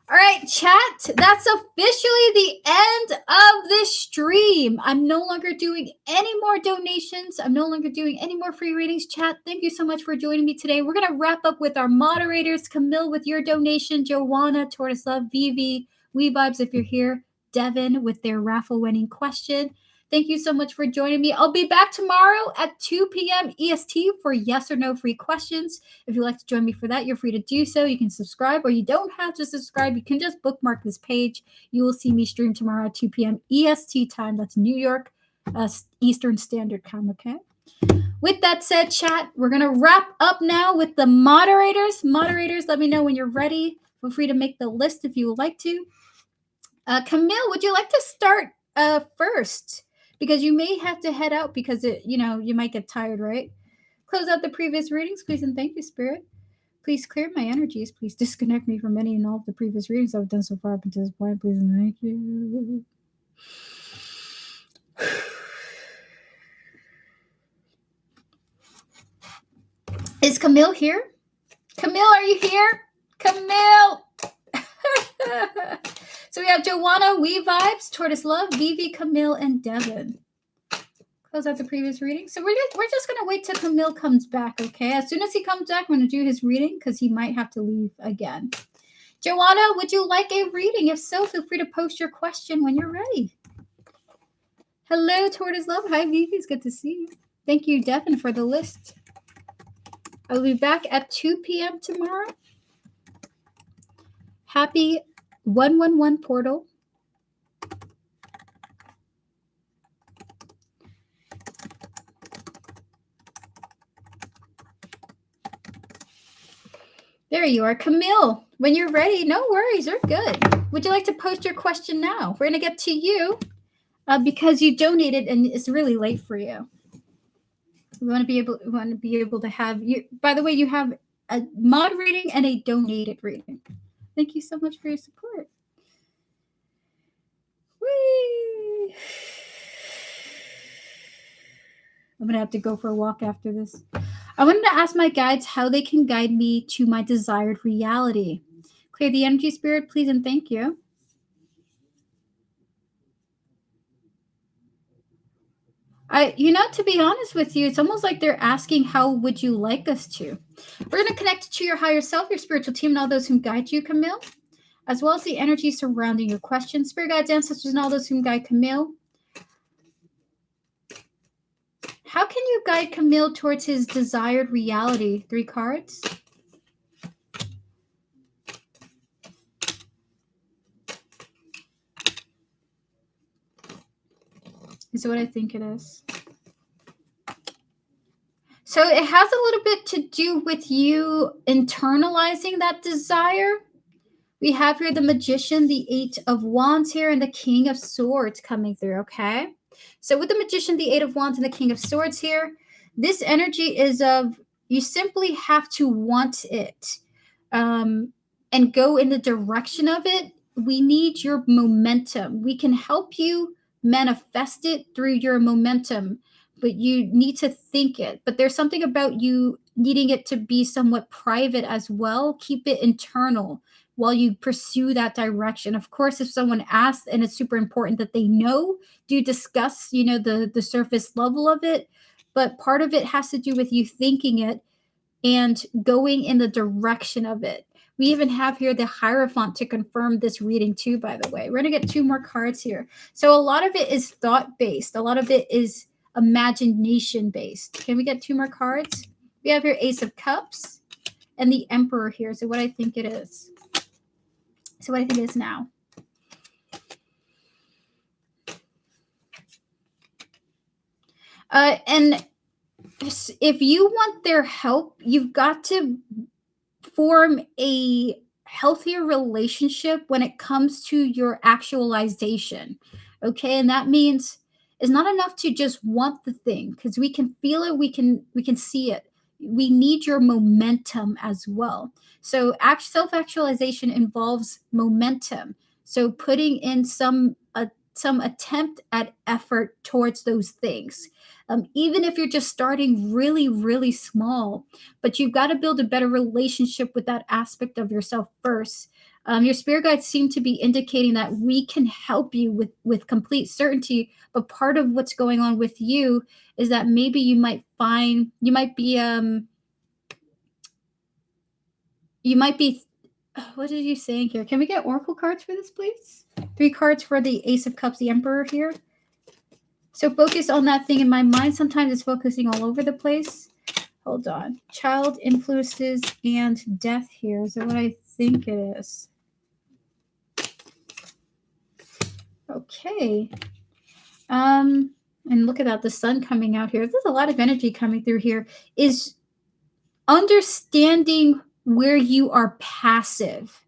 All right, chat, that's officially the end of this stream. I'm no longer doing any more donations. I'm no longer doing any more free readings. Chat, thank you so much for joining me today. We're going to wrap up with our moderators. Camille with your donation, Joanna, Tortoise Love, Vivi, We Vibes if you're here, Devin with their raffle winning question. Thank you so much for joining me. I'll be back tomorrow at 2 p.m. EST for yes or no free questions. If you'd like to join me for that, you're free to do so. You can subscribe, or you don't have to subscribe. You can just bookmark this page. You will see me stream tomorrow at 2 p.m. EST time. That's New York Eastern Standard Time, okay? With that said, chat, we're going to wrap up now with the moderators. Moderators, let me know when you're ready. Feel free to make the list if you would like to. Camille, would you like to start first? Because you may have to head out because, you might get tired, right? Close out the previous readings, please, and thank you, Spirit. Please clear my energies. Please disconnect me from any and all of the previous readings I've done so far up until this point, please, and thank you. Is Camille here? Camille, are you here? Camille! So we have Joanna, We Vibes, Tortoise Love, Vivi, Camille, and Devin. Close out the previous reading. So we're just going to wait till Camille comes back, okay? As soon as he comes back, I'm going to do his reading because he might have to leave again. Joanna, would you like a reading? If so, feel free to post your question when you're ready. Hello, Tortoise Love. Hi, Vivi. It's good to see you. Thank you, Devin, for the list. I'll be back at 2 p.m. tomorrow. Happy 111 portal. There you are, Camille. When you're ready, no worries, you're good. Would you like to post your question now? We're going to get to you because you donated and it's really late for you. We want to be able to have you. By the way, you have a mod reading and a donated reading. Thank you so much for your support. Whee! I'm going to have to go for a walk after this. I wanted to ask my guides how they can guide me to my desired reality. Clear the energy, Spirit, please, and thank you. To be honest with you, it's almost like they're asking, how would you like us to? We're going to connect to your higher self, your spiritual team, and all those who guide you, Camille, as well as the energy surrounding your questions. Spirit guides, ancestors, and all those who guide Camille. How can you guide Camille towards his desired reality? 3 cards. Is what I think it is. So it has a little bit to do with you internalizing that desire. We have here the Magician, the 8 of Wands here, and the King of Swords coming through, okay? So with the Magician, the 8 of Wands, and the King of Swords here, this energy is of you simply have to want it and go in the direction of it. We need your momentum. We can help you manifest it through your momentum, but you need to think it. But there's something about you needing it to be somewhat private as well. Keep it internal while you pursue that direction. Of course, if someone asks and it's super important that they know, do discuss, the surface level of it. But part of it has to do with you thinking it and going in the direction of it. We even have here the Hierophant to confirm this reading too, by the way. We're going to get 2 more cards here. So a lot of it is thought-based. A lot of it is imagination-based. Can we get 2 more cards? We have here Ace of Cups and the Emperor here. So what I think it is. So what I think it is now. And if you want their help, you've got to form a healthier relationship when it comes to your actualization. Okay, and that means it's not enough to just want the thing, because we can feel it, we can see it. we need your momentum as well. So self-actualization involves momentum. So putting in some attempt at effort towards those things. Even if you're just starting really, really small, but you've got to build a better relationship with that aspect of yourself first. Your spirit guides seem to be indicating that we can help you with complete certainty, but part of what's going on with you is that maybe you might be what are you saying here? Can we get oracle cards for this, please? 3 cards for the Ace of Cups, the Emperor here. So focus on that thing in my mind. Sometimes it's focusing all over the place. Hold on. Child influences and death here. Is that what I think it is? Okay. And look at that, the sun coming out here. There's a lot of energy coming through here. Is understanding where you are passive.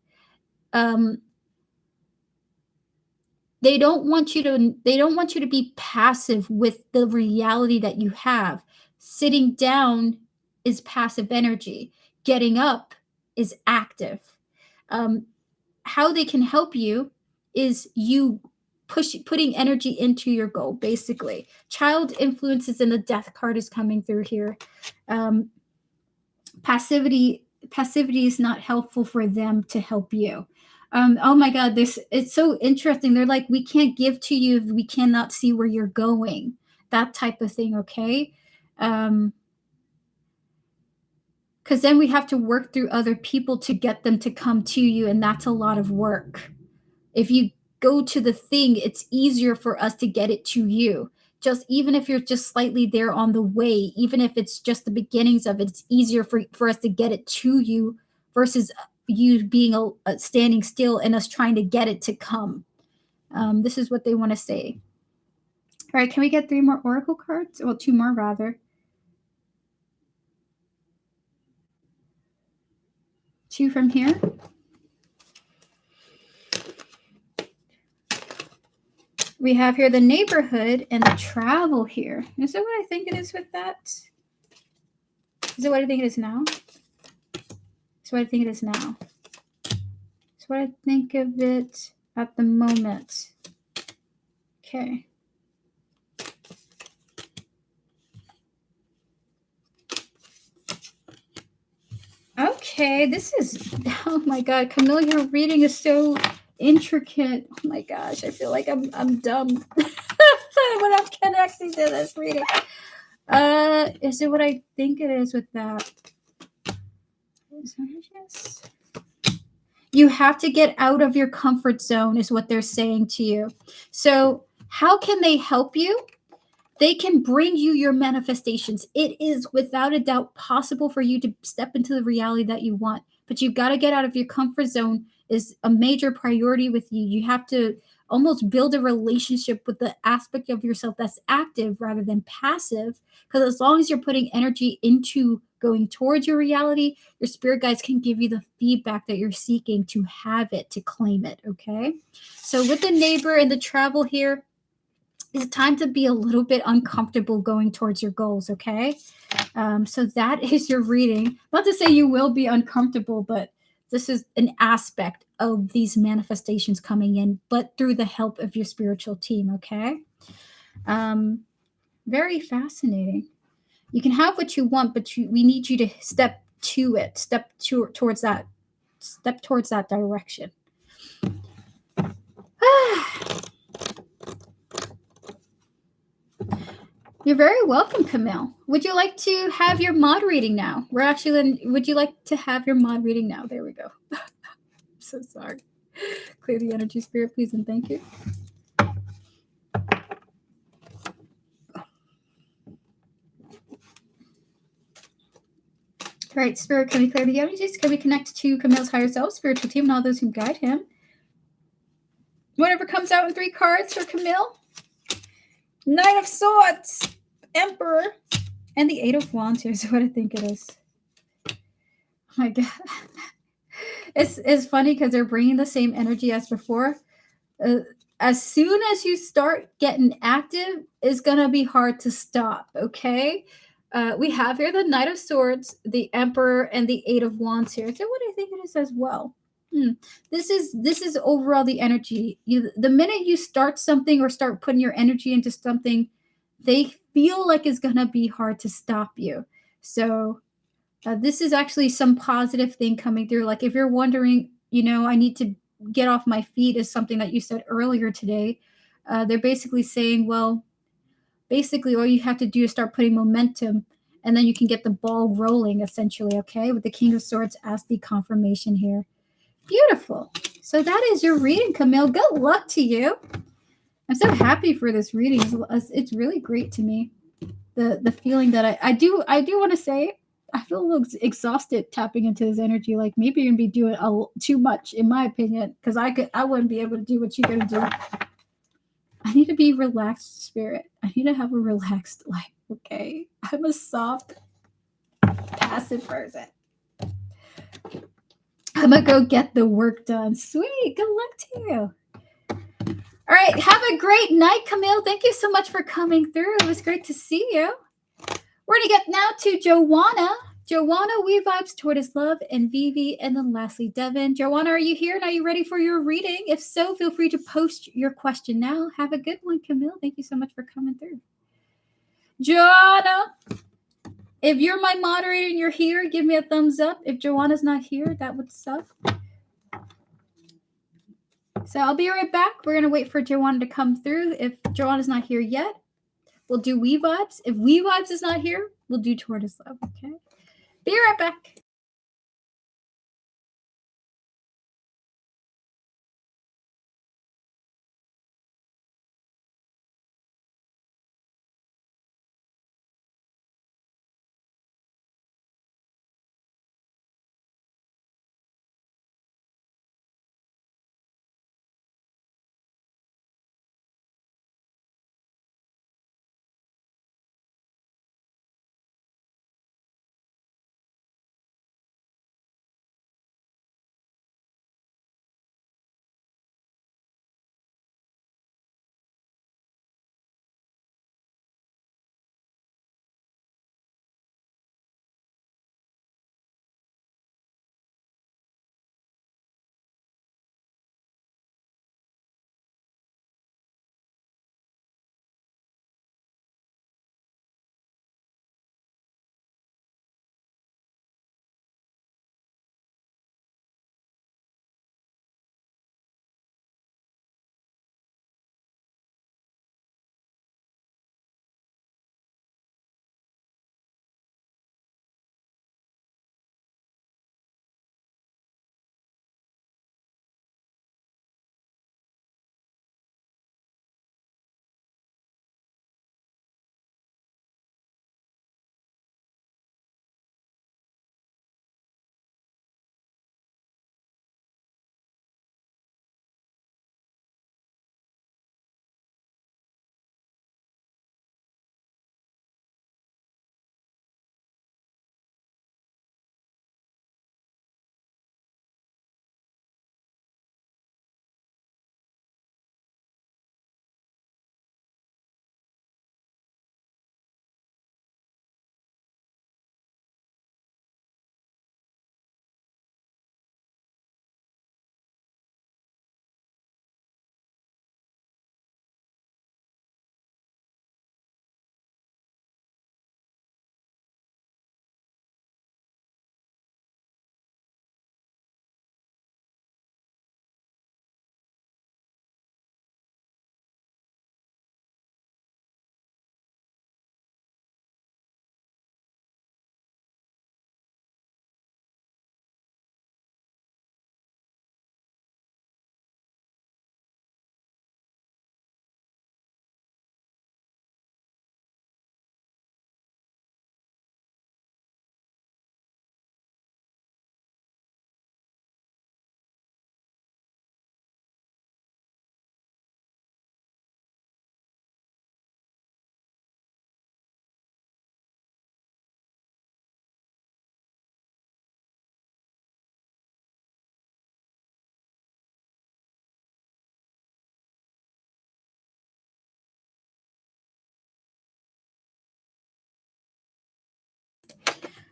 They don't want you to be passive with the reality that you have. Sitting down is passive energy. Getting up is active. How they can help you is you putting energy into your goal, basically. Child influences and the death card is coming through here. Passivity is not helpful for them to help you. Oh my God, it's so interesting. They're like, we can't give to you if we cannot see where you're going. That type of thing, okay? Because then we have to work through other people to get them to come to you, and that's a lot of work. If you go to the thing, it's easier for us to get it to you. Just even if you're just slightly there on the way, even if it's just the beginnings of it, it's easier for us to get it to you versus you being standing still and us trying to get it to come. This is what they want to say. All right, can we get 3 more oracle cards? Well, 2 more rather. 2 from here. We have here the neighborhood and the travel here. Is that what I think it is with that? Is it what I think it is now? It's what I think it is now. It's what I think of it at the moment. Okay. Okay, this is, oh my God, Camille, your reading is so intricate. Oh my gosh, I feel like I'm dumb when I'm connecting to this reading. Is it what I think it is with that? Yes. You have to get out of your comfort zone is what they're saying to you. So how can they help you? They can bring you your manifestations. It is without a doubt possible for you to step into the reality that you want, but you've got to get out of your comfort zone is a major priority with you. You have to almost build a relationship with the aspect of yourself that's active rather than passive, because as long as you're putting energy into going towards your reality, your spirit guides can give you the feedback that you're seeking to have it, to claim it, okay? So with the neighbor and the travel here, it's time to be a little bit uncomfortable going towards your goals, okay? So that is your reading. Not to say you will be uncomfortable, but this is an aspect of these manifestations coming in, but through the help of your spiritual team, okay? Very fascinating. You can have what you want, but we need you to step to it, towards that direction. You're very welcome, Camille. Would you like to have your mod reading now? Would you like to have your mod reading now? There we go. I'm so sorry. Clear the energy, spirit, please, and thank you. All right, spirit, can we clear the energies? Can we connect to Camille's higher self, spiritual team, and all those who guide him? Whatever comes out in 3 cards for Camille. Knight of Swords, Emperor, and the 8 of Wands. Here's what I think it is. Oh my God. It's funny because they're bringing the same energy as before. As soon as you start getting active, it's going to be hard to stop, okay? We have here the Knight of Swords, the Emperor, and the Eight of Wands here. So what I think it is as well. This is overall the energy. The minute you start something or start putting your energy into something, they feel like it's gonna be hard to stop you. So this is actually some positive thing coming through. Like if you're wondering, I need to get off my feet is something that you said earlier today. They're basically saying, well, basically all you have to do is start putting momentum and then you can get the ball rolling essentially, okay? With the King of Swords as the confirmation here. Beautiful. So that is your reading, Camille. Good luck to you. I'm so happy for this reading. It's really great to me. The feeling that I do want to say I feel a little exhausted tapping into his energy. Like maybe you're gonna be doing too much, in my opinion, because I wouldn't be able to do what you're gonna do. I need to be relaxed, spirit. I need to have a relaxed life. Okay, I'm a soft, passive person. I'm gonna go get the work done. Sweet. Good luck to you. All right. Have a great night, Camille. Thank you so much for coming through. It was great to see you. We're going to get now to Joanna. Joanna, We Vibes, Tortoise Love, and Vivi, and then lastly, Devin. Joanna, are you here? And are you ready for your reading? If so, feel free to post your question now. Have a good one, Camille. Thank you so much for coming through. Joanna, if you're my moderator and you're here, give me a thumbs up. If Joanna's not here, that would suck. So I'll be right back. We're going to wait for Joanna to come through. If Joanna's not here yet, we'll do We Vibes. If We Vibes is not here, we'll do Tortoise Love, okay? Be right back.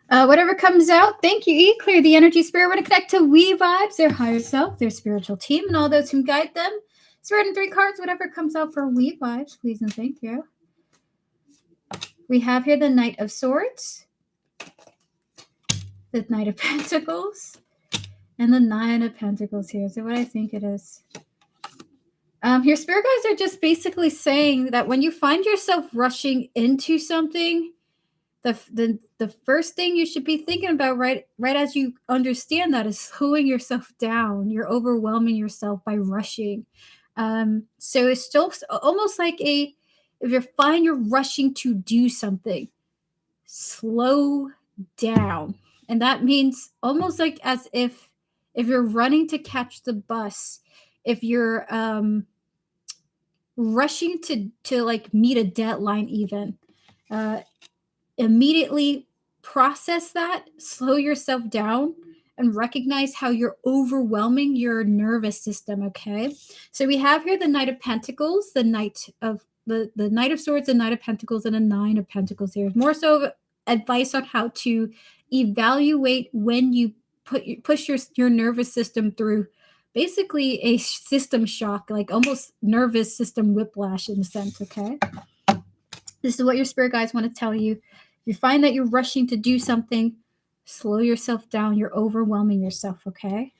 Whatever comes out, thank you, E. Clear the energy, spirit. We're going to connect to We Vibes, their higher self, their spiritual team, and all those who guide them. Spirit in 3 cards, whatever comes out for We Vibes, please and thank you. We have here the Knight of Swords, the Knight of Pentacles, and the Nine of Pentacles here. So what I think it is. Your spirit guides are just basically saying that when you find yourself rushing into something, the first thing you should be thinking about right as you understand that is slowing yourself down. You're overwhelming yourself by rushing. So it's still almost like if you find you're rushing to do something, slow down. And that means almost like as if you're running to catch the bus, if you're rushing to like meet a deadline even, immediately process that, slow yourself down, and recognize how you're overwhelming your nervous system. Okay, so we have here the Knight of Pentacles, the Knight of the Knight of Swords, the Knight of Pentacles, and a Nine of Pentacles here. More so advice on how to evaluate when you push your nervous system through basically a system shock, like almost nervous system whiplash in a sense. Okay, this is what your spirit guides want to tell you. If you find that you're rushing to do something, slow yourself down. You're overwhelming yourself, okay?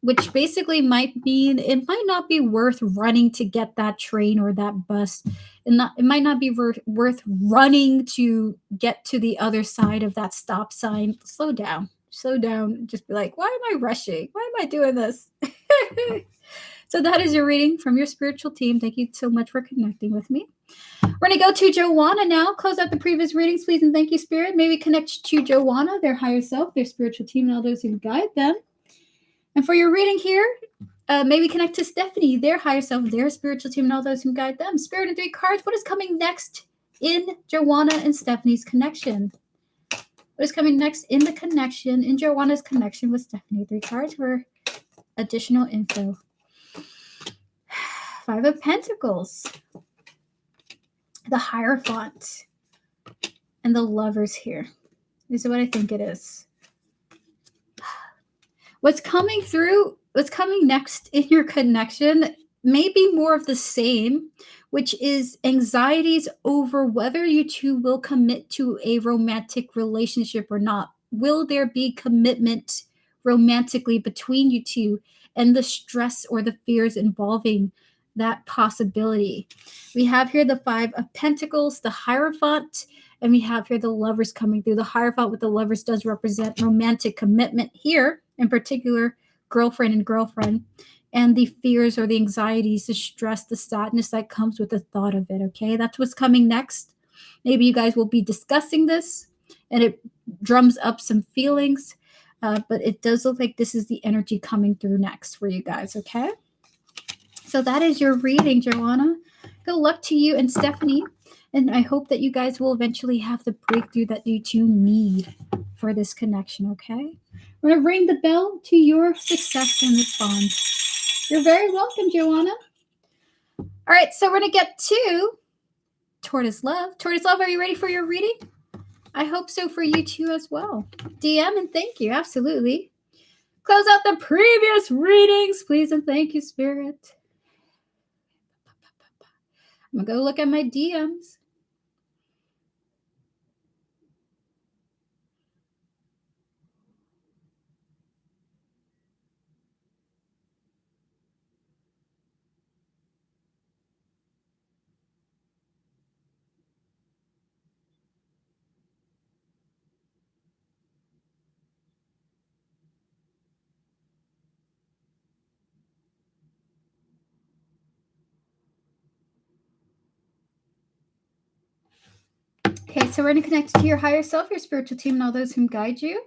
Which basically might mean it might not be worth running to get that train or that bus. It might not be worth running to get to the other side of that stop sign. Slow down. Slow down. Just be like, why am I rushing? Why am I doing this? So that is your reading from your spiritual team. Thank you so much for connecting with me. We're going to go to Joanna now. Close out the previous readings, please, and thank you, Spirit. Maybe connect to Joanna, their higher self, their spiritual team, and all those who guide them. And for your reading here, maybe connect to Stephanie, their higher self, their spiritual team, and all those who guide them. Spirit in 3 cards. What is coming next in Joanna and Stephanie's connection? What is coming next in the connection, in Joanna's connection with Stephanie? 3 cards for additional info. 5 of Pentacles, the Hierophant, and the Lovers here. This is what I think it is. What's coming next in your connection may be more of the same, which is anxieties over whether you two will commit to a romantic relationship or not. Will there be commitment romantically between you two, and the stress or the fears involving that possibility? We have here the 5 of Pentacles, the Hierophant, and we have here the Lovers coming through. The Hierophant with the Lovers does represent romantic commitment here, in particular, girlfriend and girlfriend, and the fears or the anxieties, the stress, the sadness that comes with the thought of it. Okay, that's what's coming next. Maybe you guys will be discussing this, and it drums up some feelings, but it does look like this is the energy coming through next for you guys. Okay, so that is your reading, Joanna. Good luck to you and Stephanie, and I hope that you guys will eventually have the breakthrough that you two need for this connection. Okay, we're going to ring the bell to your success in this bond. You're very welcome, Joanna. All right, so we're going to get to Tortoise Love. Tortoise Love, are you ready for your reading? I hope so for you too as well. DM and thank you, absolutely. Close out the previous readings, please, and thank you, Spirit. I'm going to go look at my DMs. Okay, so we're going to connect to your higher self, your spiritual team, and all those who guide you,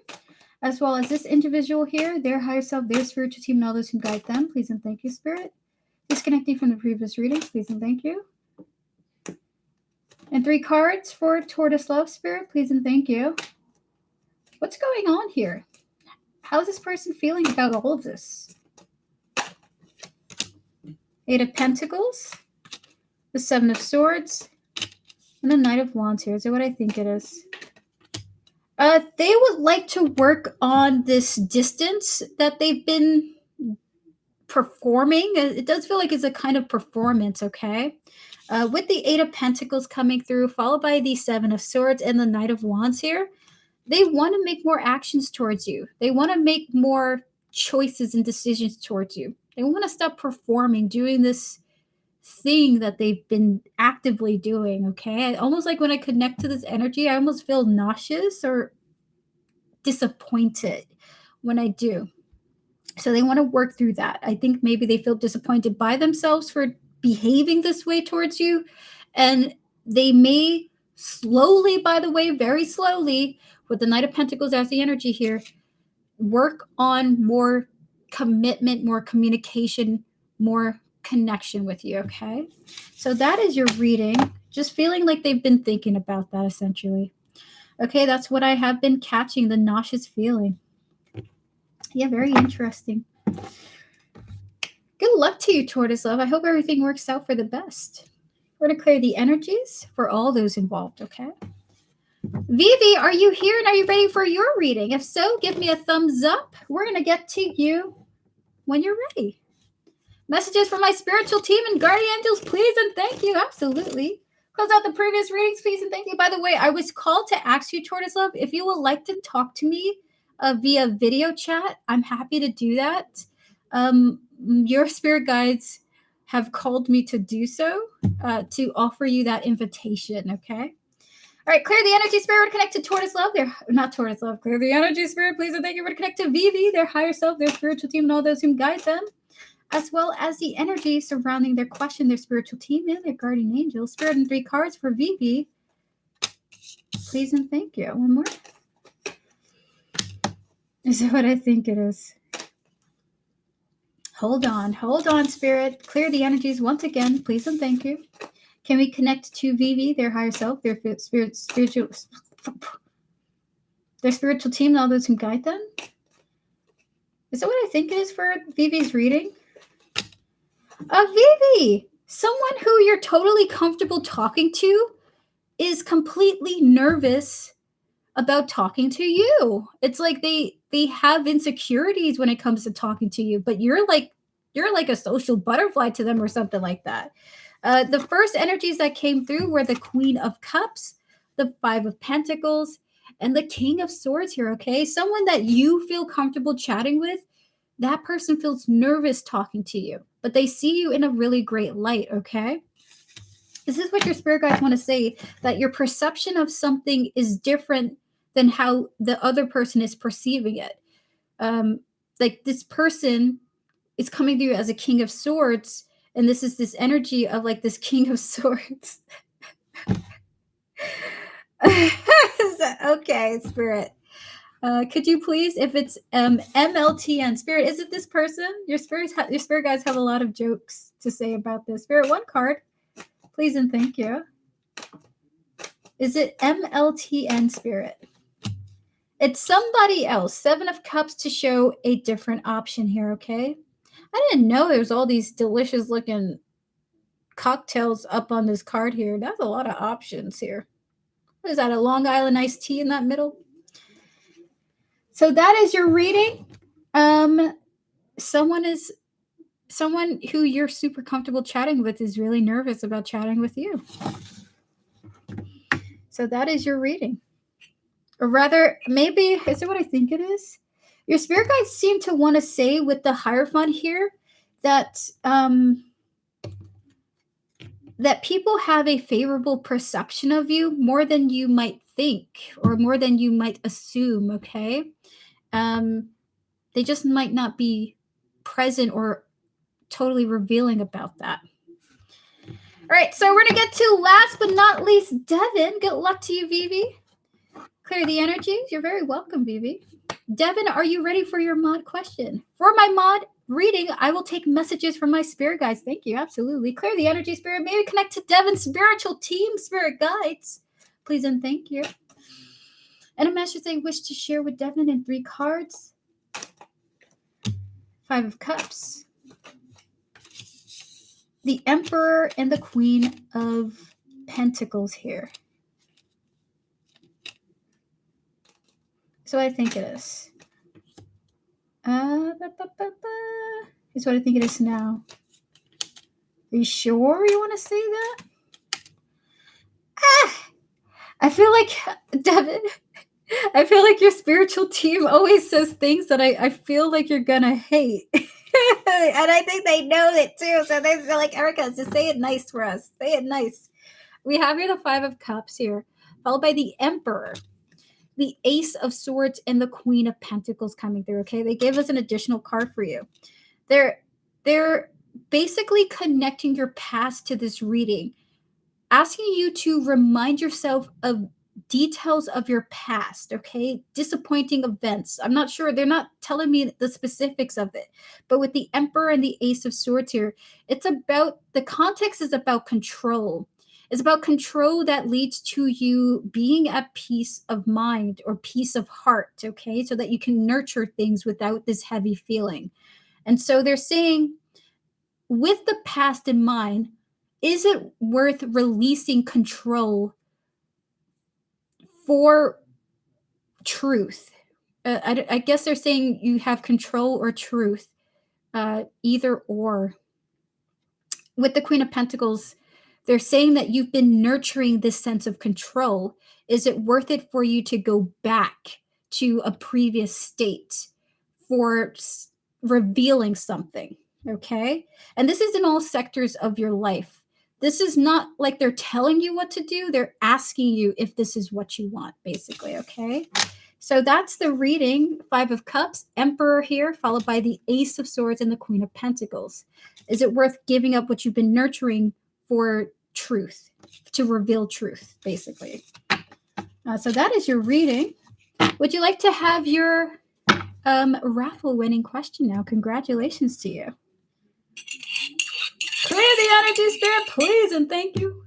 as well as this individual here, their higher self, their spiritual team, and all those who guide them. Please and thank you, Spirit. Disconnecting from the previous readings, please and thank you. And 3 cards for Tortoise Love, Spirit, please and thank you. What's going on here? How is this person feeling about all of this? 8 of Pentacles, the 7 of Swords, And the Knight of Wands here. Is that what I think it is? They would like to work on this distance that they've been performing. It does feel like it's a kind of performance, okay? With the Eight of Pentacles coming through, followed by the Seven of Swords and the Knight of Wands here, they want to make more actions towards you. They want to make more choices and decisions towards you. They want to stop performing, doing this thing that they've been actively doing, okay? Almost like when I connect to this energy, I almost feel nauseous or disappointed when I do. So they want to work through that. I think maybe they feel disappointed by themselves for behaving this way towards you. And they may slowly, by the way, very slowly, with the Knight of Pentacles as the energy here, work on more commitment, more communication, more connection with you, okay? So that is your reading. Just feeling like they've been thinking about that, essentially. Okay, that's what I have been catching, the nauseous feeling. Yeah, very interesting. Good luck to you, Tortoise Love. I hope everything works out for the best. We're going to clear the energies for all those involved, okay? Vivi, are you here and are you ready for your reading? If so, give me a thumbs up. We're going to get to you when you're ready. Messages from my spiritual team and guardian angels, please and thank you. Absolutely. Close out the previous readings, please and thank you. By the way, I was called to ask you, Tortoise Love, if you would like to talk to me via video chat. I'm happy to do that. Your spirit guides have called me to do so, to offer you that invitation, okay? All right, clear the energy spirit. We're connect to Tortoise Love. They're not Tortoise Love. Clear the energy spirit, please and thank you. We're connect to Vivi, their higher self, their spiritual team, and all those who guide them, as well as the energy surrounding their question, their spiritual team, and their guardian angel. Spirit and 3 cards for Vivi. Please and thank you. One more. Is that what I think it is? Hold on, Spirit. Clear the energies once again, please and thank you. Can we connect to Vivi, their higher self, their spiritual team, and all those who guide them? Is that what I think it is for Vivi's reading? Vivi, someone who you're totally comfortable talking to is completely nervous about talking to you. It's like they have insecurities when it comes to talking to you, but you're like a social butterfly to them or something like that. The first energies that came through were the Queen of Cups, the Five of Pentacles, and the King of Swords here, okay? Someone that you feel comfortable chatting with, that person feels nervous talking to you, but they see you in a really great light, okay? This is what your spirit guides want to say, that your perception of something is different than how the other person is perceiving it. Like this person is coming through as a King of Swords, and this is this energy of like this King of Swords. Okay, Spirit. Could you please, if it's MLTN, Spirit, is it this person? Your spirit guides have a lot of jokes to say about this. Spirit, one card, please and thank you. Is it MLTN, Spirit? It's somebody else. 7 of Cups to show a different option here, okay? I didn't know there was all these delicious looking cocktails up on this card here. That's a lot of options here. What is that, a Long Island iced tea in that middle? So that is your reading. Someone who you're super comfortable chatting with is really nervous about chatting with you. So that is your reading. Or rather, maybe, is it what I think it is? Your spirit guides seem to want to say with the Hierophant here that that people have a favorable perception of you more than you might think or more than you might assume, okay? They just might not be present or totally revealing about that. All right, so we're going to get to last but not least, Devin. Good luck to you, Vivi. Clear the energies. You're very welcome, Vivi. Devin, are you ready for your mod question? For my mod reading, I will take messages from my spirit guides. Thank you. Absolutely. Clear the energy, Spirit. Maybe connect to Devin's spiritual team, spirit guides. Please and thank you. And a message they wish to share with Devin in 3 cards. 5 of Cups. The Emperor and the Queen of Pentacles here. So I think it is. Here's what I think it is now. Are you sure you want to say that? I feel like, Devin, I feel like your spiritual team always says things that I feel like you're gonna hate. And I think they know it too. So they're like, Erica, just say it nice for us. Say it nice. We have here the 5 of Cups here, followed by the Emperor, the Ace of Swords, and the Queen of Pentacles coming through. Okay, they gave us an additional card for you. They're basically connecting your past to this reading, asking you to remind yourself of details of your past, okay? Disappointing events. I'm not sure. They're not telling me the specifics of it. But with the Emperor and the Ace of Swords here, it's about, the context is about control. It's about control that leads to you being at peace of mind or peace of heart, okay? So that you can nurture things without this heavy feeling. And so they're saying, with the past in mind, is it worth releasing control for truth? I guess they're saying you have control or truth, either or. With the Queen of Pentacles, they're saying that you've been nurturing this sense of control. Is it worth it for you to go back to a previous state for revealing something? Okay. And this is in all sectors of your life. This is not like they're telling you what to do. They're asking you if this is what you want, basically. Okay. So that's the reading. 5 of Cups, Emperor here, followed by the Ace of Swords and the Queen of Pentacles. Is it worth giving up what you've been nurturing for truth, to reveal truth, basically? So that is your reading. Would you like to have your raffle winning question now? Congratulations to you. Clear the energy, Spirit, please, and thank you.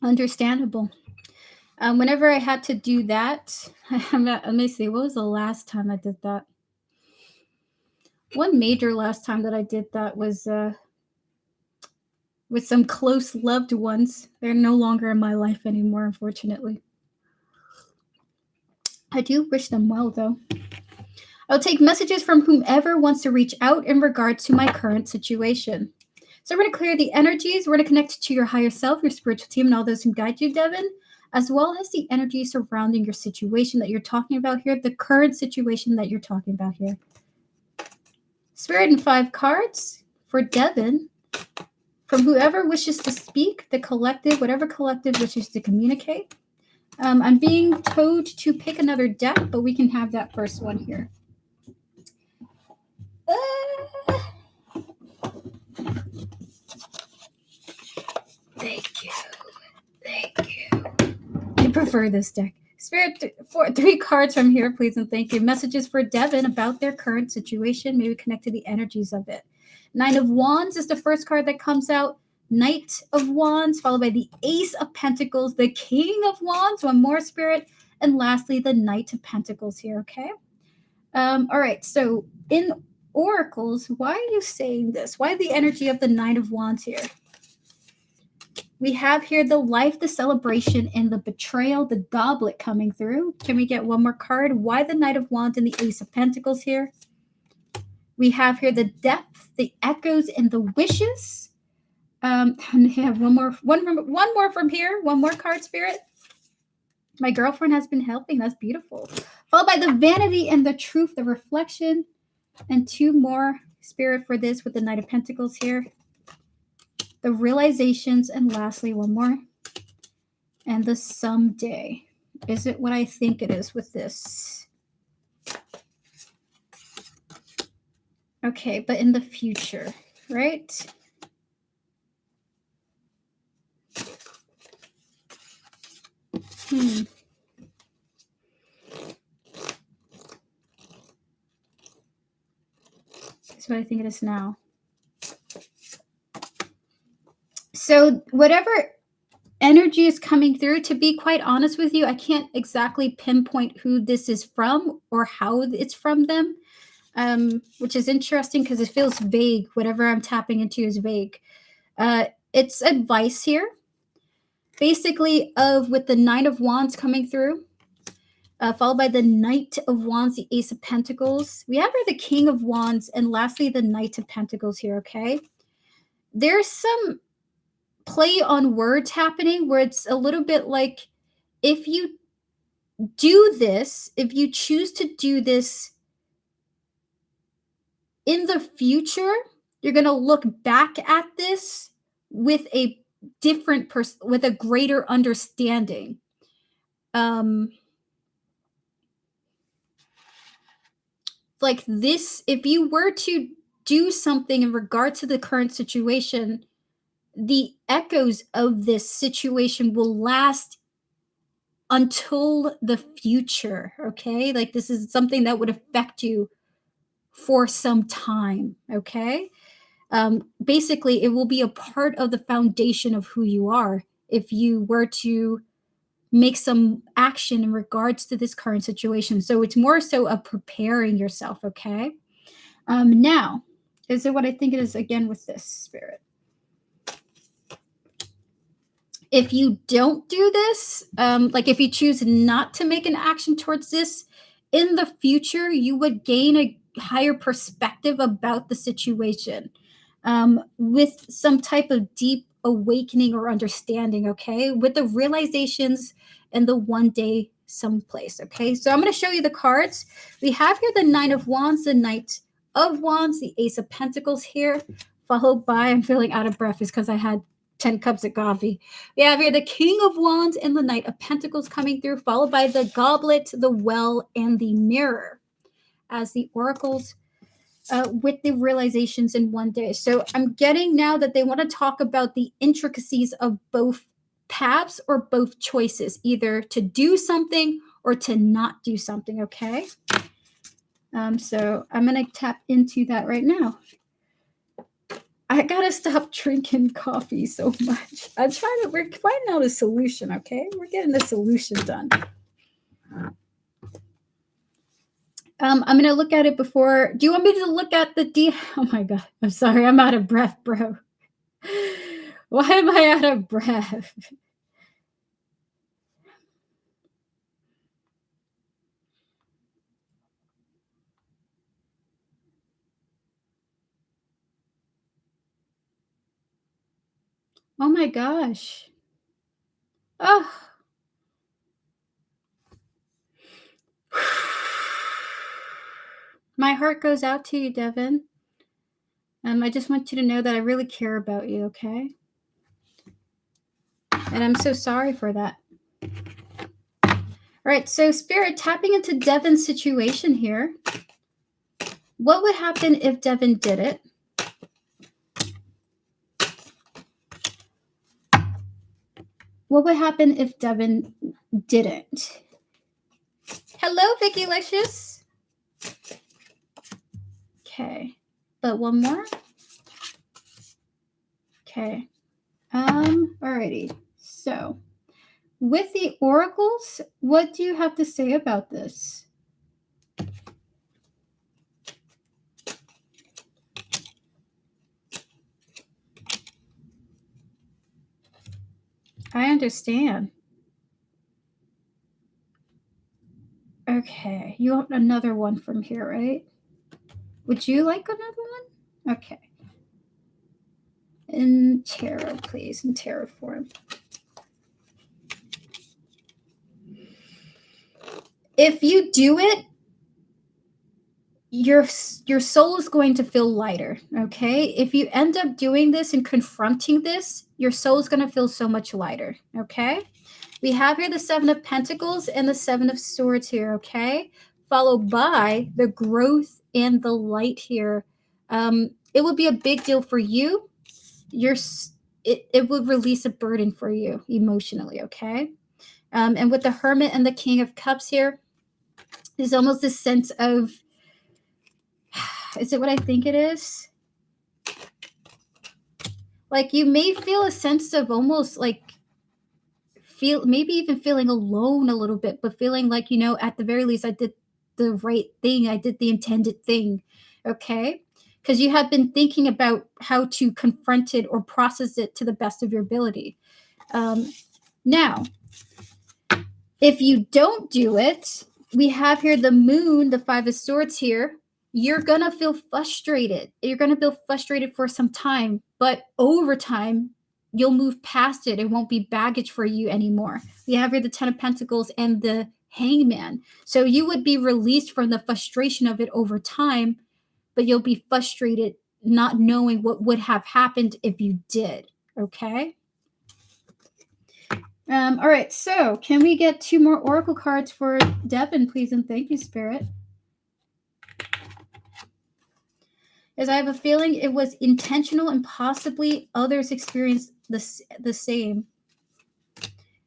Understandable. Whenever I had to do that, let me see, what was the last time I did that? One major last time that I did that was with some close loved ones. They're no longer in my life anymore, unfortunately. I do wish them well, though. I'll take messages from whomever wants to reach out in regards to my current situation. So we're going to clear the energies. We're going to connect to your higher self, your spiritual team, and all those who guide you, Devin, as well as the energy surrounding your situation that you're talking about here, the current situation that you're talking about here. Spirit and 5 cards for Devin. From whoever wishes to speak, the collective, whatever collective wishes to communicate. I'm being told to pick another deck, but we can have that first one here. Thank you. Thank you. I prefer this deck. Spirit, 3 cards from here, please, and thank you. Messages for Devin about their current situation. Maybe connect to the energies of it. 9 of Wands is the first card that comes out. Knight of Wands, followed by the Ace of Pentacles, the King of Wands, one more, Spirit, and lastly, the Knight of Pentacles here, okay? All right, so in oracles, why are you saying this? Why the energy of the 9 of Wands here? We have here the life, the celebration, and the betrayal, the goblet coming through. Can we get one more card? Why the Knight of Wands and the Ace of Pentacles here? We have here the depth, the echoes, and the wishes. And we have one more from here. One more card, Spirit. My girlfriend has been helping. That's beautiful. Followed by the vanity and the truth, the reflection. And 2 more, Spirit, for this with the Knight of Pentacles here. The realizations, and lastly, one more. And the someday. Is it what I think it is with this? Okay, but in the future, right? That's what I think it is now. So whatever energy is coming through. To be quite honest with you, I can't exactly pinpoint who this is from or how it's from them, which is interesting because it feels vague. Whatever I'm tapping into is vague. It's advice here, basically, of with the Nine of Wands coming through, followed by the Knight of Wands, the Ace of Pentacles. We have here the King of Wands, and lastly, the Knight of Pentacles here, okay? There's some play on words happening where it's a little bit like, if you do this, if you choose to do this in the future, you're going to look back at this with a different person, with a greater understanding. Like this, if you were to do something in regard to the current situation, the echoes of this situation will last until the future, okay? Like this is something that would affect you for some time, okay? Basically, it will be a part of the foundation of who you are if you were to make some action in regards to this current situation. So it's more so of preparing yourself, okay? Now, is it what I think it is again with this spirit? If you don't do this, like if you choose not to make an action towards this, in the future, you would gain a higher perspective about the situation, with some type of deep awakening or understanding, okay? With the realizations and the one day someplace, okay? So I'm going to show you the cards. We have here the Nine of Wands, the Knight of Wands, the Ace of Pentacles here, followed by, I'm feeling out of breath, is because I had 10 cups of coffee. We have here the King of Wands and the Knight of Pentacles coming through, followed by the Goblet, the Well, and the Mirror as the oracles, with the realizations in one day. So I'm getting now that they want to talk about the intricacies of both paths or both choices, either to do something or to not do something, okay? So I'm going to tap into that right now. I gotta stop drinking coffee so much. We're finding out a solution, okay? We're getting the solution done. I'm gonna look at it before. Do you want me to look at the Oh my god, I'm sorry, I'm out of breath, bro. Why am I out of breath? Oh my gosh. Oh. My heart goes out to you, Devin. I just want you to know that I really care about you, okay? And I'm so sorry for that. All right, so Spirit, tapping into Devin's situation here. What would happen if Devin did it? What would happen if Devin didn't? Hello, Vicky Licious. Okay, but one more. Okay. Alrighty. So, with the oracles, what do you have to say about this? I understand. Okay, you want another one from here, right? Would you like another one? Okay. In tarot, please, in tarot form. If you do it, your soul is going to feel lighter, okay? If you end up doing this and confronting this, your soul is going to feel so much lighter, okay? We have here the Seven of Pentacles and the Seven of Swords here, okay? Followed by the growth and the light here. It will be a big deal for you. It will release a burden for you emotionally, okay? And with the Hermit and the King of Cups here, there's almost this sense of, is it what I think it is? Like you may feel a sense of almost like maybe even feeling alone a little bit, but feeling like, at the very least, I did the right thing. I did the intended thing. Okay. Because you have been thinking about how to confront it or process it to the best of your ability. Now, if you don't do it, we have here the moon, the 5 of swords here. You're going to feel frustrated. You're going to feel frustrated for some time, but over time, you'll move past it. It won't be baggage for you anymore. We have here the 10 of Pentacles and the Hangman. So you would be released from the frustration of it over time, but you'll be frustrated not knowing what would have happened if you did. Okay? All right, so can we get 2 more oracle cards for Devin, please? And thank you, Spirit. As I have a feeling it was intentional and possibly others experienced the same.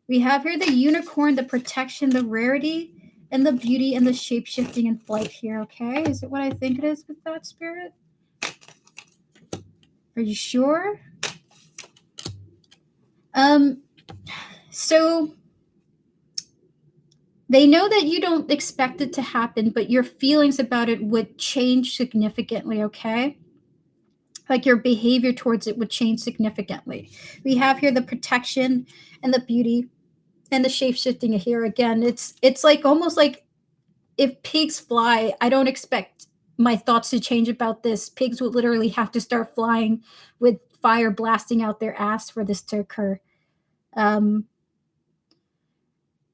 We have here the unicorn, the protection, the rarity, and the beauty and the shape-shifting and flight here, okay? Is it what I think it is with that, Spirit? Are you sure? So they know that you don't expect it to happen, but your feelings about it would change significantly, okay? Like your behavior towards it would change significantly. We have here the protection and the beauty and the shape-shifting here. Again, it's like almost like if pigs fly, I don't expect my thoughts to change about this. Pigs would literally have to start flying with fire blasting out their ass for this to occur.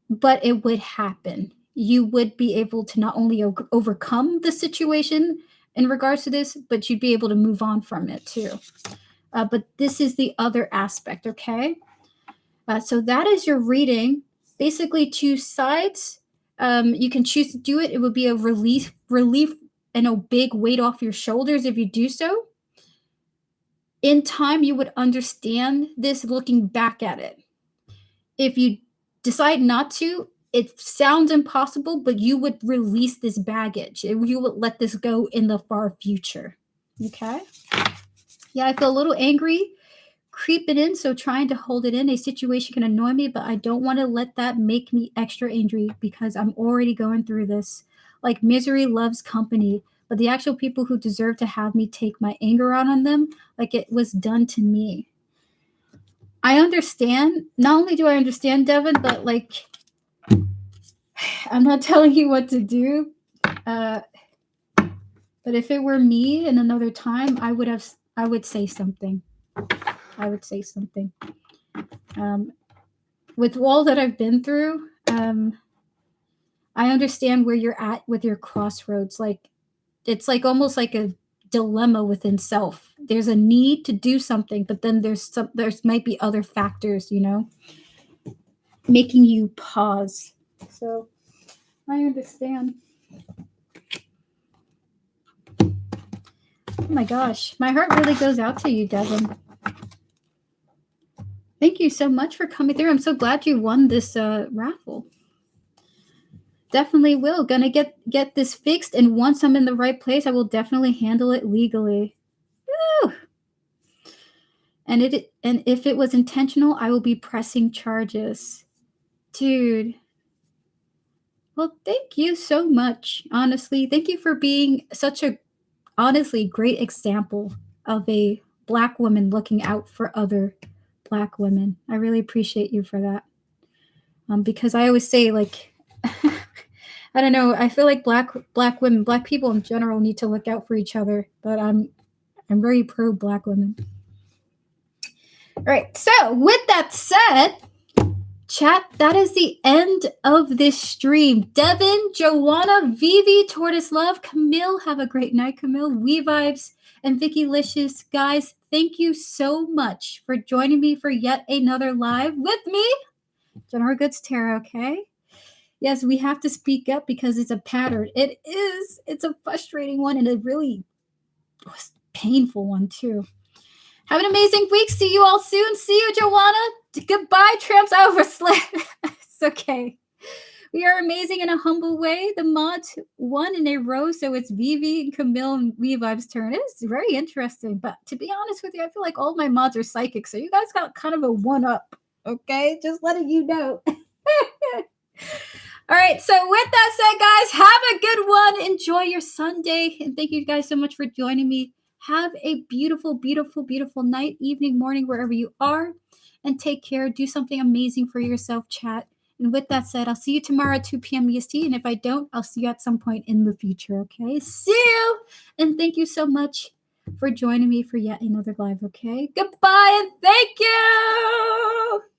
But it would happen. You would be able to not only overcome the situation in regards to this, but you'd be able to move on from it too. But this is the other aspect, okay? So that is your reading. Basically 2 sides. You can choose to do it. It would be a relief and a big weight off your shoulders if you do so. In time, you would understand this looking back at it. If you decide not to, it sounds impossible, but you would release this baggage. You would let this go in the far future. Okay? Yeah, I feel a little angry creeping in, so trying to hold it in. A situation can annoy me, but I don't want to let that make me extra angry because I'm already going through this. Like misery loves company, but the actual people who deserve to have me take my anger out on them, like it was done to me. I understand. Not only do I understand, Devin, but like, I'm not telling you what to do. But if it were me in another time, I would say something. I would say something. With all that I've been through, I understand where you're at with your crossroads. Like, it's like almost like a dilemma within self. There's a need to do something, but then there's might be other factors, making you pause. So I understand. Oh my gosh, my heart really goes out to you, Devin. Thank you so much for coming through. I'm so glad you won this raffle. Definitely will. Gonna get this fixed, and once I'm in the right place, I will definitely handle it legally. Woo! And if it was intentional, I will be pressing charges. Dude. Well, thank you so much. Honestly, thank you for being such a honestly great example of a Black woman looking out for other Black women. I really appreciate you for that. Because I always say, like, I don't know, I feel like Black women, Black people in general need to look out for each other, but I'm very pro Black women. All right, so with that said, chat, that is the end of this stream. Devin, Joanna, Vivi, Tortoise Love, Camille, have a great night, Camille, We Vibes, and Vicky Licious. Guys, thank you so much for joining me for yet another live with me, General Goods Tarot, okay? Yes, we have to speak up because it's a pattern. It is. It's a frustrating one and a really painful one, too. Have an amazing week. See you all soon. See you, Joanna. Goodbye, tramps. I overslept. It's okay. We are amazing in a humble way. The mods won in a row, so it's Vivi and Camille and We Vibes' turn. It is very interesting, but to be honest with you, I feel like all my mods are psychic, so you guys got kind of a one-up Okay, just letting you know. All right, so with that said, guys, have a good one. Enjoy your Sunday, and thank you guys so much for joining me. Have a beautiful, beautiful, beautiful night, evening, morning, wherever you are, and take care. Do something amazing for yourself, chat. And with that said, I'll see you tomorrow at 2 p.m. EST, and if I don't, I'll see you at some point in the future, okay? See you, and thank you so much for joining me for yet another live, okay? Goodbye, and thank you!